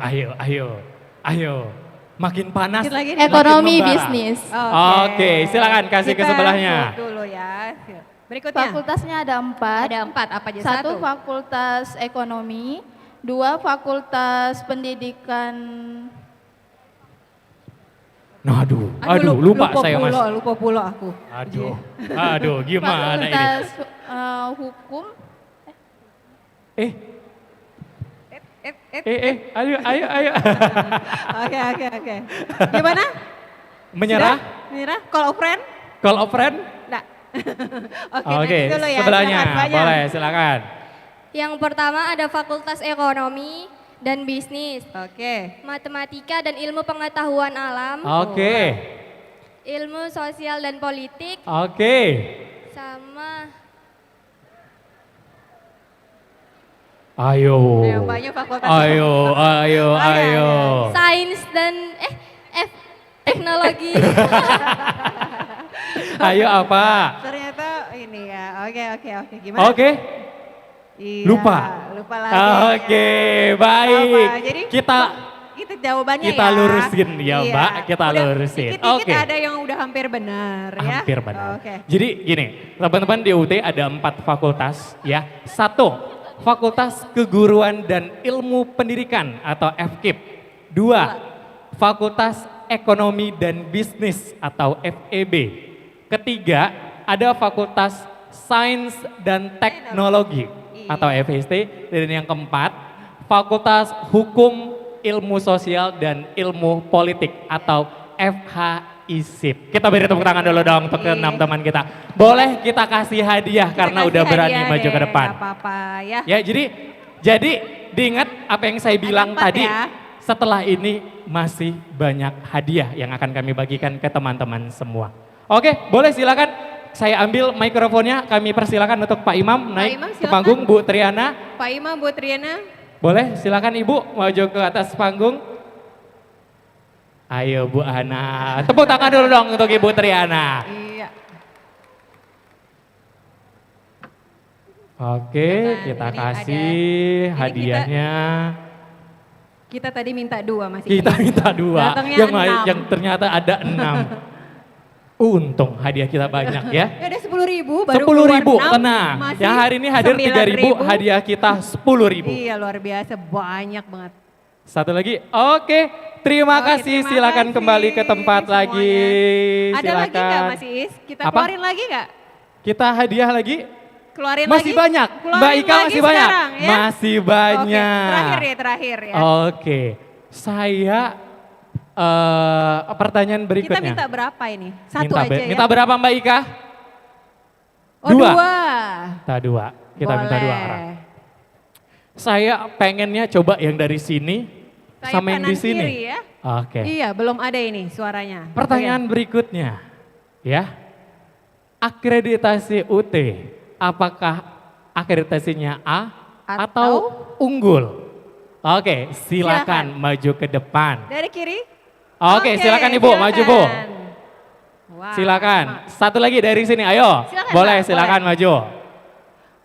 Makin panas. Ekonomi Bisnis. Oke, silakan kasih ke sebelahnya. Dulu ya. Berikutnya. Fakultasnya ada 4. Ada 4, apa aja? 1 Fakultas Ekonomi, 2 Fakultas Pendidikan. Aduh, lupa saya Mas. Lupa pula aku. Aduh, gimana ini? Fakultas Hukum. Ayo. Oke. Gimana? Menyerah? Call of friend? Call of friend? Nah. Oke, dulu ya. sebelahnya. Boleh, silakan. Yang pertama ada Fakultas Ekonomi dan Bisnis. Matematika dan Ilmu Pengetahuan Alam. Ilmu Sosial dan Politik. Sama Ayo. Banyak fakultas. Ayo. Sains dan teknologi. Ayo apa? Ternyata ini ya. Oke. Gimana? Oke. Iya, Lupa lagi. Oke, baik. Apa? Jadi kita itu jawabannya kita ya. lurusin ya, Iya. Mbak. Kita lurusin. Dikit-dikit Oke. ada yang udah hampir benar ya. Hampir benar. Oke. Jadi gini, teman-teman di UT ada 4 fakultas ya. 1, Fakultas Keguruan dan Ilmu Pendidikan atau FKIP. 2, Fakultas Ekonomi dan Bisnis atau FEB. Ketiga, ada Fakultas Sains dan Teknologi atau FST. Dan yang keempat, Fakultas Hukum, Ilmu Sosial dan Ilmu Politik atau FHISIP. Kita beri tepuk tangan dulu dong untuk ke-6 teman kita. Boleh kita kasih hadiah karena udah berani maju ke depan. Gak apa-apa ya. Ya, jadi diingat apa yang saya bilang tadi. ya. Setelah ini masih banyak hadiah yang akan kami bagikan ke teman-teman semua. Oke, boleh silakan saya ambil mikrofonnya. Kami persilakan untuk Pak Imam naik Imam, ke silakan. panggung, Bu Triana. Pak Imam, Bu Triana. Boleh silakan Ibu maju ke atas panggung. Ayo Bu Ana, tepuk tangan dulu dong untuk Ibu Triana. Iya. Oke, kita ini kasih ada- hadiahnya. Kita tadi minta 2 masih. Kita minta 2, Datangnya yang, 6. yang ternyata ada 6. Untung hadiah kita banyak ya. Ya ada 10.000 baru 10.000, keluar 6, tenang. masih Yang hari ini hadir 3.000, 9.000. hadiah kita 10.000. Iya luar biasa, banyak banget. Satu lagi, oke. Terima kasih, terima silakan kasih kembali ke tempat lagi. Ada lagi nggak Silakan. Mas Is? Kita Apa? keluarin lagi nggak? Kita hadiah lagi. Keluarin Masih lagi? banyak. Keluarin Mbak Ika lagi masih banyak. sekarang, ya? Masih banyak. Oke, terakhir ya. Oke. Saya pertanyaan Kita berikutnya. minta berapa ini? Satu aja ya? Minta berapa Mbak Ika? Oh, 2. Minta 2. Kita minta 2 Boleh. orang. Saya pengennya coba yang dari sini Saya sama yang di kanan sini. kiri ya. Oke. Iya, belum ada ini suaranya. Pertanyaan berikutnya, ya. Akreditasi UT, apakah akreditasinya A atau unggul? Oke, silakan maju ke depan. Dari kiri? Oke, silakan Ibu, maju Bu. Wah, Silakan. Satu lagi dari sini, ayo. Silakan, Boleh, Mbak, silakan maju.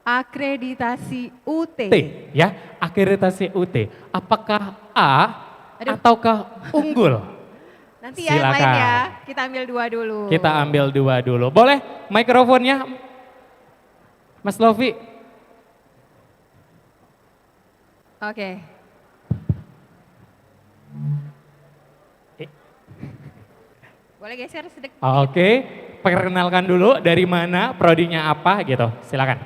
Akreditasi UT. T, ya, akreditasi UT. Apakah A ataukah unggul? Nanti ya yang lain Silakan. ya, kita ambil 2 dulu. Kita ambil 2 dulu. Boleh mikrofonnya, Mas Lofi? Oke. Boleh geser sedikit. Oke, perkenalkan dulu dari mana, prodinya apa gitu. Silakan.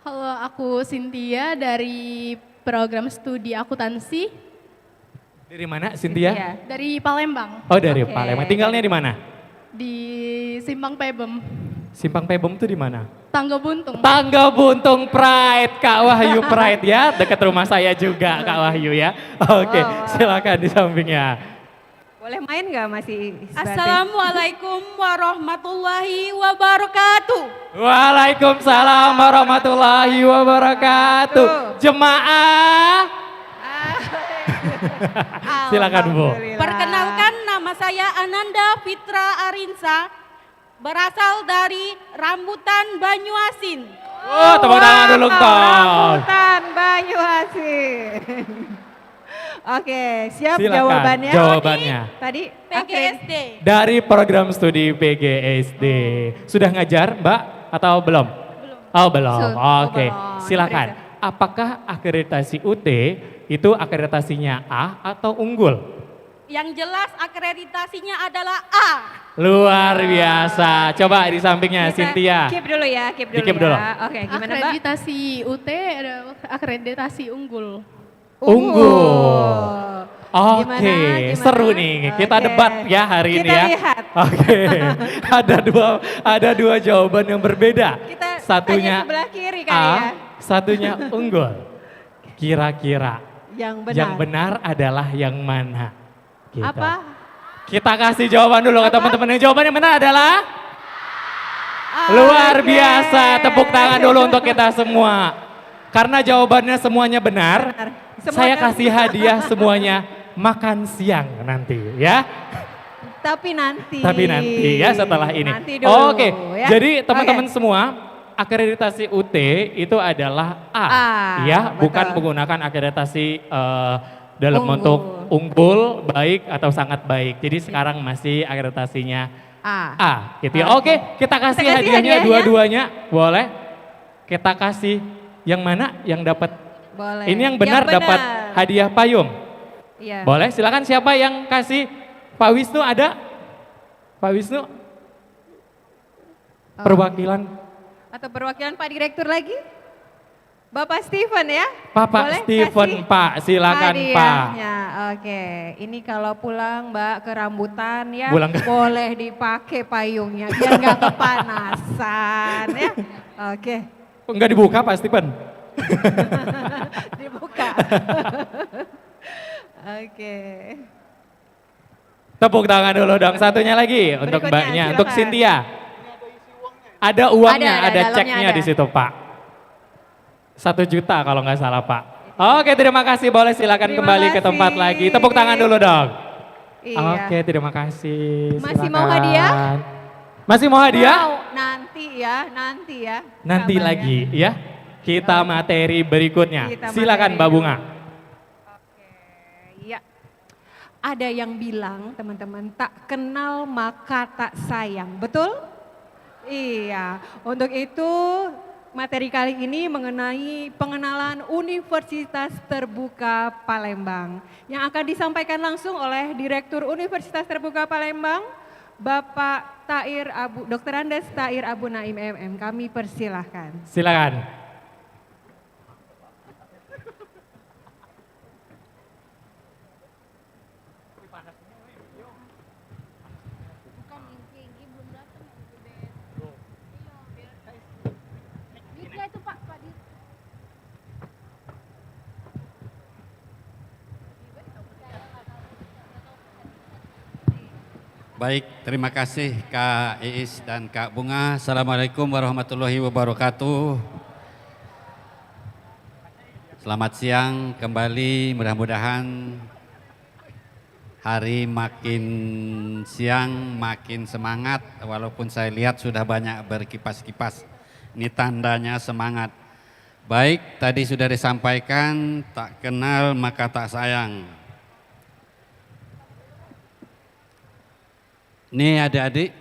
Halo, aku Cynthia dari program studi akuntansi Dari mana, Cynthia? dari Palembang. Oh, dari Palembang. Tinggalnya di mana? Di Simpang Pebem, Simpang Pebem itu di mana? Tangga Buntung. Tangga Buntung Pride, Kak Wahyu Pride ya, dekat rumah saya juga Kak Wahyu ya. Oke, silakan di sampingnya. Boleh main nggak masih? Assalamualaikum warahmatullahi wabarakatuh. Waalaikumsalam warahmatullahi wabarakatuh. Jemaah. Silakan Bu. Perkenalkan, nama saya Ananda Fitra Arinsa, berasal dari Rambutan Banyuasin. Oh, tepuk tangan dulu dong. Rambutan Banyuasin. Oke, siap Silakan, jawabannya. jawabannya. Tadi PGSD. Dari program studi PGSD. Sudah ngajar Mbak atau belum? Belum. Oh belum, oke. Silakan. Apakah akreditasi UT itu akreditasinya A atau unggul? Yang jelas akreditasinya adalah A. Luar biasa. Coba di sampingnya Cynthia. Keep dulu ya, keep dulu Di-keep dulu. ya. Oke, gimana Mbak? Akreditasi UT ada akreditasi unggul. Unggul. Oke, seru nih. Kita debat ya hari ini ya. lihat. Oke. ada dua jawaban yang berbeda. Satunya sebelah kiri kali A, ya. satunya unggul. Kira-kira Yang benar. adalah yang mana? Gitu. Apa? Kita kasih jawaban dulu ke teman-teman. Jawaban yang benar adalah luar biasa. Tepuk tangan dulu untuk kita semua. Karena jawabannya semuanya benar. Saya kasih hadiah semuanya makan siang nanti ya. Tapi nanti. Tapi nanti ya setelah ini. Nanti dulu. Oke, ya. jadi teman-teman semua, akreditasi UT itu adalah A, ya, betul. bukan menggunakan akreditasi dalam bentuk unggul, baik atau sangat baik. Jadi sekarang masih akreditasinya A, gitu ya. Oke, kita kasih hadiahnya dua-duanya, boleh? Kita kasih yang mana yang dapat? Boleh. Ini yang benar dapat hadiah payung. Iya. Boleh, silakan siapa yang kasih? Pak Wisnu ada? Pak Wisnu? Perwakilan? Atau perwakilan Pak Direktur lagi? Bapak Steven ya? Pak Steven, Pak, silakan Pak. Oke, ini kalau pulang Mbak ke rambutan ya, Pulang boleh dipakai payungnya biar nggak kepanasan ya. Oke. Enggak dibuka Pak Steven? Dibuka. Oke. Tepuk tangan dulu dong, satunya lagi untuk Mbaknya, silakan. untuk Cynthia. Ada uangnya, ada dalamnya ceknya ada. di situ Pak. 1 juta kalau nggak salah Pak. Oke, terima kasih, boleh silakan kembali ke tempat lagi. Tepuk tangan dulu dong. Iya. Oke, terima kasih. Masih mau silakan. hadiah? Masih mau hadiah? Mau, nanti ya. Nanti Kabar lagi ya. Kita materi berikutnya. Silakan Mbak Bunga. Iya. Ada yang bilang teman-teman tak kenal maka tak sayang, betul? Iya, untuk itu materi kali ini mengenai pengenalan Universitas Terbuka Palembang yang akan disampaikan langsung oleh Direktur Universitas Terbuka Palembang, Bapak Dr. Andes Tair Abu Naim MM. Kami persilahkan. Silakan. Baik, terima kasih Kak Iis dan Kak Bunga. Assalamualaikum warahmatullahi wabarakatuh. Selamat siang kembali, mudah-mudahan hari makin siang makin semangat. Walaupun saya lihat sudah banyak berkipas-kipas, ini tandanya semangat. Baik, tadi sudah disampaikan, tak kenal maka tak sayang. Ini adik-adik,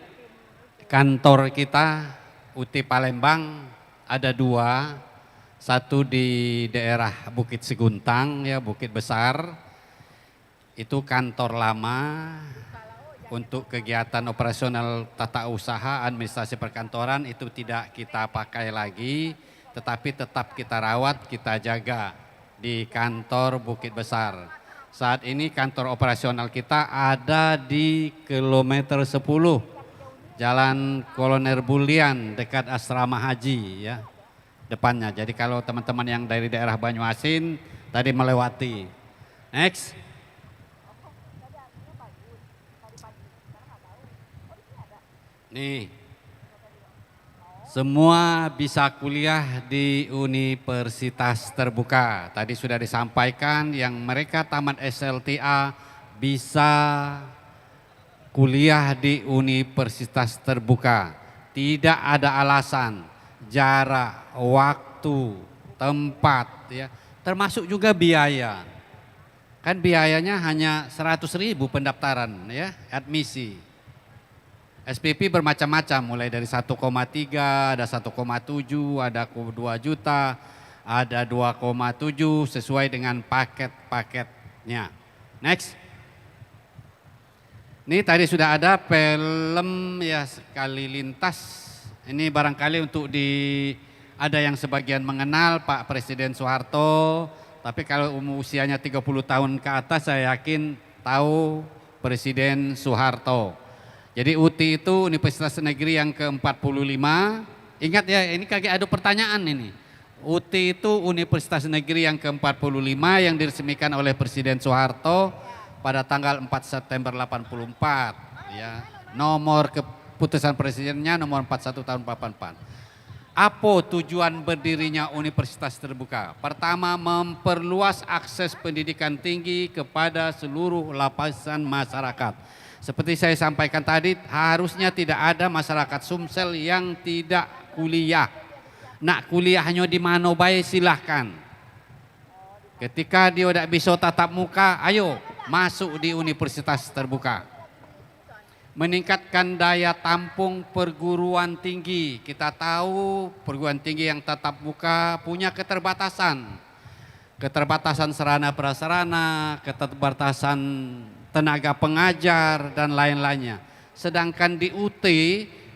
kantor kita UT Palembang ada 2, satu di daerah Bukit Seguntang ya, Bukit Besar, itu kantor lama untuk kegiatan operasional tata usaha administrasi perkantoran itu tidak kita pakai lagi, tetapi tetap kita rawat, kita jaga di kantor Bukit Besar. Saat ini kantor operasional kita ada di kilometer 10 Jalan Kolonel Bulian dekat Asrama Haji ya depannya. Jadi kalau teman-teman yang dari daerah Banyuasin tadi melewati. Next. Nih. Semua bisa kuliah di Universitas Terbuka. Tadi sudah disampaikan yang mereka tamat SLTA bisa kuliah di Universitas Terbuka. Tidak ada alasan, jarak, waktu, tempat, ya, termasuk juga biaya. Kan biayanya hanya 100.000 pendaftaran ya, admisi. SPP bermacam-macam, mulai dari 1,3, ada 1,7, ada 2 juta, ada 2,7 sesuai dengan paket-paketnya. Next. Ini tadi sudah ada film ya sekali lintas. Ini barangkali untuk ada yang sebagian mengenal Pak Presiden Soeharto, tapi kalau usianya 30 tahun ke atas saya yakin tahu Presiden Soeharto. Jadi UT itu Universitas Negeri yang ke-45. Ingat ya, ini kagak ada pertanyaan ini. UT itu Universitas Negeri yang ke-45 yang diresmikan oleh Presiden Soeharto pada tanggal 4 September 84. Ya. Nomor keputusan presidennya nomor 41 tahun 84. Apa tujuan berdirinya universitas terbuka? Pertama, memperluas akses pendidikan tinggi kepada seluruh lapisan masyarakat. Seperti saya sampaikan tadi, harusnya tidak ada masyarakat Sumsel yang tidak kuliah. Nak kuliahnya di mana baik silahkan. Ketika dia tidak bisa tatap muka, ayo masuk di universitas terbuka. Meningkatkan daya tampung perguruan tinggi. Kita tahu perguruan tinggi yang tatap muka punya keterbatasan. Keterbatasan sarana prasarana, keterbatasan tenaga pengajar dan lain-lainnya. Sedangkan di UT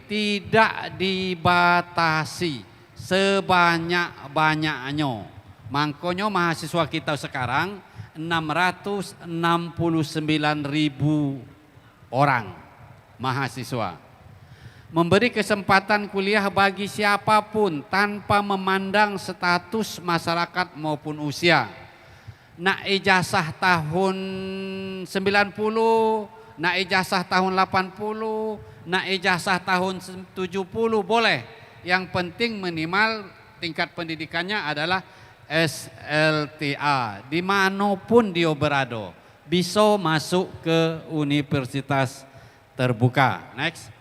tidak dibatasi sebanyak-banyaknya. Makanya mahasiswa kita sekarang 669.000 orang mahasiswa. Memberi kesempatan kuliah bagi siapapun tanpa memandang status masyarakat maupun usia. Nak ijazah tahun 90, nak ijazah tahun 80, nak ijazah tahun 70 boleh. Yang penting minimal tingkat pendidikannya adalah SLTA. Dimanapun dia berada, bisa masuk ke universitas terbuka. Next.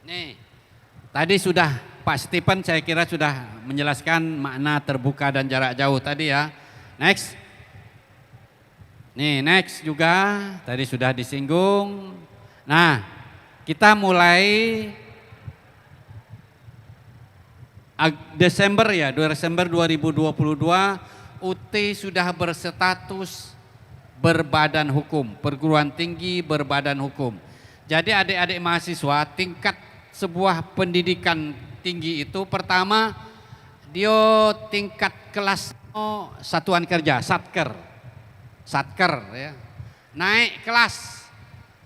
Nih, tadi sudah Pak Stephen saya kira sudah menjelaskan makna terbuka dan jarak jauh tadi ya. Next. Nih, next juga tadi sudah disinggung. Nah, kita mulai Desember 2022 UT sudah berstatus berbadan hukum, perguruan tinggi berbadan hukum. Jadi adik-adik mahasiswa tingkat sebuah pendidikan tinggi itu pertama dia tingkat kelas satuan kerja, satker ya. Naik kelas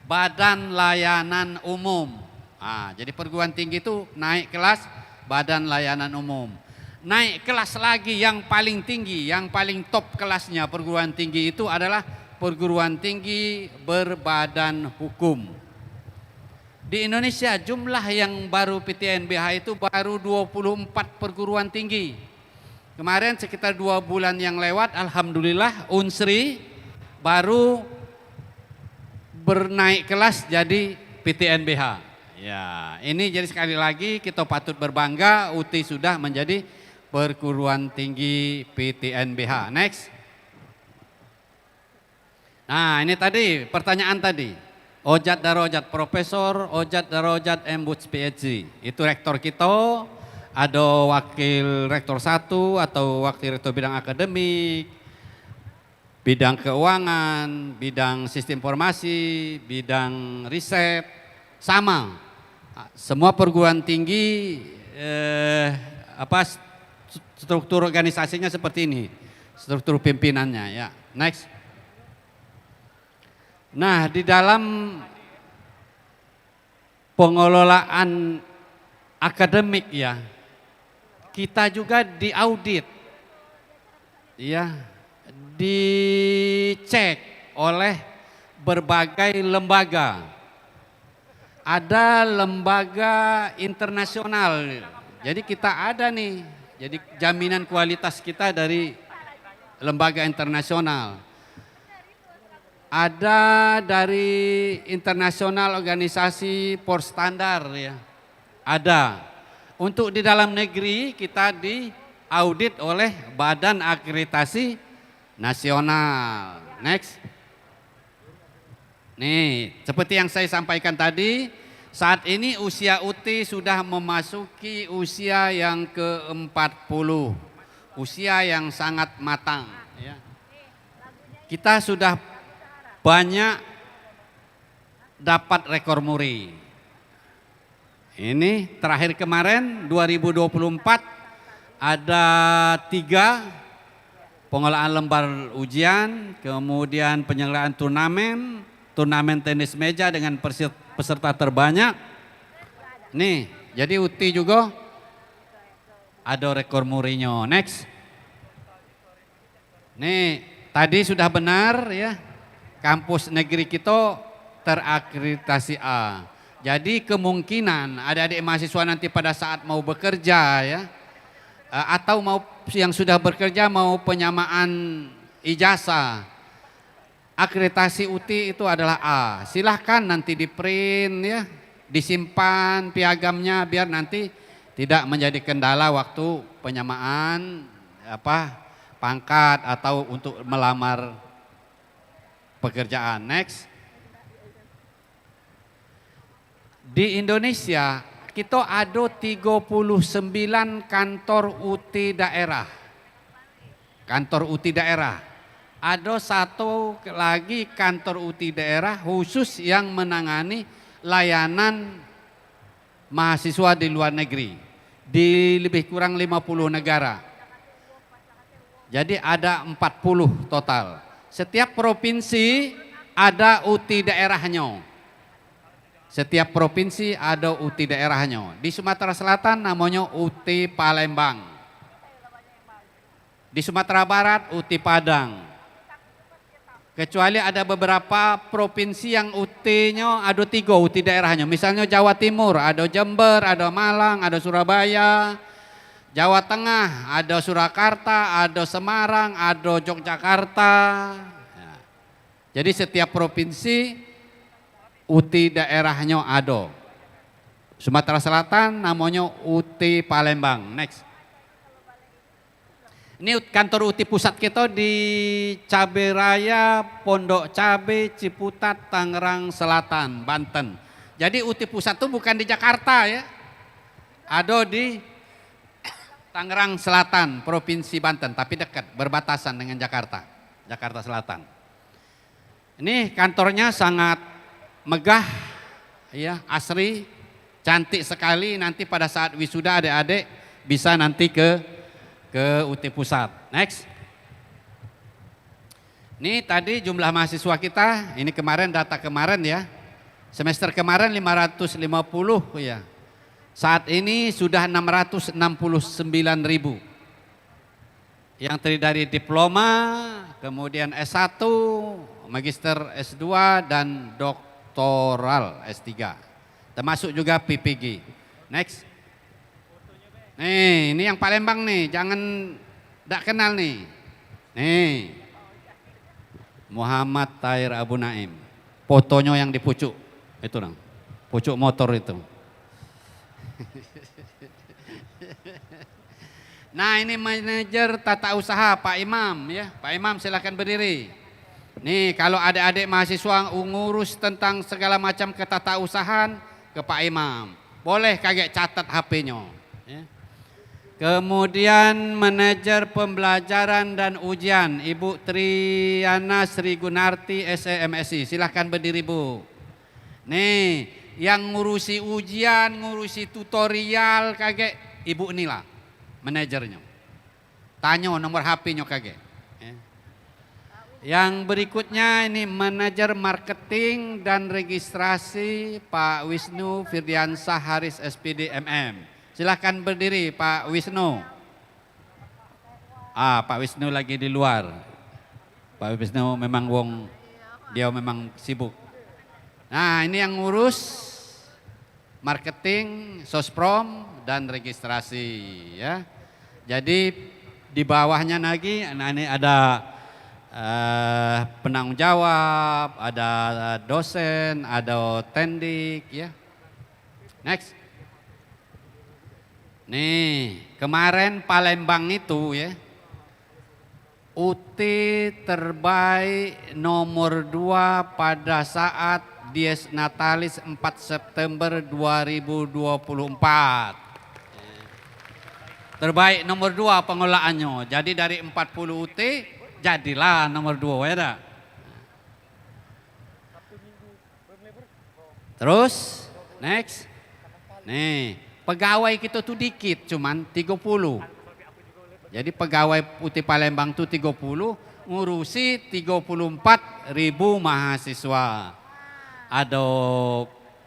badan layanan umum. Jadi perguruan tinggi itu naik kelas badan layanan umum. Naik kelas lagi yang paling tinggi, yang paling top kelasnya perguruan tinggi itu adalah perguruan tinggi berbadan hukum. Di Indonesia jumlah yang baru PTNBH itu baru 24 perguruan tinggi. Kemarin sekitar 2 bulan yang lewat, alhamdulillah Unsri baru bernaik kelas jadi PTNBH. Ya, ini jadi sekali lagi kita patut berbangga UT sudah menjadi perguruan tinggi PTNBH. Next. Nah, ini tadi pertanyaan tadi. Ojat Darajat Profesor, Ojat Darajat Embut PhD. Itu rektor kita, ada wakil rektor 1 atau wakil rektor bidang akademik, bidang keuangan, bidang sistem informasi, bidang riset, sama. Semua perguruan tinggi struktur organisasinya seperti ini. Struktur pimpinannya ya. Next. Nah, di dalam pengelolaan akademik ya, kita juga diaudit, ya, dicek oleh berbagai lembaga. Ada lembaga internasional, jadi kita ada nih, jadi jaminan kualitas kita dari lembaga internasional. Ada dari internasional organisasi por standar ya, ada. Untuk di dalam negeri kita diaudit oleh Badan Akreditasi Nasional. Next. Nih, seperti yang saya sampaikan tadi, saat ini usia UT sudah memasuki usia yang ke-40, usia yang sangat matang. Ya. Kita sudah banyak dapat rekor muri. Ini terakhir kemarin 2024 ada 3 pengolahan lembar ujian, kemudian penyelenggaraan turnamen tenis meja dengan peserta terbanyak. Nih, jadi UT juga ada rekor murinya. Next. Nih, tadi sudah benar ya. Kampus negeri kita terakreditasi A. Jadi kemungkinan adik-adik mahasiswa nanti pada saat mau bekerja ya, atau mau yang sudah bekerja mau penyamaan ijazah, akreditasi UTI itu adalah A. Silahkan nanti di print ya, disimpan piagamnya biar nanti tidak menjadi kendala waktu penyamaan pangkat atau untuk melamar pekerjaan. Next. Di Indonesia kita ada 39 kantor UTI daerah. Kantor UTI daerah. Ada satu lagi kantor UTI daerah khusus yang menangani layanan mahasiswa di luar negeri. Di lebih kurang 50 negara. Jadi ada 40 total. Setiap provinsi ada UTI daerahnya. Setiap provinsi ada UTI daerahnya. Di Sumatera Selatan namanya UTI Palembang. Di Sumatera Barat UTI Padang. Kecuali ada beberapa provinsi yang UTI-nya ada 3 UTI daerahnya. Misalnya Jawa Timur, ada Jember, ada Malang, ada Surabaya. Jawa Tengah, ada Surakarta, ada Semarang, ada Yogyakarta. Jadi setiap provinsi UTI daerahnya ada. Sumatera Selatan namanya UTI Palembang. Next. Ini kantor UTI pusat kita di Cabai Raya, Pondok Cabai, Ciputat, Tangerang Selatan, Banten. Jadi UTI pusat itu bukan di Jakarta ya. Ada di Tangerang Selatan, Provinsi Banten, tapi dekat, berbatasan dengan Jakarta, Jakarta Selatan. Ini kantornya sangat megah, ya, asri, cantik sekali. Nanti pada saat wisuda adik-adik bisa nanti ke UTI Pusat. Next. Ini tadi jumlah mahasiswa kita, ini kemarin data kemarin ya. Semester kemarin 550 ya. Saat ini sudah 669.000. Yang terdiri dari diploma, kemudian S1, magister S2 dan doktoral S3. Termasuk juga PPG. Next. Nih, ini yang Palembang nih, jangan tidak kenal nih. Nih. Muhammad Tahir Abu Naim. Fotonya yang di pucuk. Itu dong. Pucuk motor itu. Nah, ini manajer tata usaha Pak Imam ya. Pak Imam silakan berdiri. Nih, kalau adik-adik mahasiswa ngurus tentang segala macam ketatausahaan ke Pak Imam. Boleh kaget catat HP-nya. Ya. Kemudian manajer pembelajaran dan ujian Ibu Triana Sri Gunarti SEMSI. Silakan berdiri Bu. Nih, yang ngurusi ujian, ngurusi tutorial kaget Ibu Nila, manajernya. Tanya nomor HP-nya kaget. Yang berikutnya ini manajer marketing dan registrasi Pak Wisnu Firdiansah Haris SPD MM. Silahkan berdiri Pak Wisnu. Pak Wisnu lagi di luar. Pak Wisnu memang dia memang sibuk. Nah, ini yang ngurus marketing, sosprom dan registrasi ya. Jadi di bawahnya lagi, nah ini ada penanggung jawab, ada dosen, ada tendik ya. Next. Nih, kemarin Palembang itu ya, UTI terbaik nomor 2 pada saat Dies Natalis 4 September 2024. Terbaik nomor 2 pengelolaannya. Jadi dari 40 UTI jadilah nomor 2 ya dah. Terus next. Nih, pegawai kita tuh dikit cuman 30. Jadi pegawai UTI Palembang tuh 30 ngurusi 34.000 mahasiswa. Ada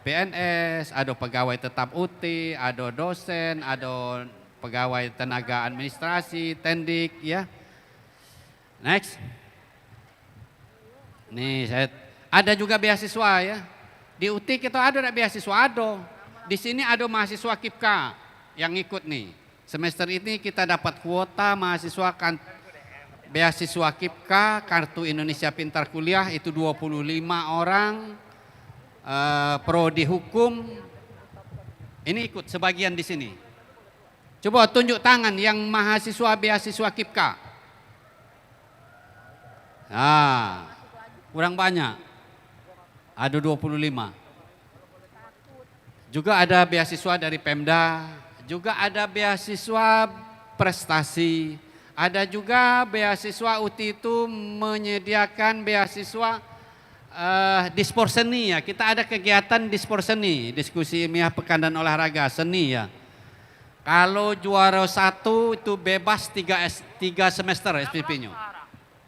PNS, ada pegawai tetap UTI, ada dosen, ada pegawai tenaga administrasi, tendik ya. Next. Nih, ada juga beasiswa ya. Di UT kita ada beasiswa ada. Di sini ada mahasiswa KIPKA yang ikut nih. Semester ini kita dapat kuota mahasiswa kan beasiswa KIPKA, Kartu Indonesia Pintar Kuliah itu 25 orang. Prodi Hukum ini ikut sebagian di sini. Coba tunjuk tangan yang mahasiswa beasiswa KIPKA. Nah, kurang banyak. Ada 25. Juga ada beasiswa dari Pemda, juga ada beasiswa prestasi, ada juga beasiswa UT itu menyediakan beasiswa dispor seni ya. Kita ada kegiatan dispor seni, diskusi ilmiah pekan dan olahraga seni ya. Kalau juara 1 itu bebas 3 semester SPP-nya.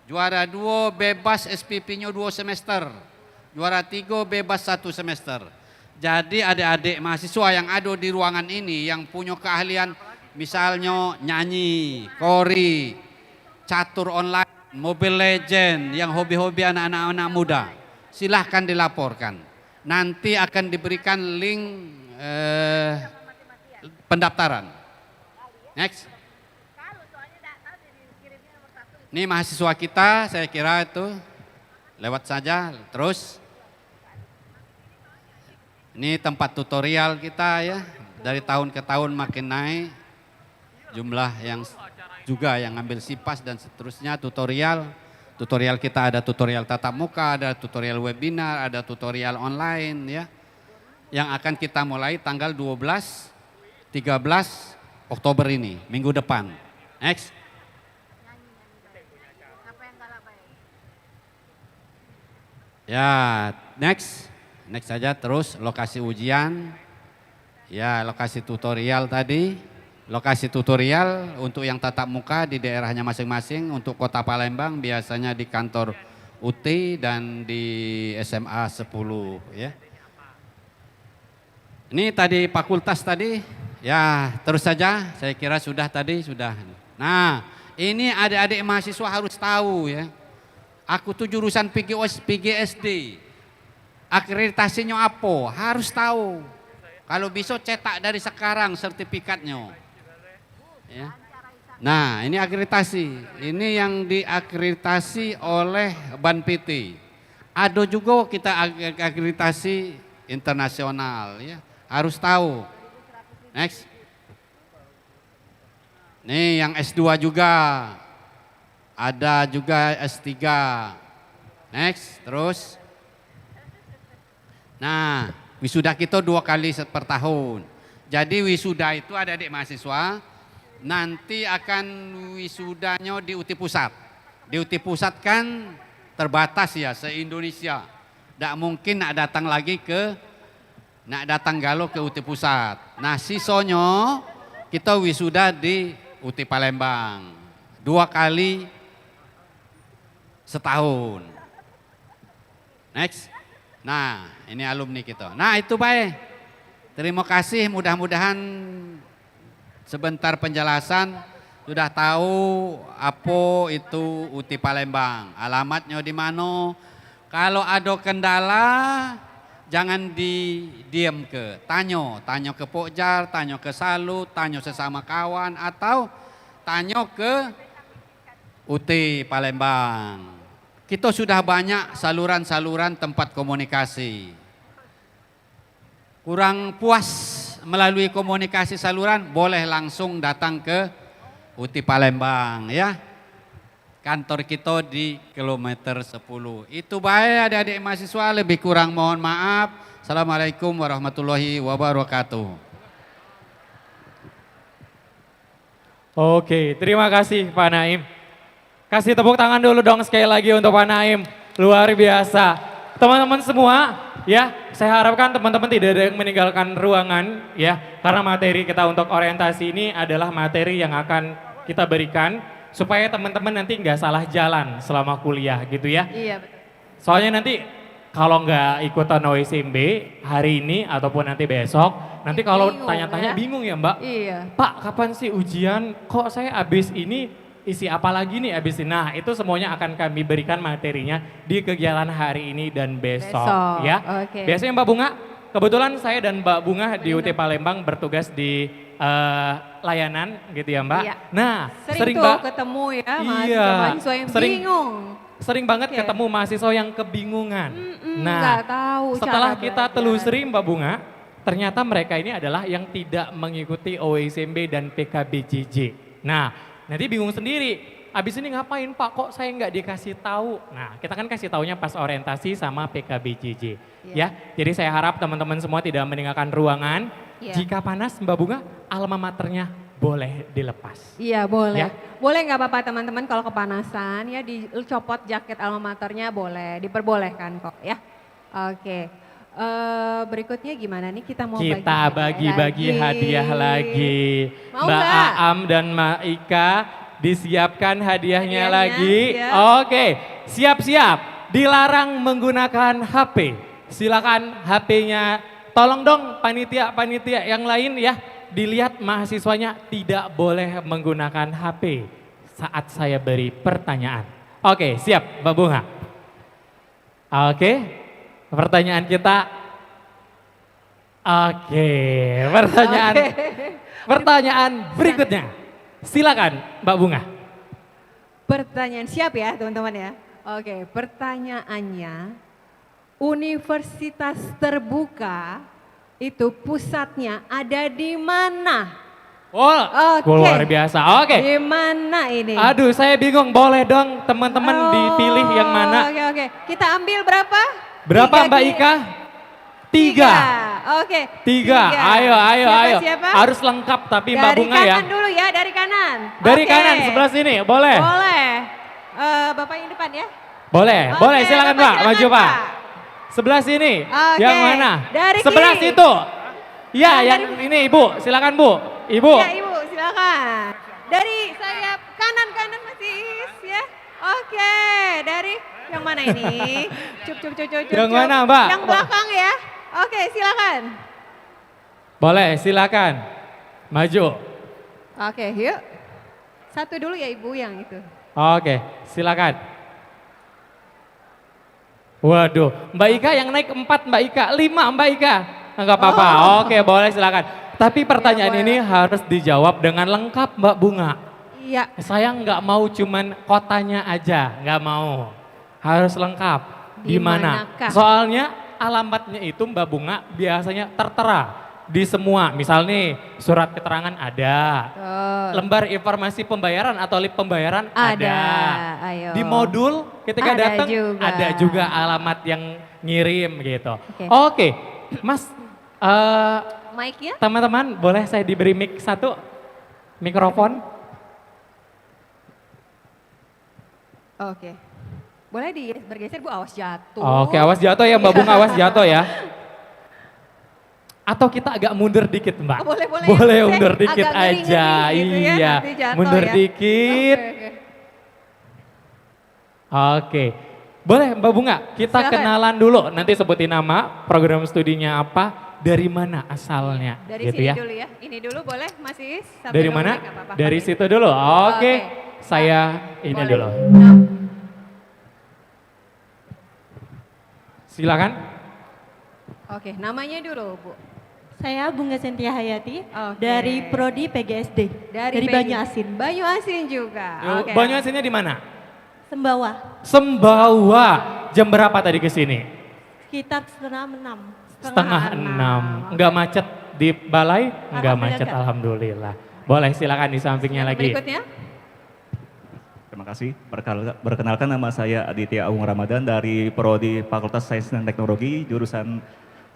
Juara 2 bebas SPP-nya 2 semester. Juara 3 bebas 1 semester. Jadi adik-adik mahasiswa yang ada di ruangan ini yang punya keahlian misalnya nyanyi, kori, catur online, Mobile Legend, yang hobi-hobi anak-anak muda, silahkan dilaporkan. Nanti akan diberikan link pendaftaran. Next. Ini mahasiswa kita, saya kira itu lewat saja terus. Ini tempat tutorial kita ya, dari tahun ke tahun makin naik jumlah yang juga yang ngambil SIPAS dan seterusnya tutorial. Tutorial kita ada tutorial tatap muka, ada tutorial webinar, ada tutorial online ya. Yang akan kita mulai tanggal 12, 13 Oktober ini, minggu depan. Next. Ya, next. Next saja terus lokasi ujian. Ya, lokasi tutorial tadi. Lokasi tutorial untuk yang tatap muka di daerahnya masing-masing. Untuk Kota Palembang biasanya di kantor UT dan di SMA 10 ya. Ini tadi fakultas tadi. Ya, terus saja saya kira sudah tadi sudah. Nah, ini adik-adik mahasiswa harus tahu ya. Aku tuh jurusan PGSD. Akreditasinya apa? Harus tahu. Kalau bisa cetak dari sekarang sertifikatnya. Ya. Nah, ini akreditasi. Ini yang diakreditasi oleh Ban PT. Ada juga kita akreditasi internasional ya. Harus tahu. Next. Nih yang S2 juga. Ada juga S3. Next, terus. Nah, wisuda kita 2 kali per tahun. Jadi wisuda itu ada adik mahasiswa, nanti akan wisudanya di UT Pusat. Di UT Pusat kan terbatas ya se-Indonesia. Tidak mungkin nak datang lagi nak datang galau ke UT Pusat. Nah sisanya kita wisuda di UT Palembang. 2 kali setahun. Next. Nah, ini alumni kita. Nah, itu baik. Terima kasih, mudah-mudahan sebentar penjelasan sudah tahu apa itu UT Palembang. Alamatnya di mana? Kalau ada kendala jangan diam ke. Tanya ke Pokjar, tanya ke Salut, tanya sesama kawan atau tanya ke UT Palembang. Kita sudah banyak saluran-saluran tempat komunikasi. Kurang puas melalui komunikasi saluran, boleh langsung datang ke UT Palembang ya. Kantor kita di kilometer 10. Itu baik adik-adik mahasiswa, lebih kurang mohon maaf. Assalamualaikum warahmatullahi wabarakatuh. Oke, terima kasih Pak Naim. Kasih tepuk tangan dulu dong sekali lagi untuk Pak Naim. Luar biasa. Teman-teman semua, ya, saya harapkan teman-teman tidak ada yang meninggalkan ruangan, ya, karena materi kita untuk orientasi ini adalah materi yang akan kita berikan supaya teman-teman nanti nggak salah jalan selama kuliah, gitu ya. Iya, betul. Soalnya nanti kalau nggak ikutan OSMB hari ini ataupun nanti besok, nanti kalau tanya-tanya bingung ya Mbak. Iya. Pak, kapan sih ujian? Kok saya habis ini isi apa lagi nih abis ini. Nah itu semuanya akan kami berikan materinya di kegiatan hari ini dan besok, ya. Oke. Biasanya Mbak Bunga, kebetulan saya dan Mbak Bunga di UT Palembang bertugas di layanan gitu ya Mbak. Iya. Nah Sering tuh Mbak, ketemu ya iya, mahasiswa yang bingung. Sering banget ketemu mahasiswa yang kebingungan. Nggak tahu setelah cara kita belajar. telusuri Mbak Bunga, ternyata mereka ini adalah yang tidak mengikuti OSMB dan PKBJJ. Nah, nanti bingung sendiri, abis ini ngapain Pak, kok saya nggak dikasih tahu? Nah, kita kan kasih taunya pas orientasi sama PKBJJ. Ya, jadi saya harap teman-teman semua tidak meninggalkan ruangan. Jika panas Mbak Bunga, alma maternya boleh dilepas. Iya boleh. Ya. Boleh nggak apa-apa teman-teman kalau kepanasan ya dicopot jaket alma maternya boleh, diperbolehkan kok ya. Oke. Berikutnya gimana nih kita mau bagi-bagi hadiah lagi. Mau Mbak nggak? Aam dan Mbak Ika disiapkan hadiahnya lagi. siap. Oke, siap-siap. Dilarang menggunakan HP. Silakan HP-nya. Tolong dong panitia-panitia yang lain ya. Dilihat mahasiswanya tidak boleh menggunakan HP saat saya beri pertanyaan. Oke, siap Mbak Bunga. Oke, pertanyaan kita. Pertanyaan berikutnya. Silakan Mbak Bunga. Pertanyaan siap ya teman-teman ya. Oke, pertanyaannya universitas terbuka itu pusatnya ada di mana? Luar biasa. Oke. Di mana ini? Aduh, saya bingung. Boleh dong teman-teman dipilih yang mana? Oke. Kita ambil berapa? Berapa Mbak Ika? 3. Oke. 3. Ayo. Siapa? Harus lengkap tapi Mbak Bunga ya. Dari kanan dulu ya, dari kanan. Dari Oke. kanan sebelah sini, boleh? Boleh. Bapak yang depan ya. Boleh, Oke, boleh silakan Bapak Pak, silakan, maju Pak. Pak. Sebelah sini. Oke. Yang mana? Dari sebelah kiri. situ. Ya, yang ini Ibu, silakan Bu. Ibu. Ya Ibu, silakan. Dari sayap kanan Mas ya. Oke, dari yang mana ini? Cup. Yang mana, Mbak? Yang belakang ya. Oke, silakan. Boleh, silakan. Maju. Oke, yuk. Satu dulu ya Ibu yang itu. Oke, silakan. Waduh, Mbak Ika yang naik 4 Mbak Ika, 5 Mbak Ika. Enggak apa-apa, oke boleh silakan. Tapi pertanyaan ini harus dijawab dengan lengkap Mbak Bunga. Iya. Saya nggak mau cuman kotanya aja, nggak mau. Harus lengkap. Di mana? Dimanakah? Soalnya alamatnya itu Mbak Bunga biasanya tertera di semua. Misal nih surat keterangan ada. Lembar informasi pembayaran atau lip pembayaran ada. Ayo. Di modul ketika Ada datang juga. ada juga alamat yang ngirim gitu. Oke. Mas Mic-nya? teman-teman boleh saya diberi mic 1 mikrofon? Oke. Boleh bergeser Bu, awas jatuh. Oke, awas jatuh ya Mbak Bunga, awas jatuh ya. Atau kita agak mundur dikit Mbak? Boleh Boleh ya. mundur Saya dikit agak ngeri-ngeri aja, gitu ya, iya. nanti jatuh Mundur ya. dikit. Oke. Boleh Mbak Bunga, kita Silakan. kenalan dulu. Nanti sebutin nama, program studinya apa, dari mana asalnya. Dari gitu sini ya. dulu ya. Ini dulu boleh Mas Is? Sampai Dari ke mana? mic, nggak apa-apa. Dari situ dulu. Oke. Saya ini Boleh. dulu. Silakan. Oke, namanya dulu Bu. Saya Bunga Sentia Hayati dari Prodi PGSD dari Banyuasin. Banyuasin juga. Oke. Banyuasinnya di mana? Sembawa. Sembawa. Jam berapa tadi ke sini? Sekitar setengah 6. Setengah 6. Enggak macet di balai? Enggak macet, alhamdulillah. Boleh silakan di sampingnya lagi. Berikutnya. Terima kasih. Perkenalkan nama saya Aditya Agung Ramadan dari Prodi Fakultas Sains dan Teknologi, jurusan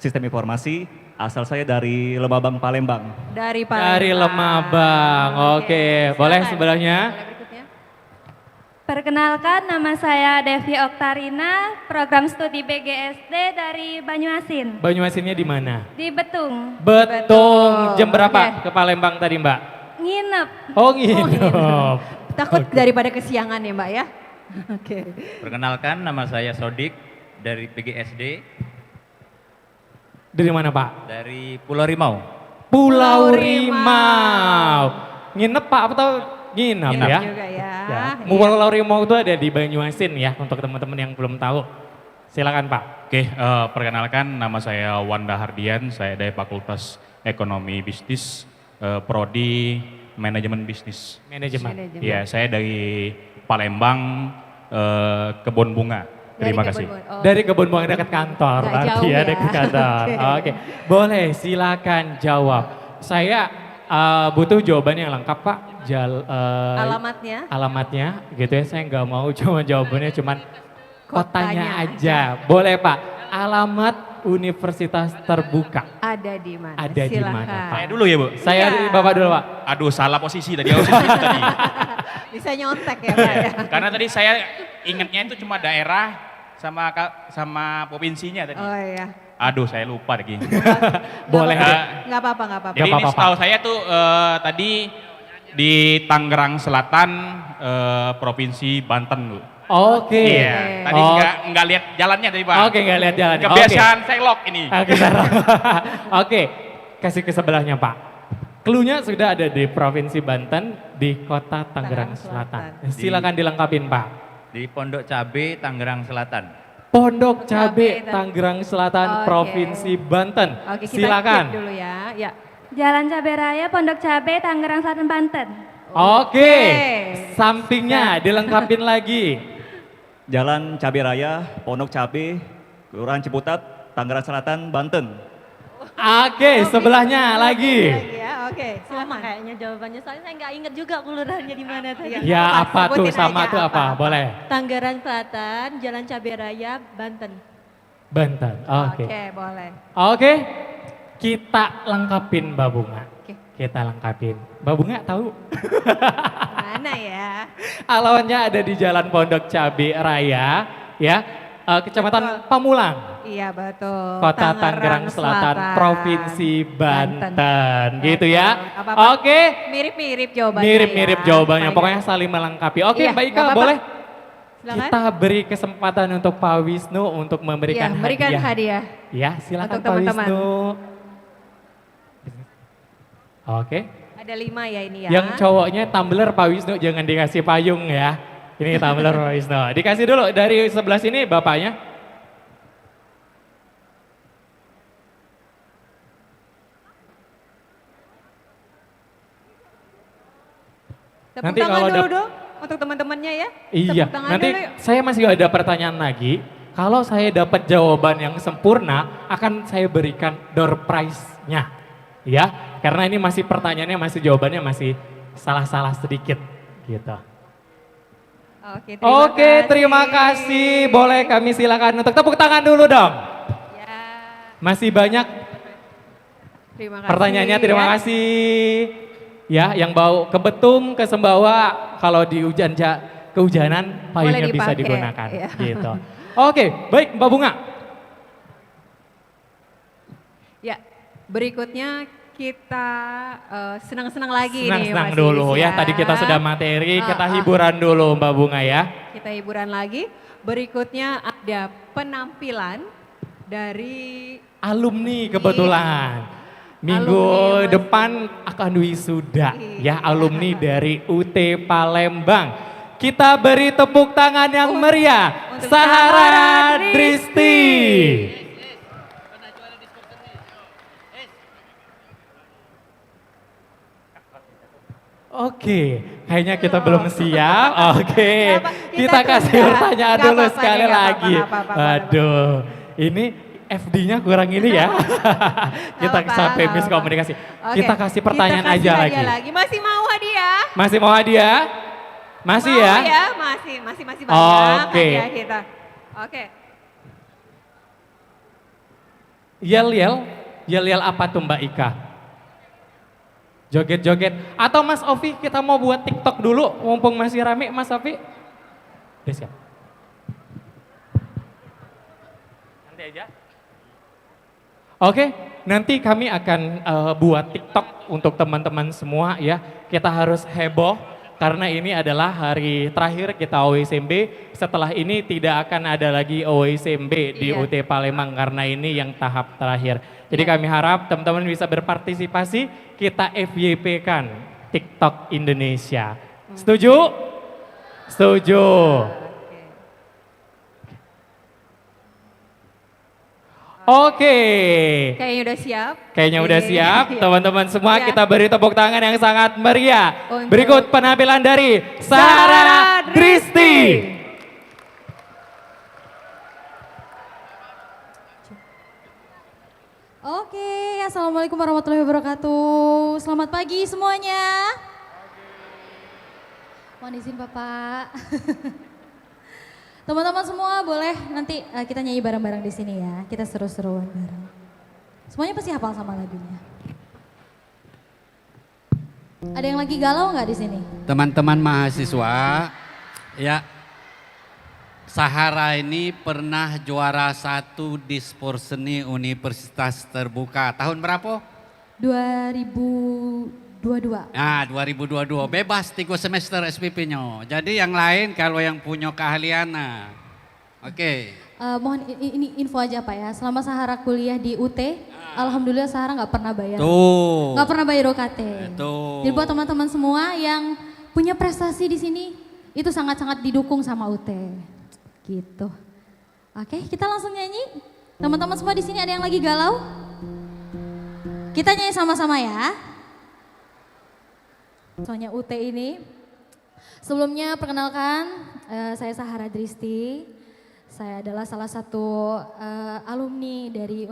Sistem Informasi. Asal saya dari Lemabang, Palembang. Dari Palembang. Dari Lemabang. Oke, boleh sebelahnya. Perkenalkan, nama saya Devi Oktarina, program studi BGSD dari Banyuasin. Banyuasinnya di mana? Di Betung. Betung. Jam berapa ke Palembang tadi Mbak? Nginep. Oh nginep. Takut daripada kesiangan ya Mbak ya. Oke. Perkenalkan, nama saya Sodik dari PGSD. Dari mana Pak? Dari Pulau Rimau. Pulau Rimau. Nginep Pak atau nginap ya? Juga ya. Ya. Mubal Laurimau itu ada di Banyuasin ya untuk teman-teman yang belum tahu. Silakan Pak. Oke, perkenalkan nama saya Wanda Hardian, saya dari Fakultas Ekonomi Bisnis, Prodi Manajemen Bisnis. Manajemen. Iya, saya dari Palembang, Kebun Bunga. Terima kasih. Dari Kebun Bunga dekat kantor, berarti ya dekat kantor. Oke, boleh silakan jawab. Saya butuh jawaban yang lengkap Pak. Alamatnya gitu ya, saya nggak mau cuma jawabannya cuman kotanya aja. Boleh Pak, alamat Universitas Terbuka. Ada di mana? Ada di mana Pak? Saya dulu ya Bu? Saya Bapak dulu Pak. Aduh salah posisi tadi, tadi. Bisa nyontek ya Pak ya? Karena tadi saya ingatnya itu cuma daerah sama provinsinya tadi. Oh iya. Aduh saya lupa lagi. Boleh. Nggak apa-apa. Jadi ini setahu saya tuh tadi di Tangerang Selatan, Provinsi Banten Bu. Oke. Iya, tadi nggak lihat jalannya tadi Pak. Oke, nggak lihat jalannya. Kebiasaan selok ini. Oke, kasih ke sebelahnya Pak. Cluenya sudah ada di Provinsi Banten, di Kota Tangerang Selatan. Silakan dilengkapin Pak. Di Pondok Cabe, Tangerang Selatan. Pondok Cabe, Tangerang Selatan, Provinsi Banten. Oke, kita silakan. cek dulu ya. Jalan Cabai Raya, Pondok Cabe, Tangerang Selatan, Banten. Oke, sampingnya dilengkapin lagi. Jalan Cabai Raya, Pondok Cabe, Kelurahan Ciputat, Tangerang Selatan, Banten. Oke, sebelahnya lagi. Oke, sama kayaknya jawabannya. Soalnya saya nggak inget juga kelurahannya di mana tadi. Ya apa tuh, sama tuh apa? Boleh. Tangerang Selatan, Jalan Cabai Raya, Banten. Banten, oke. Oke, boleh. Oke, kita lengkapin Mbak Bunga. Kita lengkapin. Mbak Bunga tahu? Mana ya? Alamatnya ada di Jalan Pondok Cabe Raya, ya, Kecamatan Pamulang. Iya betul. Kota Tangerang Selatan, Provinsi Banten, gitu ya. Oke. Mirip-mirip jawabannya. Mirip-mirip jawabannya, pokoknya saling melengkapi. Oke, Mbak Ika boleh? Silakan. Kita beri kesempatan untuk Pak Wisnu untuk memberikan hadiah. Ya, silakan Pak Wisnu. Oke. Ada 5 ya ini ya. Yang cowoknya tumbler Pak Wisnu, jangan dikasih payung ya. Ini tumbler Pak Wisnu. Dikasih dulu dari sebelah sini bapaknya. Tepuk tangan dulu dong untuk teman-temannya ya. Iya, nanti saya masih ada pertanyaan lagi. Kalau saya dapat jawaban yang sempurna, akan saya berikan door prize-nya. Ya, karena ini masih pertanyaannya, masih jawabannya masih salah-salah sedikit gitu. Oke, terima kasih. Boleh kami silakan untuk tepuk tangan dulu dong. Masih banyak pertanyaannya, terima kasih. Ya, yang bau kebetum, ke Sembawa, kalau di kehujanan payungnya bisa digunakan. Ya. Gitu. Oke, baik Mbak Bunga. Ya, berikutnya kita senang-senang lagi nih. Senang-senang dulu ya, tadi kita sudah materi, kita hiburan dulu Mbak Bunga ya. Kita hiburan lagi, berikutnya ada penampilan dari alumni kebetulan. Minggu depan akan wisuda ya, alumni dari UT Palembang. Kita beri tepuk tangan yang meriah. Sahara Dristi. Oke, kayaknya kita belum siap. Oke, kita kasih pertanyaan dulu sekali lagi. Waduh, ini FD-nya kurang ini ya. Kita sampai miskomunikasi. Kita kasih pertanyaan aja lagi. Masih mau hadiah? Masih mau hadiah? Masih mau ya? Masih banyak hadiah kita. Oke. Yel-yel apa tuh Mbak Ika? Joget-joget. Atau Mas Ovi, kita mau buat TikTok dulu, mumpung masih rame Mas Ovi. Udah siap? Nanti aja. Oke, nanti kami akan buat TikTok untuk teman-teman semua ya. Kita harus heboh karena ini adalah hari terakhir kita OSMB. Setelah ini tidak akan ada lagi OSMB di UT Palembang karena ini yang tahap terakhir. Jadi kami harap teman-teman bisa berpartisipasi, kita FYP-kan TikTok Indonesia. Setuju? Setuju. Oke. Kayaknya udah siap. Kayaknya udah siap. Teman-teman semua Iya. kita beri tepuk tangan yang sangat meriah. Untuk Berikut penampilan dari Sarah Dristi. Oke, Assalamualaikum warahmatullahi wabarakatuh. Selamat pagi semuanya. Mohon izin Bapak. Teman-teman semua boleh nanti kita nyanyi bareng-bareng di sini ya. Kita seru-seruan bareng. Semuanya pasti hafal sama lagunya. Ada yang lagi galau nggak di sini? Teman-teman mahasiswa, ya Sahara ini pernah juara 1 di Sport Seni Universitas Terbuka. Tahun berapa? 2022. Nah, 2022. Bebas 3 semester SPP-nya. Jadi yang lain kalau yang punya keahlian, nah. Oke. Mohon ini info aja Pak ya. Selama Sahara kuliah di UT, alhamdulillah Sahara nggak pernah bayar. Tuh. Nggak pernah bayar UKT. Tuh. Jadi buat teman-teman semua yang punya prestasi di sini, itu sangat-sangat didukung sama UT. Gitu. Oke, kita langsung nyanyi. Teman-teman semua di sini ada yang lagi galau? Kita nyanyi sama-sama ya. Soalnya UT ini. Sebelumnya perkenalkan, saya Sahara Dristi. Saya adalah salah satu alumni dari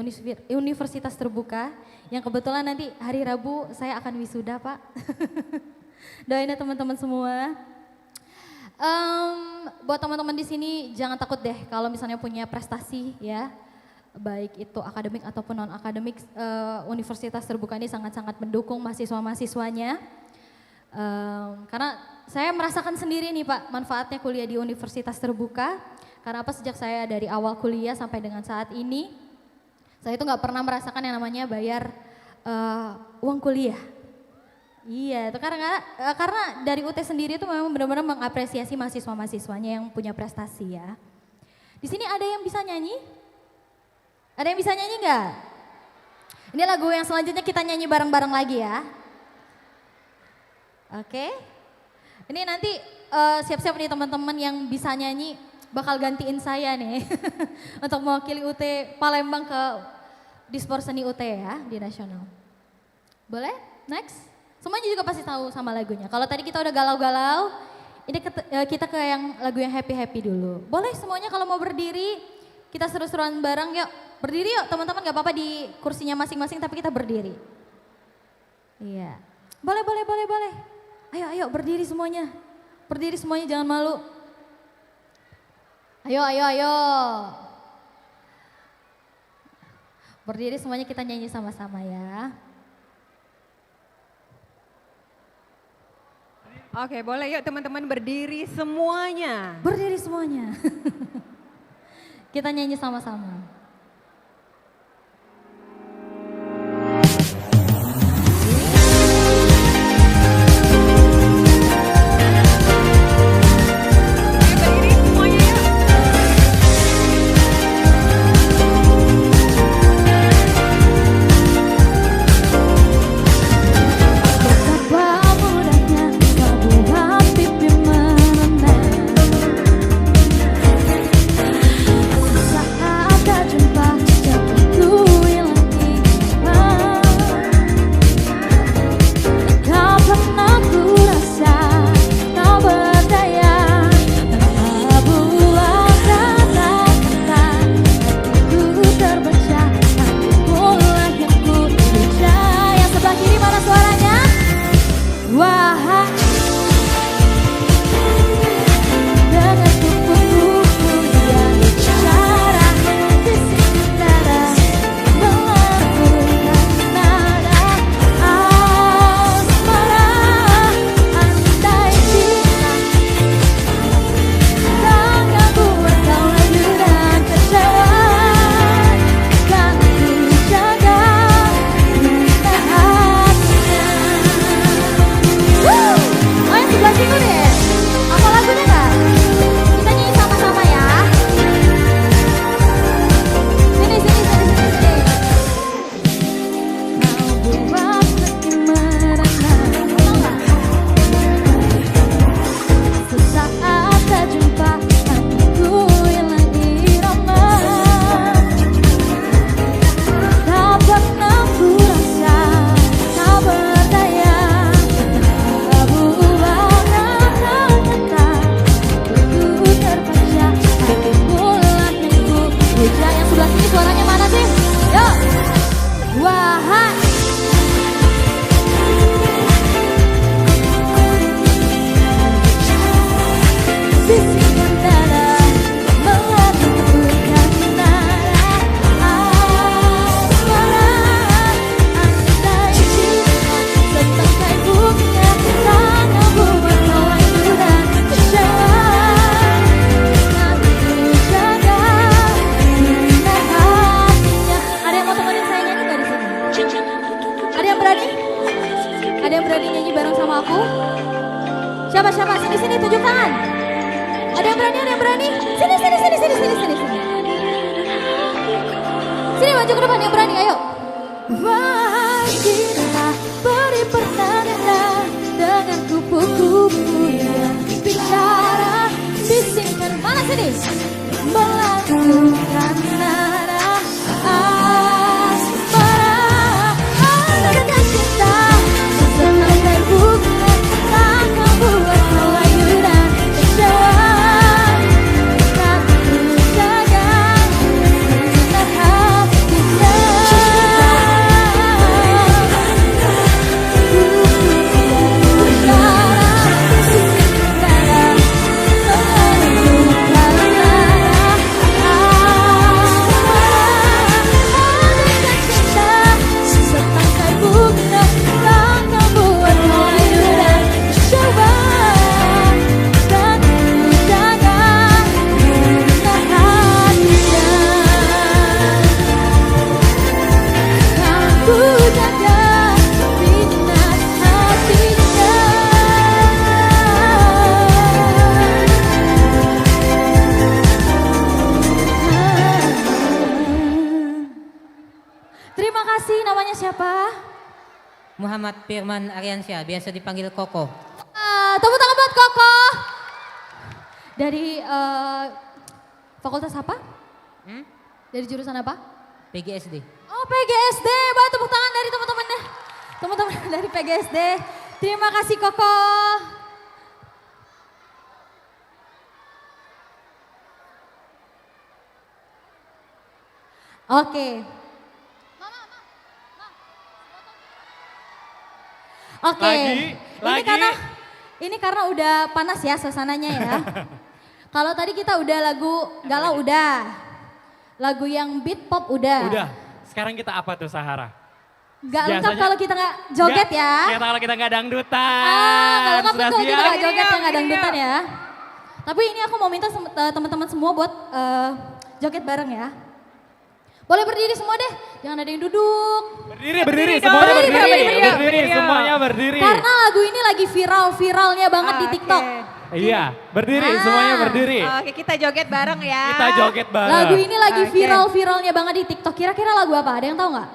Universitas Terbuka yang kebetulan nanti hari Rabu saya akan wisuda Pak. Doain ya teman-teman semua. Buat teman-teman di sini jangan takut deh kalau misalnya punya prestasi ya, baik itu akademik ataupun non akademik. Universitas Terbuka ini sangat-sangat mendukung mahasiswa-mahasiswanya, karena saya merasakan sendiri nih Pak manfaatnya kuliah di Universitas Terbuka. Karena apa, sejak saya dari awal kuliah sampai dengan saat ini, saya itu nggak pernah merasakan yang namanya bayar uang kuliah. Iya, itu karena dari UT sendiri itu memang benar-benar mengapresiasi mahasiswa-mahasiswanya yang punya prestasi ya. Di sini ada yang bisa nyanyi? Ada yang bisa nyanyi nggak? Ini lagu yang selanjutnya kita nyanyi bareng-bareng lagi ya. Oke. Ini nanti siap-siap nih teman-teman yang bisa nyanyi bakal gantiin saya nih untuk mewakili UT Palembang ke Dispor Seni UT ya di nasional. Boleh? Next. Semuanya juga pasti tahu sama lagunya. Kalau tadi kita udah galau-galau, ini kita ke yang lagu yang happy-happy dulu. Boleh semuanya kalau mau berdiri, kita seru-seruan bareng yuk. Berdiri yuk teman-teman, gak apa-apa di kursinya masing-masing tapi kita berdiri. Iya. Boleh. Ayo berdiri semuanya. Berdiri semuanya, jangan malu. Ayo. Berdiri semuanya, kita nyanyi sama-sama ya. Oke, boleh yuk teman-teman berdiri semuanya. Berdiri semuanya. Kita nyanyi sama-sama. Saat maju ke depan yang berani, ayo. Wah, kita beri pertanda dengan kupu-kupu yang bicara, bisingkan mana sini, melakukan nada asmara, ada cinta sesenang terbuka, takkan buat melayu dan kecewa. Tak terjaga sejenak hatinya. Terima kasih, namanya siapa? Muhammad Firman Aryansyah, biasa dipanggil Koko. Tepuk tangan buat Koko. Dari fakultas apa? Dari jurusan apa? PGSD. Oh, PGSD. Boleh tepuk tangan dari teman-temannya. Teman-teman dari PGSD. Terima kasih Koko. Oke. Oke. Ini karena udah panas ya suasananya ya. Kalau tadi kita udah lagu galau udah. Lagu yang beat pop udah. Udah. Sekarang kita apa tuh Sahara? Gak lengkap kalau kita nggak joget ya. Kalau kita nggak dangdutan. Gak lengkap kalau kita nggak joget Iya, ya, nggak dangdutan ya. Tapi ini aku mau minta teman-teman semua buat joget bareng ya. Boleh berdiri semua deh, jangan ada yang duduk. Berdiri, semuanya berdiri, semuanya berdiri. Karena lagu ini lagi viralnya banget di TikTok. Iya, berdiri, semuanya berdiri. Oke, kita joget bareng ya. Kita joget bareng. Lagu ini lagi viralnya banget di TikTok. Kira-kira lagu apa? Ada yang tahu nggak?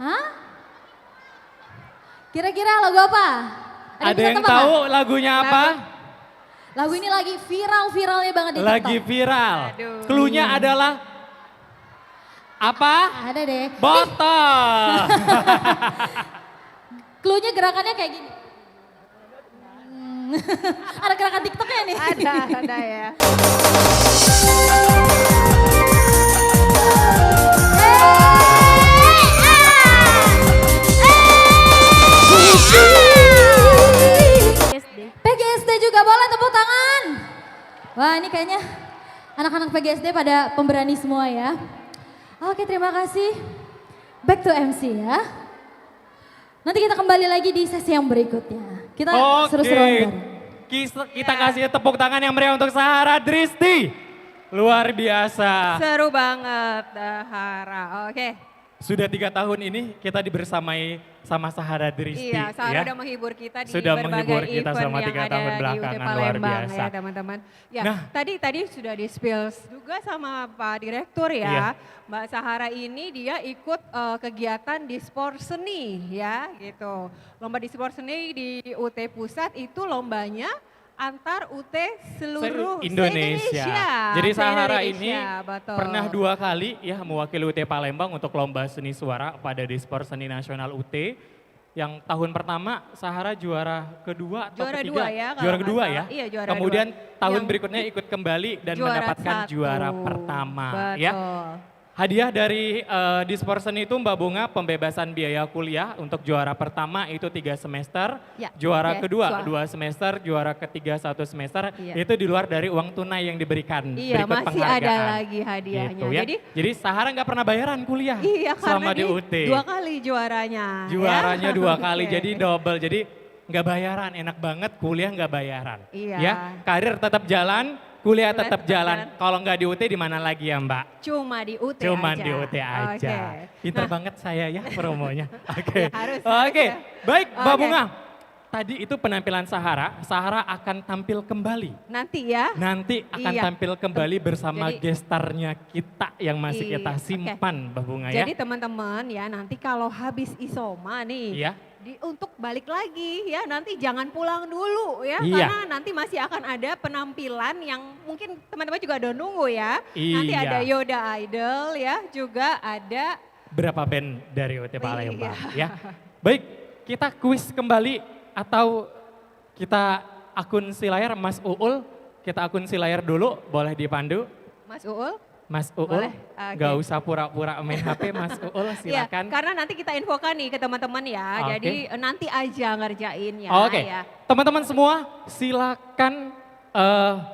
Hah? Kira-kira lagu apa? Ada yang tahu lagunya apa? Lagu ini lagi viralnya banget di TikTok. Lagi viral. Cluenya adalah apa? Ada deh. Botol. Cluenya gerakannya kayak gini. Ada gerakan TikToknya nih. Ada ya. PGSD juga boleh tepuk tangan. Wah ini kayaknya anak-anak PGSD pada pemberani semua ya. Oke terima kasih. Back to MC ya. Nanti kita kembali lagi di sesi yang berikutnya. Kita seru-seruan bareng. Kita kasih tepuk tangan yang meriah untuk Sahara Dristi. Luar biasa. Seru banget Sahara. Oke. Sudah 3 tahun ini kita dibersamai sama Sahara Dristi. Iya, Sahara ya. udah menghibur kita di sudah berbagai kita event selama 3 yang tahun ada di UT belakangan, luar Palembang biasa. ya teman-teman. Ya, Nah, tadi sudah di-spill juga sama Pak Direktur ya. Iya. Mbak Sahara ini dia ikut kegiatan di sport seni ya gitu. Lomba di sport seni di UT Pusat itu lombanya antar UT seluruh Indonesia. Jadi Sahara ini betul. pernah 2 kali ya mewakili UT Palembang untuk lomba seni suara pada Dispor Seni Nasional UT. Yang tahun pertama Sahara juara kedua atau Juara ketiga? 2 ya. Juara kedua ya. Iya, juara Kemudian 2. tahun berikutnya ikut kembali dan juara mendapatkan 1. juara pertama. Betul. Ya. Hadiah dari Dispor Seni itu Mbak Bunga pembebasan biaya kuliah untuk juara pertama itu 3 semester, Ya, juara kedua beasiswa. 2 semester, juara ketiga 1 semester, Iya. itu di luar dari uang tunai yang diberikan Iya, berikut masih penghargaan. ada lagi hadiahnya. Gitu, ya. Jadi Sahara nggak pernah bayaran kuliah Iya, selama karena di UT. 2 kali juaranya. Juaranya ya. 2 kali, Oke. jadi double. Jadi nggak bayaran, enak banget kuliah nggak bayaran. Iya. Ya, karir tetap jalan, kuliah tetap jalan. Kalau nggak di UT di mana lagi ya Mbak? Cuma di UT Cuman aja. di UT aja. Oke. Pinter banget saya ya promonya. Oke. Ya, harus, Oke. ya. Baik Mbak Oke. Bunga. tadi itu penampilan Sahara. Sahara akan tampil kembali. Nanti ya. Nanti akan Iya. tampil kembali bersama Jadi- gestarnya kita yang masih Iya, kita oke. simpan, Mbak Bunga ya. Jadi teman-teman ya nanti kalau habis isoma nih, Iya. untuk balik lagi ya nanti jangan pulang dulu ya, Iya. karena nanti masih akan ada penampilan yang mungkin teman-teman juga udah nunggu ya. Nanti Iya. ada Yoda Idol ya, juga ada Berapa band dari OT Palembang Iya. ya. Baik, kita kuis kembali atau kita akun si layar Mas Uul, kita akun si layar dulu, boleh dipandu. Mas Uul. Mas Uul, Boleh, oke. gak usah pura-pura main HP Mas Uul, Ya, silakan. karena nanti kita infokan nih ke teman-teman ya, Oke. jadi nanti aja ngerjain ya. Oke, ya. teman-teman semua silakan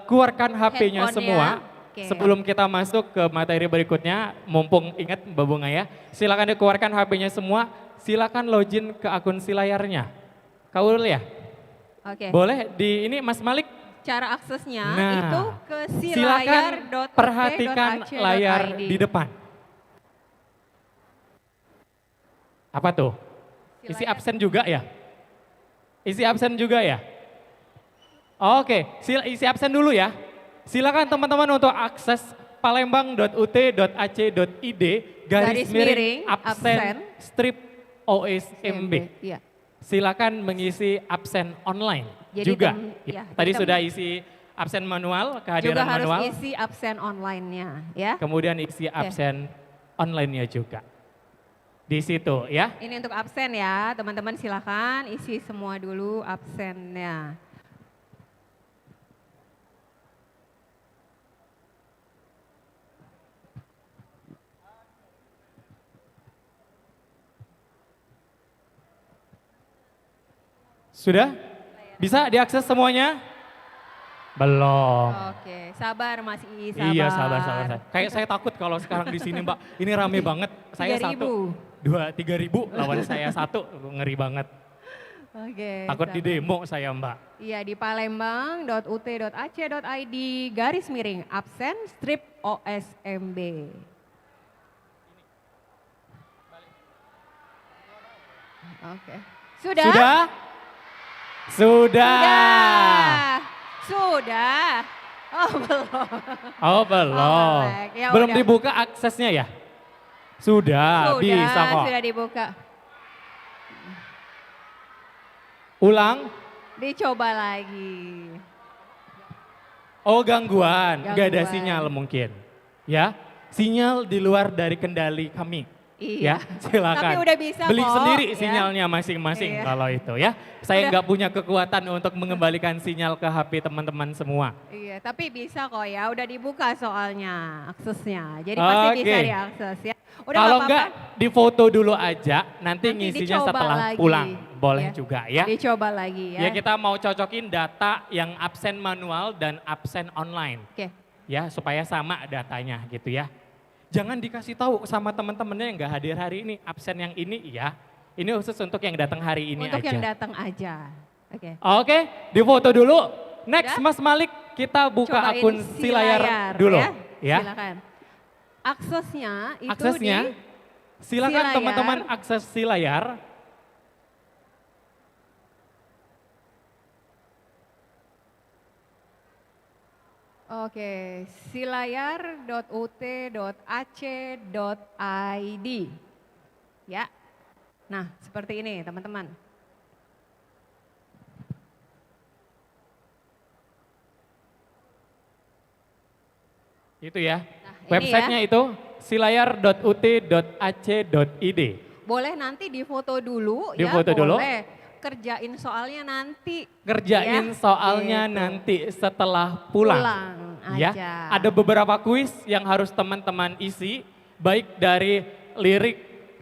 keluarkan HP-nya Handphone-nya. semua. Oke. Sebelum kita masuk ke materi berikutnya, mumpung ingat Mbak Bunga ya, silakan dikeluarkan HP-nya semua, silakan login ke akun si layarnya. Kaul ya? Oke. Boleh di ini Mas Malik? Cara aksesnya Nah, itu ke silakan perhatikan layar di depan. Apa tuh? Isi absen juga ya? Isi absen juga ya? Oke, isi absen dulu ya. Silakan teman-teman untuk akses palembang.ut.ac.id garis miring absen strip OSMB. Iya. Silakan mengisi absen online Jadi juga. ya, Tadi jadi sudah isi absen manual, kehadiran juga harus manual. isi absen online-nya ya. Kemudian isi absen online-nya juga. Di situ ya. Ini untuk absen ya, teman-teman silakan isi semua dulu absennya. Sudah? Bisa diakses semuanya? Belum. Oke, sabar Mas I, sabar. Iya sabar. Kayak saya takut kalau sekarang di sini Mbak. Ini rame banget. Saya 3.000. 3.000 lawan saya 1, ngeri banget. Oke. Takut di sabar. demo saya Mbak. Iya di palembang.ut.ac.id garis miring absen strip OSMB. Oke. Sudah? Sudah? Sudah. Sudah. Oh belum. Oh belum. baik. Ya Belum udah. dibuka aksesnya ya? Sudah, bisa kok. Sudah dibuka. Ulang. Dicoba lagi. Oh gangguan, nggak ada Gangguan. sinyal mungkin. Ya, sinyal di luar dari kendali kami. Iya. Ya, silakan. Tapi udah bisa Beli kok, sendiri ya. sinyalnya masing-masing Iya. kalau itu ya. Saya Udah. nggak punya kekuatan untuk mengembalikan sinyal ke HP teman-teman semua. Iya, tapi bisa kok ya, udah dibuka soalnya aksesnya. Jadi pasti Oke. bisa diakses ya. Udah Kalau nggak enggak apa-apa. difoto dulu aja, nanti ngisinya dicoba setelah lagi. pulang. Boleh Ya. juga ya. Dicoba lagi ya. Ya kita mau cocokin data yang absen manual dan absen online. Oke. Ya supaya sama datanya gitu ya. Jangan dikasih tahu sama teman-temannya yang nggak hadir hari ini, absen yang ini ya. Ini khusus untuk yang datang hari ini Untuk aja. yang datang aja. Oke. Oke, difoto dulu. Next Udah? Mas Malik, kita buka Cobain akun si layar dulu. Ya. Silakan. Aksesnya itu Aksesnya, di silakan si teman-teman layar. akses si layar. Oke, silayar.ut.ac.id. Ya. Nah, seperti ini teman-teman. Itu ya. ini Websitenya itu silayar.ut.ac.id. Boleh nanti difoto dulu Difoto ya, dulu. boleh. Kerjain soalnya nanti. Kerjain ya. soalnya Gitu. nanti setelah pulang. aja. Ya, ada beberapa kuis yang harus teman-teman isi, baik dari lirik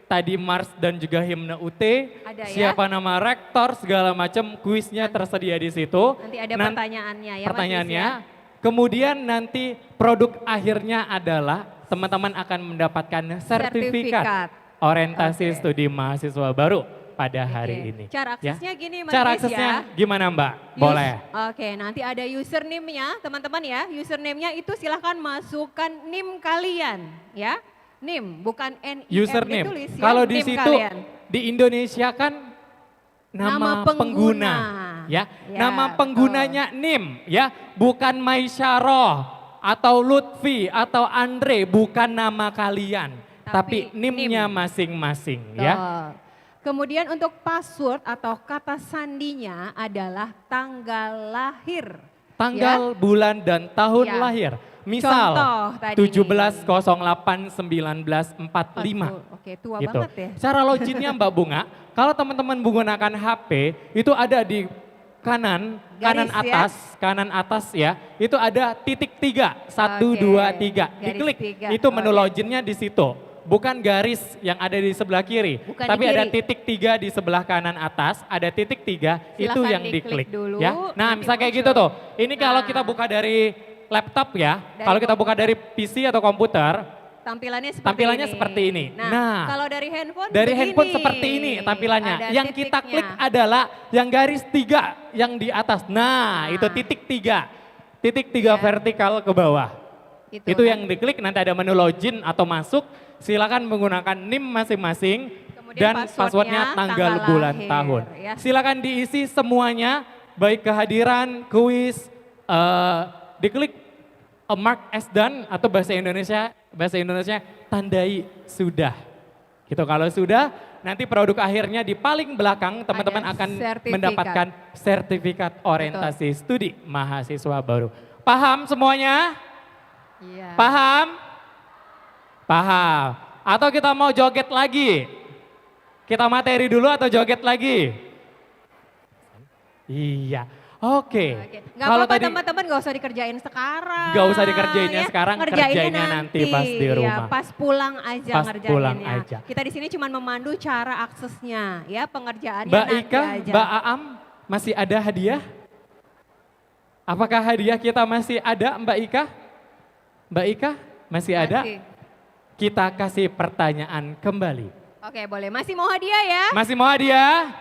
tadi Mars dan juga himne UT, Ada ya. siapa nama rektor segala macam kuisnya tersedia di situ. Nanti ada Nan- pertanyaannya ya Mas Pertanyaannya. Yus ya. Kemudian nanti produk akhirnya adalah teman-teman akan mendapatkan sertifikat orientasi studi mahasiswa baru pada hari ini. Cara ya. aksesnya gini Mas Cara Yus aksesnya ya. gimana Mbak? Boleh. Oke, nanti ada username-nya, teman-teman ya. Username-nya itu silahkan masukkan NIM kalian, ya. NIM, bukan NIM Username. ditulis ya, Kalau di NIM situ kalian. di Indonesia kan nama pengguna. Ya, nama penggunanya NIM ya, bukan Maisyarah atau Lutfi atau Andre, bukan nama kalian, tapi NIM-nya masing-masing ya. Kemudian untuk password atau kata sandinya dah tanggal lahir. Tanggal, bulan, dan tahun lahir. Misal Contoh tadi 17/08/1945. Oke, tua gitu. banget ya. Cara loginnya Mbak Bunga, kalau teman-teman menggunakan HP, itu ada di kanan atas ya, itu ada titik 3, 1, 2, 3. Diklik, itu menu loginnya di situ. Bukan garis yang ada di sebelah kiri, tapi ada titik 3 di sebelah kanan atas, ada titik 3, itu yang diklik dulu, ya. Nah, misalnya kayak gitu tuh. Ini kalau kita buka dari laptop ya, kalau kita buka dari PC atau komputer, tampilannya seperti ini. Nah, kalau dari handphone handphone seperti ini tampilannya. Yang kita klik adalah yang garis 3 yang di atas. Nah, itu titik 3. Titik 3 vertikal ke bawah. Itu yang diklik, nanti ada menu login atau masuk. Silakan menggunakan NIM masing-masing dan passwordnya tanggal, bulan, tahun. Ya. Silakan diisi semuanya, baik kehadiran, kuis, diklik mark as done atau bahasa Indonesia tandai sudah. Gitu, kalau sudah nanti produk akhirnya di paling belakang teman-teman akan mendapatkan sertifikat orientasi studi mahasiswa baru. Paham semuanya? Iya. Paham? Paham. Atau kita mau joget lagi? Kita materi dulu atau joget lagi? Iya. Oke. Nggak apa-apa teman-teman, nggak usah dikerjain sekarang. Nggak usah dikerjainnya sekarang, kerjainnya nanti pas di rumah. Ya, pas pulang aja pas ngerjainnya. Pulang aja. Kita di sini cuma memandu cara aksesnya, ya pengerjaannya Mbak nanti Ika, aja. Mbak Aam, masih ada hadiah? Apakah hadiah kita masih ada, Mbak Ika? Mbak Ika, masih ada? Kita kasih pertanyaan kembali. Oke, boleh. Masih mau hadiah ya? Masih mau hadiah?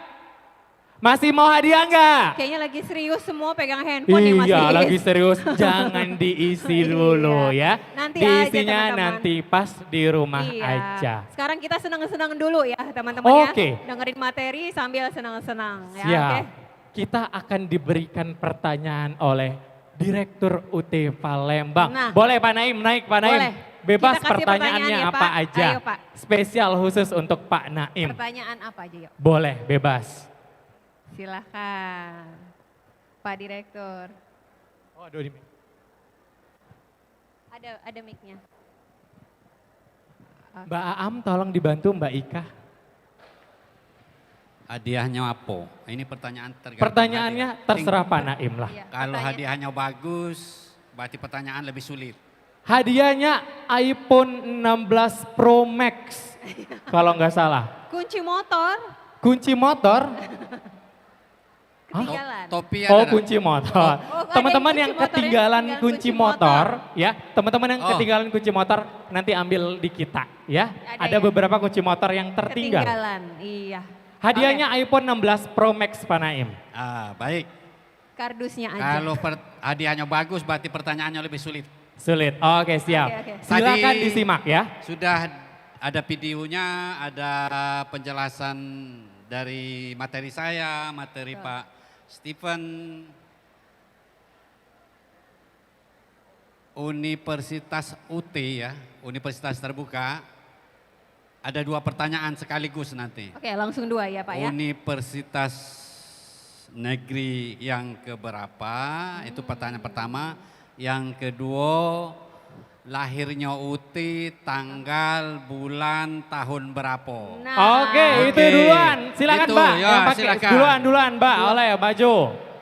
Masih mau hadiah enggak? Kayaknya lagi serius semua pegang handphone nih Mas Iya, Iis. lagi serius. Jangan diisi dulu ya. Nanti Diisinya aja, teman-teman. nanti pas di rumah aja. Sekarang kita senang-senang dulu ya teman-teman Oke. ya. Dengerin materi sambil senang-senang ya. Siap. Oke. Kita akan diberikan pertanyaan oleh Direktur UT Palembang. Nah. Boleh Pak Naim, naik Pak Naim. Boleh. Bebas Kita kasih pertanyaannya pertanyaannya, apa Pak. aja. Ayo, Pak. Spesial khusus untuk Pak Naim. Pertanyaan apa aja yuk? Boleh, bebas. Silahkan. Pak Direktur. Oh, aduh, Ada mic-nya. Mbak Aam tolong dibantu Mbak Ika. Hadiahnya apa? Ini pertanyaan tergantung. Pertanyaannya terserah Pak Naim lah. Kalau hadiahnya bagus, berarti pertanyaan lebih sulit. Hadiahnya iPhone 16 Pro Max, kalau nggak salah. Kunci motor. Kunci motor? Ketinggalan. Topi Oh, ada. kunci motor. Teman-teman yang ketinggalan kunci motor, ya, teman-teman yang ketinggalan kunci motor nanti ambil di kita, ya. Ada beberapa kunci motor yang tertinggal. Ketinggalan, iya. Hadiahnya iPhone 16 Pro Max Pak Naim. Baik. Kardusnya aja. Kalau hadiahnya bagus, berarti pertanyaannya lebih sulit. Sulit. Oke, siap. Silakan disimak ya. Sudah ada videonya, ada penjelasan dari materi saya, materi Pak Stephen. Universitas UT ya, Universitas Terbuka. Ada 2 pertanyaan sekaligus nanti. Oke, langsung 2 ya Pak ya. Universitas negeri yang keberapa? Itu pertanyaan pertama. Yang kedua, lahirnya Uti tanggal, bulan, tahun berapa? Oke, itu duluan. Silakan Itu, Mbak. ya, Yang pakai silakan. duluan Mbak. Oleh maju.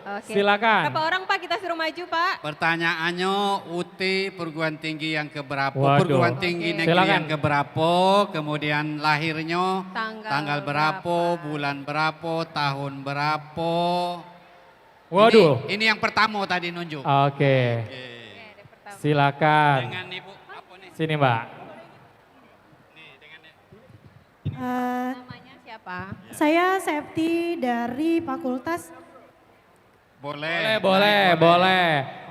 Oke. Silakan. Berapa orang Pak kita suruh maju Pak? Pertanyaannya Uti perguruan tinggi yang keberapa? Waduh. Perguruan tinggi negeri Silakan. yang keberapa? Kemudian lahirnya tanggal berapa? Bulan berapa? Tahun berapa? Waduh. Ini yang pertama tadi nunjuk. Oke. Silakan. Dengan Ibu apa nih? Sini Mbak. Namanya siapa? Saya Septi dari Fakultas Boleh.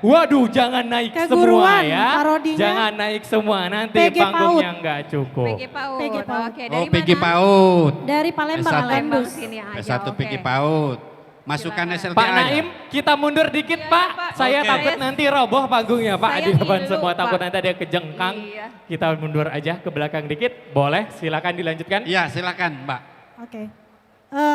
Waduh, jangan naik semua Keguruan, ya. parodinya. Jangan naik semua, nanti PG panggungnya nggak cukup. PG PAUD. PG PAUD. Oke, Oh, dari PG mana? PAUD. Dari Palembang, S1. Palembang. Sini aja. S1 oke. PG PAUD. Masukkan SLTA. Pak Naim, kita mundur dikit Pak. Saya Oke. takut nanti roboh panggungnya Pak. Saya Di depan ngilu, semua takut Pak. nanti ada kejengkang. Iya. Kita mundur aja ke belakang dikit. Boleh, silakan dilanjutkan. Iya, silakan Mbak. Oke.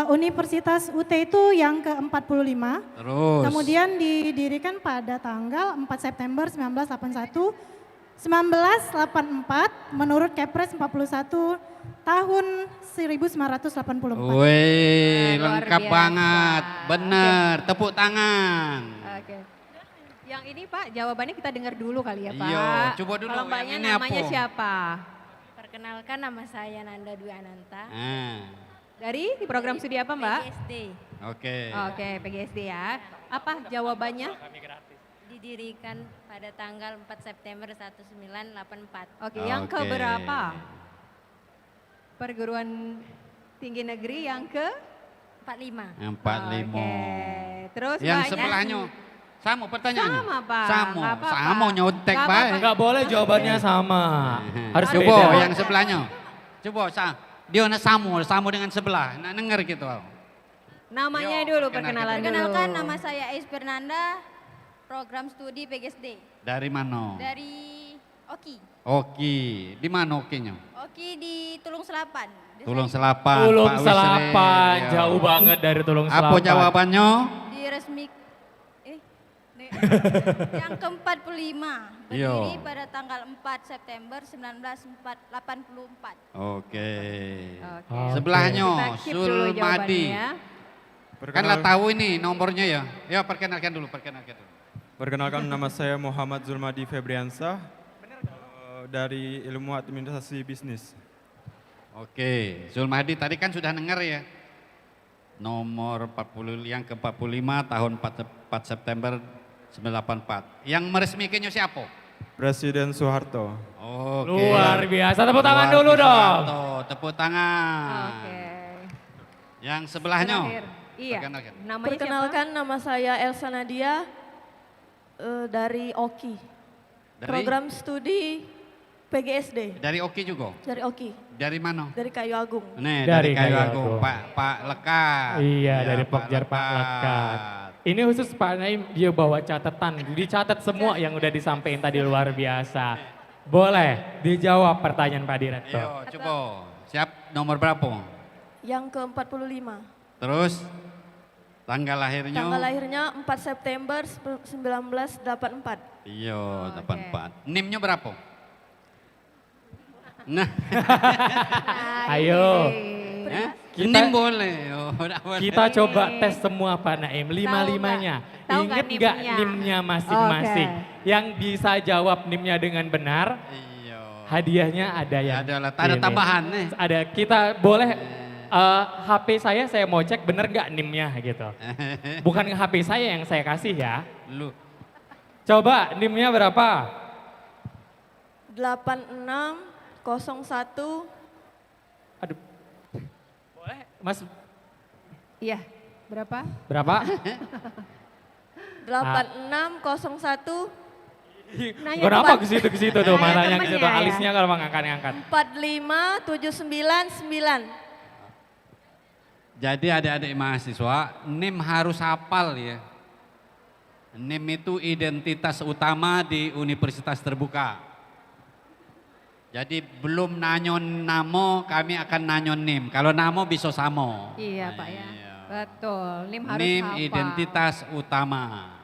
Universitas UT itu yang ke-45. Terus. Kemudian didirikan pada tanggal 4 September 1981. 1984 menurut Kepres 41 tahun 1984. Wih, Luar lengkap biasa. banget. Bener, tepuk tangan. Oke. Yang ini Pak, jawabannya kita dengar dulu kali ya Pak. Iya, coba dulu, Kalau yang Mbaknya ini namanya apa? siapa? Perkenalkan nama saya Nanda Dwi Ananta. Dari program studi apa Mbak? PGSD. Oke. Oke, PGSD ya. Apa jawabannya? Didirikan pada tanggal 4 September 1984. Oke, yang Oke. keberapa? Perguruan tinggi negeri yang ke? 45. Yang 45. Oke, terus Yang Mbaknya? sebelahnya. Sama pertanyaannya. Sama Pak. Sama, Nggak apa-apa. sama nyontek Nggak baik. apa-apa. Nggak boleh jawabannya sama. Harus Coba beda. yang sebelahnya. Coba dia nak samu dengan sebelah. Nak denger gitu. Namanya dulu, perkenalan dulu. Perkenalkan nama saya Ais Fernanda, program studi PGSD. Dari mana? Dari Oki. Oki. Di mana Okinya? Oki di Tulung Selapan. Tulung Selapan. Tulung Pak Selapan, Wisri. jauh banget dari Tulung Selapan. Apa jawabannya? Di resmi yang ke-45 Iya. berdiri pada tanggal 4 September 1984. Oke. Oke. Sebelahnya Kita keep dulu Sulmadi. jawabannya. Kan lah tahu ini nomornya ya. Ya perkenalkan dulu. Perkenalkan nama saya Muhammad Zulmadi Febriansyah dari Ilmu Administrasi Bisnis. Oke, Zulmadi tadi kan sudah dengar ya. Nomor 40 yang ke-45 tahun 4 September 1984. Yang meresmikannya siapa? Presiden Soeharto. Oke. Luar biasa, tepuk tangan Luar dulu biasa, dong. Soeharto. Tepuk tangan. Oke. Yang sebelahnya. Terakhir. Iya. Perkenalkan. Namanya Perkenalkan nama saya Elsa Nadia dari Oki. Dari? Program studi PGSD. Dari Oki juga? Dari Oki. Dari mana? Dari Kayu Agung. Nih, Dari dari Kayu Kayu Agung. Agung. Pak Lekat. Iya, Ya, dari Pokjar Pak Lekat. Ini khusus Pak Naim, dia bawa catatan. Dicatat semua yang udah disampaikan tadi, luar biasa. Boleh dijawab pertanyaan Pak Direktur. Ayo, coba. Siap, nomor berapa? Yang ke-45. Terus, tanggal lahirnya? Tanggal lahirnya 4 September 1984. Iya, 84. NIM-nya berapa? Nah. Ayo. NIM boleh. Oh, Kita coba tes semua Pak Naim, lima-limanya. Tahu nggak Ingat nggak NIM-nya? NIM-nya masing-masing? Yang bisa jawab NIM-nya dengan benar, hadiahnya ada yang ada ini. tambahan nih. Ada, kita boleh HP saya mau cek bener nggak NIM-nya gitu. Bukan HP saya yang saya kasih ya. Lu. Coba NIM-nya berapa? 8601. Aduh. Boleh Mas? Iya, berapa? Berapa? 8601. Kenapa ke situ tuh matanya ke situ, temennya ya. alisnya kalau ngangkat-ngangkat. 45799. Jadi adik-adik mahasiswa, NIM harus hafal ya. NIM itu identitas utama di universitas terbuka. Jadi belum nanyon namo, kami akan nanyon NIM. Kalau namo bisa samo. Iya Pak ya. Betul, NIM harus NIM hafal. identitas utama.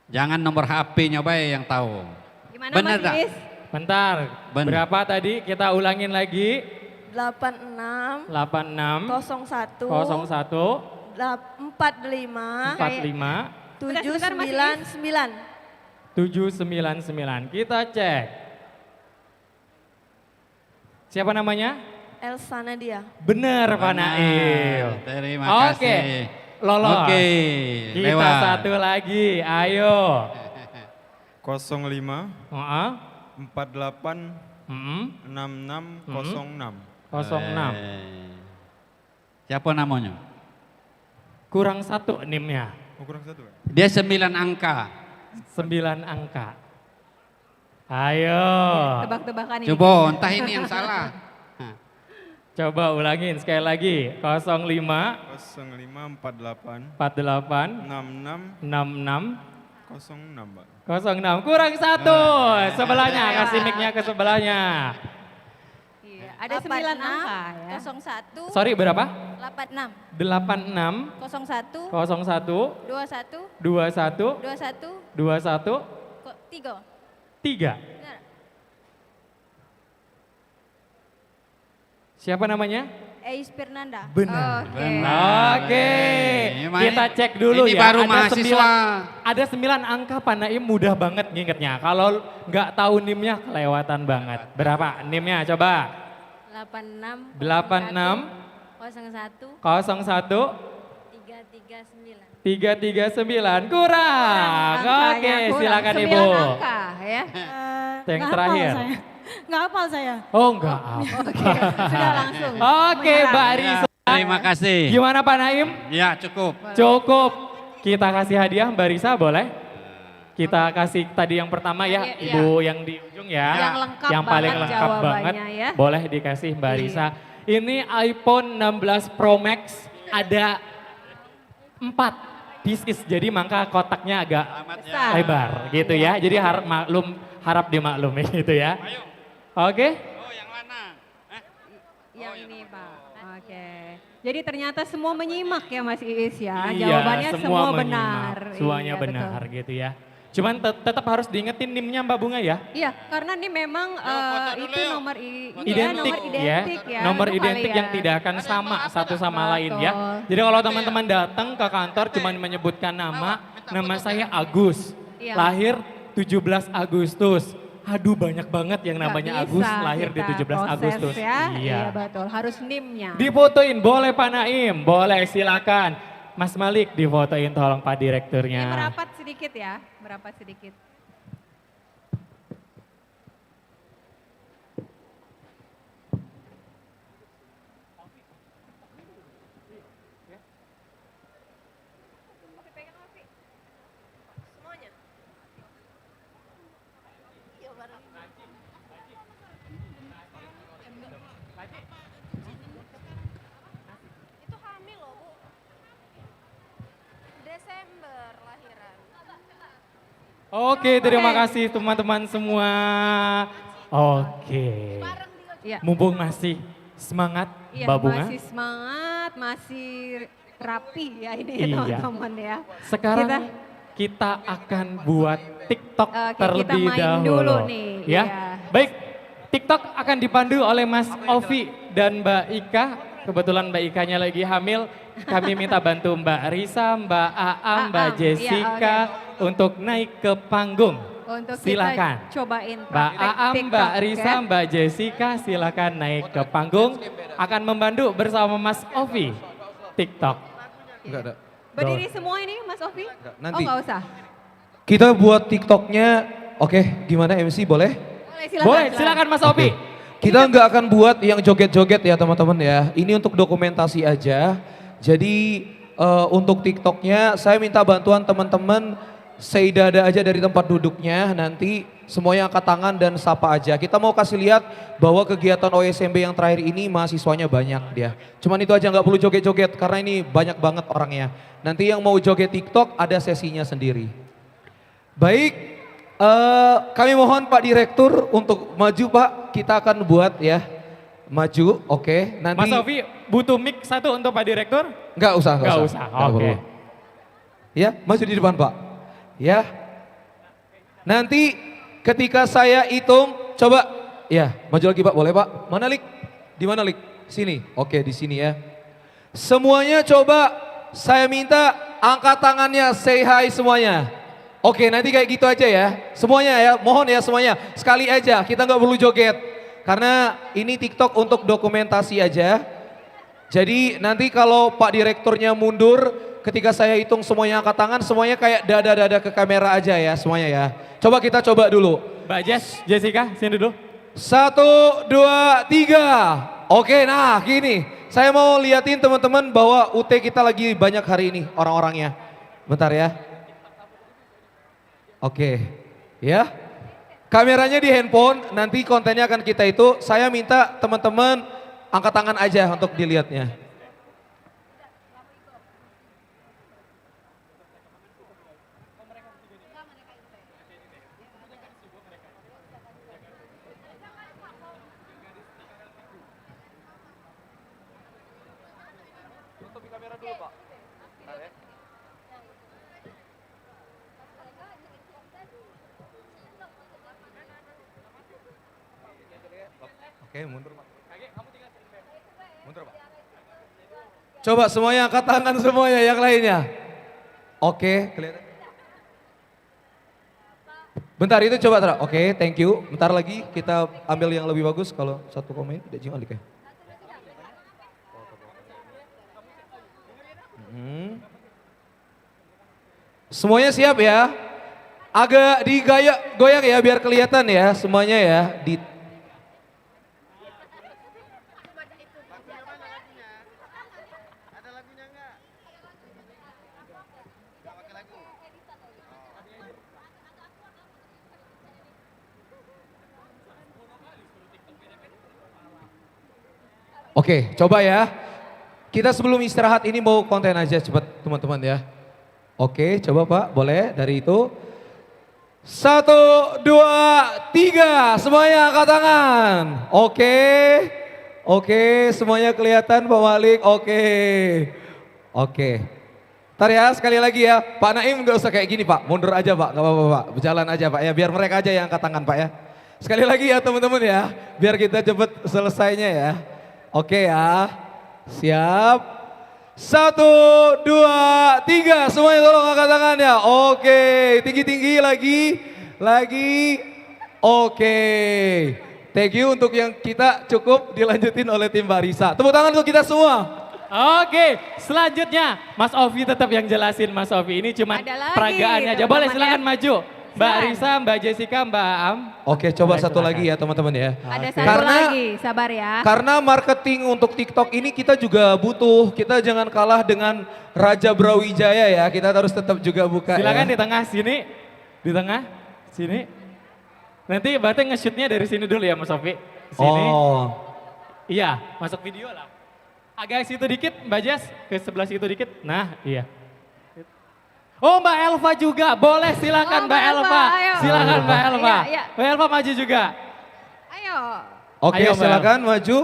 Jangan nomor HP-nya baik yang tahu. Gimana Benar Mas tak? Iis? Bentar, berapa tadi? Kita ulangin lagi. 86 86 01 01 45 45 799. 799. Kita cek. Siapa namanya? Elsa Nadia. Benar Pak Naim. Terima Oke, kasih. lolos. Oke, Kita lewat. satu lagi, ayo. 05 Heeh. 48 6606. 06. Siapa namanya? Kurang 1 NIM-nya. Oh, kurang 1. Dia 9 angka. 9 angka. Ayo. Tebak-tebakan ini. Coba, entah ini yang salah. Coba ulangin sekali lagi. 05 05 48 48 66 66 06, Pak. 06. Kurang 1. Sebelahnya, kasih mic-nya ke sebelahnya. Iya, ada 9 angka ya. 01 Sorry, berapa? 86 86 01 01 21 21 21 21 3. 3. Siapa namanya? Eis Fernanda. Benar. Oke. Oke. Kita cek dulu ini ya. baru mahasiswa. Ada 9 angka Pak Naim, mudah banget ngingetnya. Kalau nggak tahu NIM-nya kelewatan banget. Berapa NIM-nya coba? 86 86 01 01 339. 339. Kurang. Oke, silakan 9 Ibu. angka ya. Yang Nggak terakhir. hafal saya. Nggak hafal saya. Oh, enggak apa. Sudah langsung. Oke, Mbak Risa. Terima kasih. Gimana Pak Naim? Ya, cukup. Cukup. Kita kasih hadiah Mbak Risa, boleh? Kita kasih tadi yang pertama ya, Iya. Ibu yang di ujung ya. Yang lengkap paling banget lengkap banget. jawabannya ya. Boleh dikasih Mbak Iya. Risa. Ini iPhone 16 Pro Max ada 4 pieces, jadi maka kotaknya agak lebar gitu ya. Jadi harap dimaklumi gitu ya. Oke? Yang ini Pak. Oke. Jadi ternyata semua menyimak ya Mas Iis ya. Iya, Jawabannya semua menyimak. benar. Semuanya Iya, benar betul. gitu ya. Cuman tetap harus diingetin NIM-nya Mbak Bunga ya. Iya, karena ini memang itu nomor Identik, identik ya. Nomor untuk identik yang kalian. tidak akan sama satu sama lain ya. Jadi kalau teman-teman datang ke kantor cuma menyebutkan nama saya Agus. Iya. Lahir 17 Agustus. Aduh banyak banget yang namanya Nggak Agus bisa lahir di kita 17 proses Agustus. Ya. Iya. Iya betul, harus NIM-nya. Difotoin boleh Pak Naim, boleh silakan. Mas Malik difotoin tolong Pak Ini Direkturnya. merapat sedikit ya, merapat sedikit. Itu hamil loh, Bu. Desember lahiran. Oke, terima kasih teman-teman semua. Oke. Iya. Mumpung masih semangat Iya, Mbak Bunga. masih semangat, masih rapi ya ini Iya. teman-teman ya. Sekarang kita akan buat TikTok Oke, terlebih kita main dahulu. dulu nih, Ya, iya. baik. TikTok akan dipandu oleh Mas Ovi dan Mbak Ika. Kebetulan Mbak Ikanya lagi hamil. Kami minta bantu Mbak Risa, Mbak Aam, Mbak iya, Jessica untuk naik ke panggung. Untuk Silakan. kita cobain Mbak praktek Aam, TikTok, Mbak Risa, ya. Mbak Jessica silakan naik ke panggung. Akan membantu bersama Mas Ovi TikTok. Enggak ada. Berdiri semua ini Mas Ovi? nanti. Oh nggak usah. Kita buat TikToknya, oke gimana MC boleh? Boleh, silakan Mas Ovi. Kita nggak akan buat yang joget-joget ya teman-teman ya. Ini untuk dokumentasi aja. Jadi untuk TikToknya saya minta bantuan teman-teman say dada aja dari tempat duduknya. Nanti semuanya angkat tangan dan sapa aja. Kita mau kasih lihat bahwa kegiatan OSMB yang terakhir ini mahasiswanya banyak dia. Cuman itu aja, nggak perlu joget-joget karena ini banyak banget orangnya. Nanti yang mau joget TikTok ada sesinya sendiri. Baik. Kami mohon Pak Direktur untuk maju Pak, kita akan buat ya. Maju, oke. Nanti Mas Ovi butuh mic satu untuk Pak Direktur? Nggak usah. Nggak usah, Nggak oke. perlu. Ya, maju di depan Pak. Ya. Nanti ketika saya hitung, coba ya maju lagi Pak, boleh Pak? Mana Lik? Di mana Lik? Sini, oke di sini ya. Semuanya coba saya minta angkat tangannya, say hi semuanya. Oke, nanti kayak gitu aja ya. Semuanya ya, mohon ya semuanya. Sekali aja, kita nggak perlu joget. Karena ini TikTok untuk dokumentasi aja. Jadi nanti kalau Pak Direkturnya mundur, ketika saya hitung semuanya angkat tangan, semuanya kayak dada-dada ke kamera aja ya semuanya ya. Coba kita coba dulu. Mbak Jessica, sini dulu. 1, 2, 3. Oke, nah gini. Saya mau liatin teman-teman bahwa UT kita lagi banyak hari ini orang-orangnya. Bentar ya. Oke, ya. Kameranya di handphone, nanti kontennya akan kita itu. Saya minta teman-teman angkat tangan aja untuk dilihatnya. Oke, mundur Pak. Mundur Pak. Coba semuanya angkat tangan semuanya yang lainnya. Oke, kelihatan. Bentar itu coba Tra. Oke, thank you. Bentar lagi kita ambil yang lebih bagus kalau satu komen tidak jing alik ya. Semuanya siap ya? Agak goyang ya biar kelihatan ya semuanya ya. Oke, coba ya. Kita sebelum istirahat ini mau konten aja cepat teman-teman ya. Oke, coba Pak, boleh dari itu. 1, 2, 3, semuanya angkat tangan. Oke, semuanya kelihatan Pak Malik. Oke. Ntar ya sekali lagi ya, Pak Naim gak usah kayak gini Pak, mundur aja Pak, gak apa-apa Pak, berjalan aja Pak ya, biar mereka aja yang angkat tangan Pak ya. Sekali lagi ya teman-teman ya, biar kita cepet selesainya ya. Oke ya, siap. 1, 2, 3, semuanya tolong angkat tangannya. Oke, tinggi-tinggi lagi. Oke, thank you untuk yang kita cukup dilanjutin oleh tim Barisa. Tepuk tangan untuk kita semua. Oke, selanjutnya Mas Ovi tetap yang jelasin Mas Ovi. Ini cuma peragaannya aja. Boleh silakan maju. Mbak Risa, Mbak Jessica, Mbak Am. Oke, coba satu lagi ya teman-teman ya. Ada satu lagi, sabar ya. Karena marketing untuk TikTok ini kita juga butuh. Kita jangan kalah dengan Raja Brawijaya ya. Kita harus tetap juga buka Silakan ya. di tengah sini. Di tengah sini. Nanti berarti nge-shootnya dari sini dulu ya Mas Ovi. Sini. Oh. Iya, masuk video lah. Agak situ dikit Mbak Jas, ke sebelah situ dikit. Nah, iya. Oh Mbak Elva juga, boleh silakan Mbak Elva. Silakan Mbak Elva. Mbak Elva maju juga. Ayo. Oke, Ayo, silakan maju.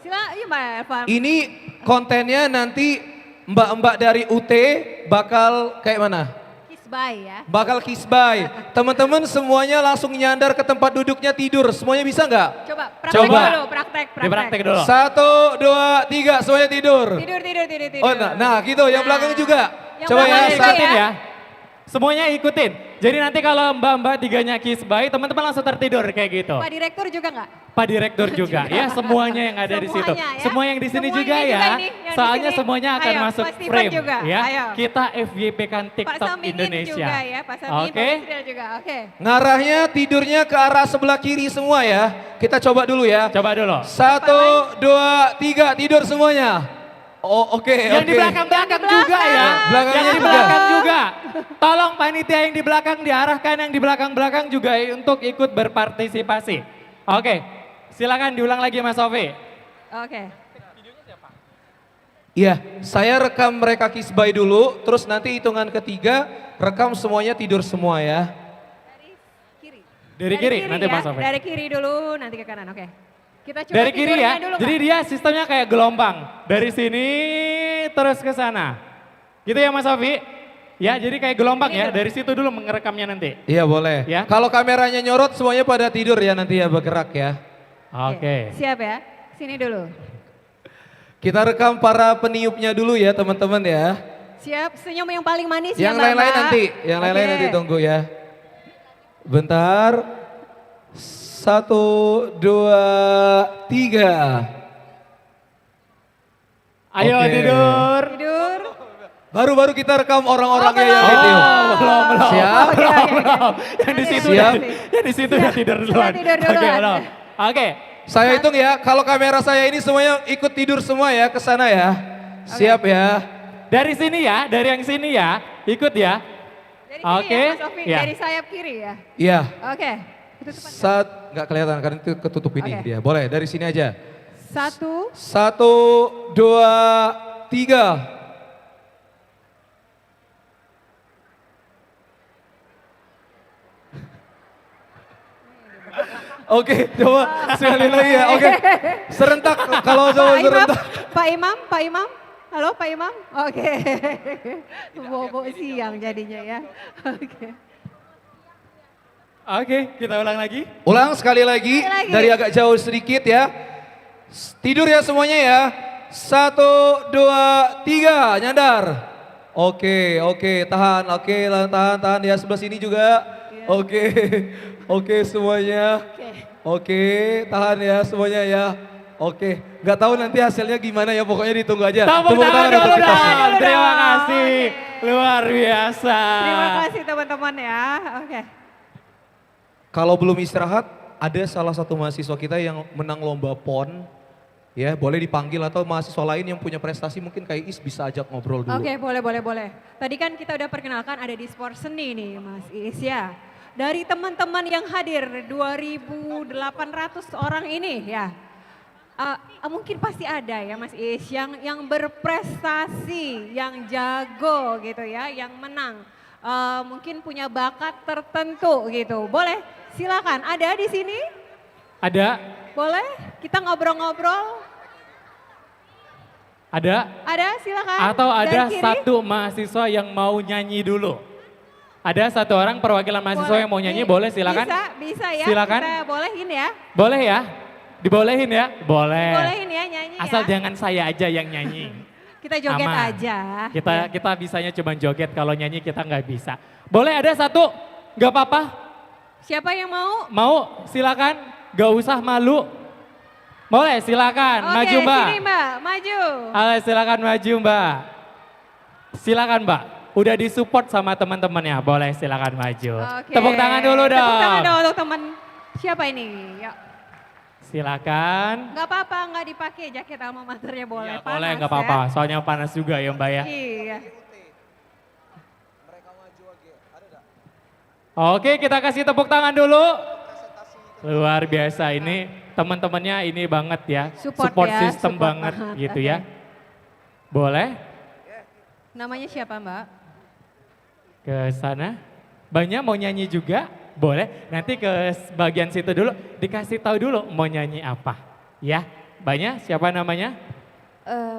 Iya Mbak Elva. Ini kontennya nanti mbak-mbak dari UT bakal kayak mana? Kisbay ya. Bakal kisbay. Teman-teman semuanya langsung nyandar ke tempat duduknya tidur. Semuanya bisa nggak? Coba praktek dulu, praktek dulu. 1, 2, 3, semuanya tidur. Tidur. Oh, nah gitu, yang belakang juga. Yang Coba ya, belakang ikutin ya. Semuanya ikutin. Jadi nanti kalau mbak-mbak tiganya kisbay, teman-teman langsung tertidur kayak gitu. Pak Direktur juga nggak? Pak Direktur juga, ya semuanya yang ada di situ. Ya. Semua yang di sini Semuanya juga juga ya. ini, yang Soalnya di sini. semuanya akan Ayo, masuk Pak Steven frame juga, ya. ayo. Kita FYP kan Pak TikTok Samingin Indonesia. juga ya, Pak Samingin, Oke. Pak Yusril juga, oke. Ngarahnya tidurnya ke arah sebelah kiri semua ya. Kita coba dulu ya. Coba dulu. 1, 2, 3, tidur semuanya. Oh oke. Yang di belakang-belakang juga ya. Belakangnya Yang di juga. belakang juga. Tolong panitia yang di belakang diarahkan yang di belakang-belakang juga untuk ikut berpartisipasi. Oke, silakan diulang lagi Mas Sofi. Oke. Iya, saya rekam mereka kisbay dulu, terus nanti hitungan ketiga rekam semuanya tidur semua ya. Dari kiri nanti Mas Sofi. Dari kiri dulu, nanti ke kanan, oke. Kita coba Dari kiri ya, dulu, jadi dia sistemnya kayak gelombang. Dari sini terus ke sana. Gitu ya Mas Sofi? Ya jadi kayak gelombang ya, dari situ dulu mengerekamnya nanti. Iya boleh. Ya. Kalau kameranya nyorot semuanya pada tidur ya nanti ya bergerak ya. Oke. Siap ya, sini dulu. Kita rekam para peniupnya dulu ya teman-teman ya. Siap, senyum yang paling manis Yang ya lain-lain Mbak. nanti, yang lain-lain Oke. nanti tunggu ya. Bentar. 1, 2, 3. Ayo Oke. tidur. Tidur. Baru-baru kita rekam orang-orangnya yang itu. Belum. Siap. Yang di situ Siap. yang di situ udah tidur duluan. Tidur duluan. Oke, belum. Oke. Saya hitung ya, kalau kamera saya ini semuanya ikut tidur semua ya ke sana ya. Siap ya. Dari sini ya, dari yang sini ya, ikut ya. Dari kiri Oke. ya Mas Ovi, Ya. dari sayap kiri ya. Iya. Oke. Nggak kelihatan karena itu ketutup ini Oke. dia. Boleh dari sini aja. 1, 1, 2, 3. Oke, coba sekali lagi ya. Oke, serentak kalau coba serentak. Pak Imam, halo Pak Imam. Oke, bobo siang jadinya ya. Oke. Oke, kita ulang lagi. Ulang sekali lagi dari agak jauh sedikit ya. Tidur ya semuanya ya. 1, 2, 3, nyandar. Oke, tahan. Oke, tahan ya sebelah sini juga. Oke semuanya. Oke, tahan ya semuanya ya. Oke, nggak tahu nanti hasilnya gimana ya, pokoknya ditunggu aja. Tepuk tangan untuk dulu kita dong. semua. Terima kasih, luar biasa. Terima kasih teman-teman ya. Oke. Kalau belum istirahat, ada salah satu mahasiswa kita yang menang lomba PON. Ya, boleh dipanggil atau mahasiswa lain yang punya prestasi mungkin kayak Is bisa ajak ngobrol dulu. Oke, boleh. Tadi kan kita udah perkenalkan ada di sport seni nih Mas Is ya. Dari teman-teman yang hadir 2.800 orang ini ya. Mungkin pasti ada ya Mas Is yang berprestasi, yang jago gitu ya, yang menang. Mungkin punya bakat tertentu gitu. Boleh silakan, ada di sini? Ada? Boleh kita ngobrol-ngobrol? Ada? Ada, silakan. Atau ada Dari kiri. satu mahasiswa yang mau nyanyi dulu? Ada satu orang perwakilan mahasiswa yang mau nyanyi, boleh silakan? Bisa ya, Silakan. kita bolehin ya. Boleh ya? Dibolehin ya? Boleh. Bolehin ya nyanyi Asal ya. jangan saya aja yang nyanyi. Kita joget Aman. aja. Kita bisanya cuma joget, kalau nyanyi kita nggak bisa. Boleh ada satu? Nggak apa-apa? Siapa yang mau? Mau? Silakan. Gak usah malu. Boleh silakan, maju Mbak. Sini Mbak, maju. Halo, silakan maju Mbak. Silakan Mbak. Udah disupport sama teman-temannya, boleh silakan maju. Oke. Tepuk tangan dulu dong. Tepuk tangan dong untuk teman. Siapa ini? Yuk. Silakan. Gak apa-apa, nggak dipakai jaket alma maternya boleh. Ya, boleh Panas nggak apa-apa, ya. soalnya panas juga ya Mbak ya. Iya. Oke, kita kasih tepuk tangan dulu. Luar biasa ini teman-temannya ini banget ya. Support ya, system support banget banget, gitu oke. ya. Boleh Namanya siapa Mbak? ke sana. Banyak mau nyanyi juga? Boleh. Nanti ke bagian situ dulu dikasih tahu dulu mau nyanyi apa. Ya, banyak siapa namanya?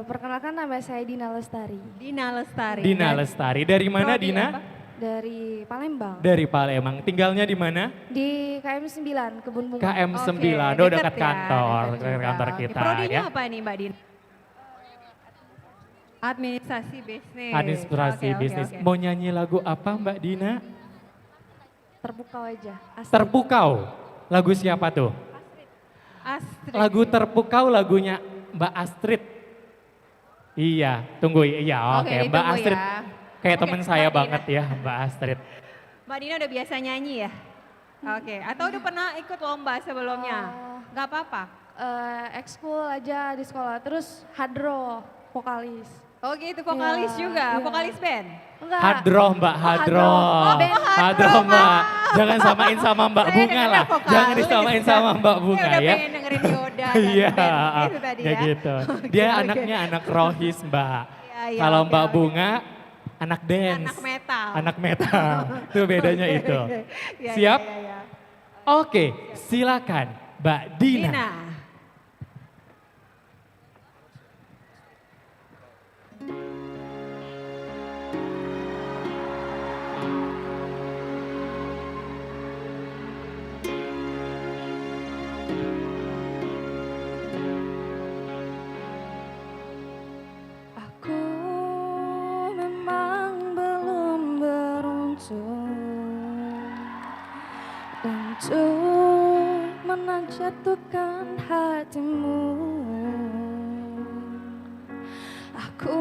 Perkenalkan nama saya Dina Lestari. Dina Lestari. Dina Lestari. Dari mana Prodi Dina? apa? Dari Palembang. Dari Palembang. Tinggalnya di mana? Di KM 9, Kebun Bunga. KM 9. Oh, dekat kantor, dekat kantor kita Prodinya ya. apa nih Mbak Dina? Administrasi bisnis. Administrasi Oke, bisnis. oke. Mau nyanyi lagu apa Mbak Dina? Terpukau aja. Asli. Terpukau. Lagu siapa tuh? Astrid. Lagu Terpukau lagunya Mbak Astrid. Iya, tunggu iya oke. Mbak ditunggu Astrid ya. kayak Oke, teman saya Mbak Dina. banget ya Mbak Astrid. Mbak Dina udah biasa nyanyi ya? Oke, atau udah pernah ikut lomba sebelumnya? Gak apa-apa? Ekskul aja di sekolah. Terus hadro, vokalis. Oh gitu, vokalis Iya, juga? iya. Vokalis band? Enggak. Hadroh Mbak, Hadroh. band. Hadroh Mbak. Jangan samain sama Mbak Saya Bunga dengarnya lah. vokalis. Jangan disamain sama Mbak Bunga Udah ya. pengen dengerin Yoda dan Iya, band gitu tadi kayak ya? gitu. Oke, Dia oke. anaknya anak rohis Mbak. iya, Kalau oke, Mbak oke. Bunga anak dance. Anak metal. Anak metal. Itu bedanya Oke. itu. Iya, Siap? iya, iya. Oke, silakan Mbak Dina. Dina. Aku memang belum beruntung untuk menjatuhkan hatimu. Aku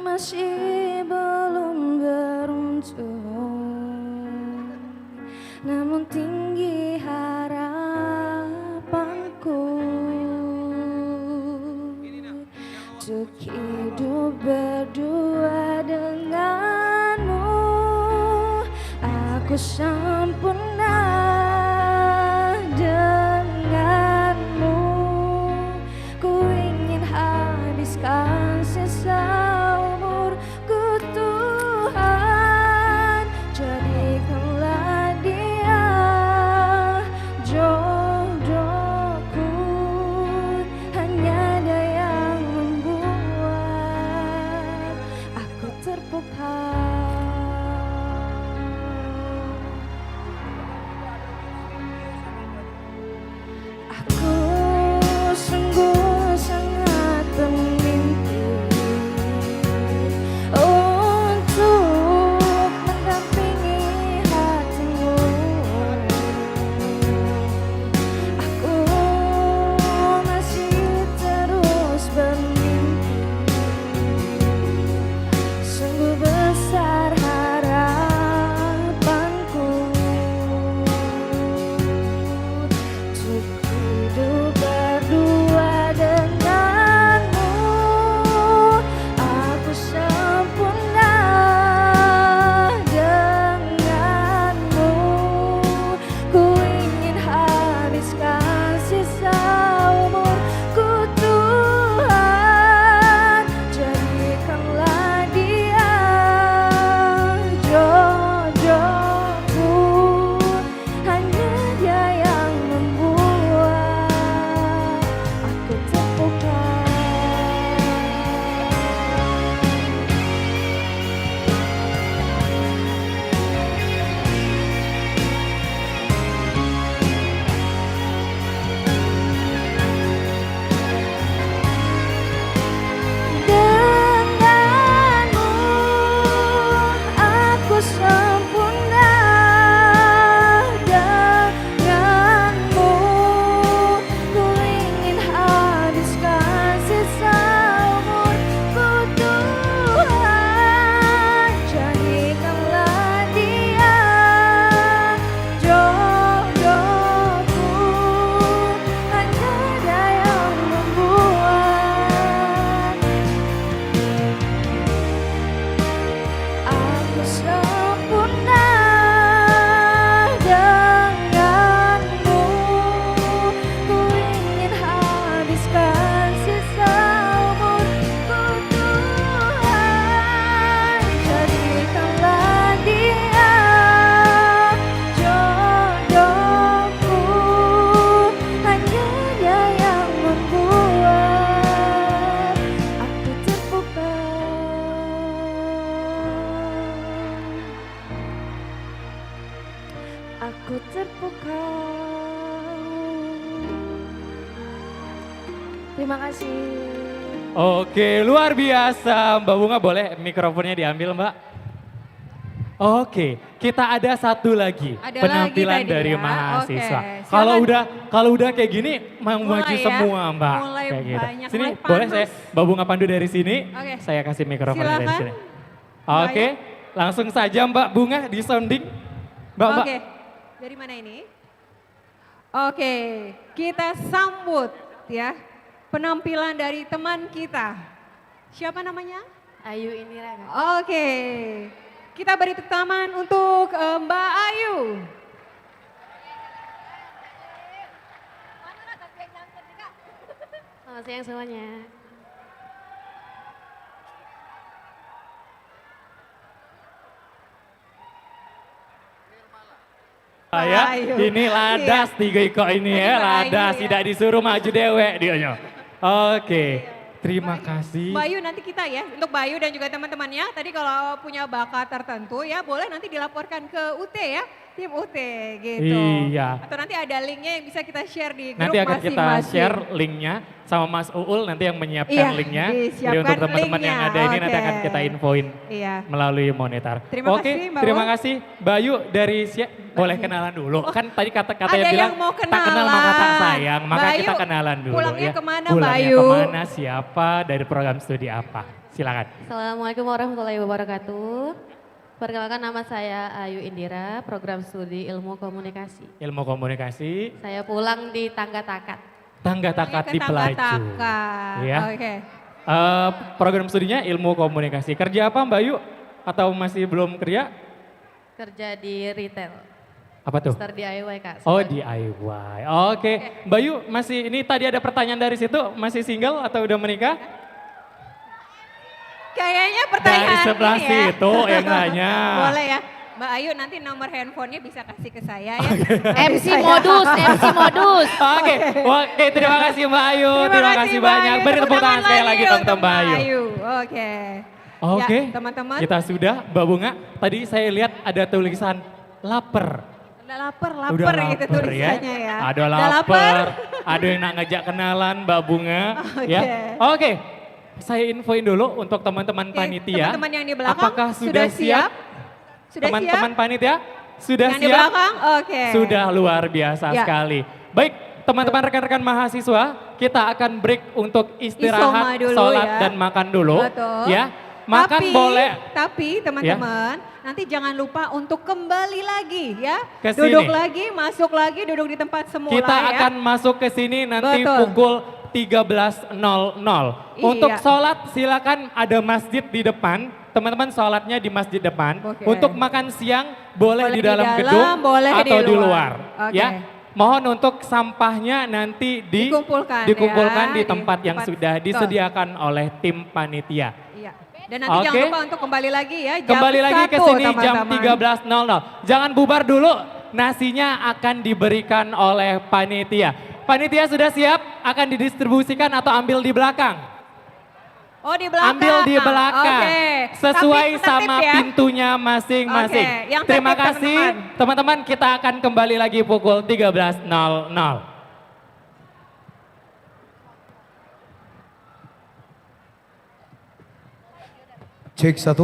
masih belum beruntung, namun tinggi harapan untuk hidup berdua denganmu. Aku sempurna denganmu. Ku ingin habiskan sisa umurku Tuhan. Jadikanlah dia jodohku. Hanya dia yang membuat aku terpukau. Aku sungguh sangat bermimpi untuk mendampingi hatimu. Aku masih terus bermimpi, sungguh besar harapanku untuk hidup berdua denganmu. Aku sempurna denganmu. Ku ingin habiskan sisa umurku Tuhan. Jadikanlah dia jodohku. Hanya dia yang membuat aku terpukau. Denganmu aku sempurna denganmu. Ku ingin habiskan sisa umurku Tuhan. Jadikanlah dia jodohku. Hanya dia yang membuat aku sempurna denganmu. Ku ingin habiskan sisa umurku Tuhan. Jadikanlah dia jodohku. Hanya dia yang membuat aku terpukau. Aku terpukau. Terima kasih. Oke, luar biasa. Mbak Bunga boleh mikrofonnya diambil, Mbak? Oke, kita ada satu lagi Ada penampilan lagi tadi dari ya. mahasiswa. Oke, Kalau udah kayak gini mau Mulai maju ya. semua, Mbak. Mulai Kayak gitu. banyak, Sini mulai boleh panas. saya Mbak Bunga pandu dari sini. Oke. Saya kasih mikrofon dari Silakan. sini. Oke, langsung saja Mbak Bunga di sounding. Mbak. Oke, dari mana ini? Oke, kita sambut ya penampilan dari teman kita. Siapa namanya? Ayu Indira. Oke, kita beri tepuk tangan untuk Mbak Ayu. Selamat siang semuanya. Ya, Ayu. ini ladas tiga iko ini ya, ladas tidak disuruh maju dewek dianya. Oke, terima kasih. Mbak Ayu nanti kita ya, untuk Mbak Ayu dan juga teman-temannya, tadi kalau punya bakat tertentu ya boleh nanti dilaporkan ke UT ya, tim UT gitu. Iya. Atau nanti ada linknya yang bisa kita share di grup Nanti akan kita masing-masing. share linknya sama Mas Uul nanti yang menyiapkan Iya, linknya. Jadi disiapkan untuk teman-teman yang linknya. ada ini nanti Oke. akan kita infoin Iya. melalui monitor. Terima Oke, kasih, Mbak terima Uul. kasih Mbak Ayu dari boleh kenalan dulu. Kan tadi katanya ada bilang yang mau tak kenal maka tak kenalan. sayang, maka Mbak kita Ayu, kenalan dulu pulangnya ya. kemana, Mbak Pulangnya Ayu? kemana, siapa, dari program studi apa. Silakan. Assalamualaikum warahmatullahi wabarakatuh. Perkenalkan nama saya Ayu Indira, program studi Ilmu Komunikasi. Ilmu komunikasi, Saya pulang di Tangga Takat. tangga takat di Pelaju. Tangga-takat. Ya. Oke. Program studinya ilmu komunikasi. Kerja apa Mbak Ayu? Atau masih belum kerja? Kerja di retail. Apa tuh? Mister DIY Kak. Oh DIY, oke. Mbak Ayu masih, ini tadi ada pertanyaan dari situ, masih single atau udah menikah? Kayaknya pertanyaan Dari sebelah ini ya. situ yang nanya. Boleh ya. Mbak Ayu nanti nomor handphonenya bisa kasih ke saya ya. MC modus, MC modus. Oke, terima kasih Mbak Ayu, terima kasih banyak. Beri tepuk tangan sekali lagi untuk Mbak Ayu. Oke. Oke, Ya, teman-teman. kita sudah, Mbak Bunga. Tadi saya lihat ada tulisan lapar. Udah lapar Udah gitu lapar tulisannya ya. Ada Udah lapar, ada yang nak ngajak kenalan Mbak Bunga. Ya. Oke, saya infoin dulu untuk teman-teman panitia. Teman-teman yang di belakang apakah sudah siap? Sudah Teman-teman panitia sudah yang siap? di belakang? Oke. Sudah luar biasa Ya. sekali. Baik, teman-teman rekan-rekan mahasiswa, kita akan break untuk Isoma istirahat, dulu sholat ya. dan makan dulu. Betul. Ya, makan boleh. Tapi teman-teman, nanti jangan lupa untuk kembali lagi ya. Ke sini. Duduk lagi, masuk lagi, duduk di tempat semula Kita ya. akan masuk ke sini nanti Betul. pukul 13.00. Untuk Iya. sholat silakan ada masjid di depan. Teman-teman sholatnya di masjid depan. Oke. Untuk makan siang boleh di dalam dalam, gedung boleh atau di di luar. luar. Oke. Ya. Mohon untuk sampahnya nanti Dikumpulkan dikumpulkan ya, di tempat yang tempat- sudah betul. disediakan oleh tim panitia. Iya. Dan nanti jangan Oke. lupa untuk kembali lagi ya jam Kembali lagi ke 1, sini jam teman-teman. 13.00. Jangan bubar dulu, nasinya akan diberikan oleh panitia. Panitia sudah siap? Akan didistribusikan atau ambil di belakang? Oh di belakang. Ambil di belakang. Oke. Sesuai Tapi tertib sama ya. pintunya masing-masing. Oke, yang Terima tertib, kasih teman-teman, kita akan kembali lagi pukul 13.00. Cek 1.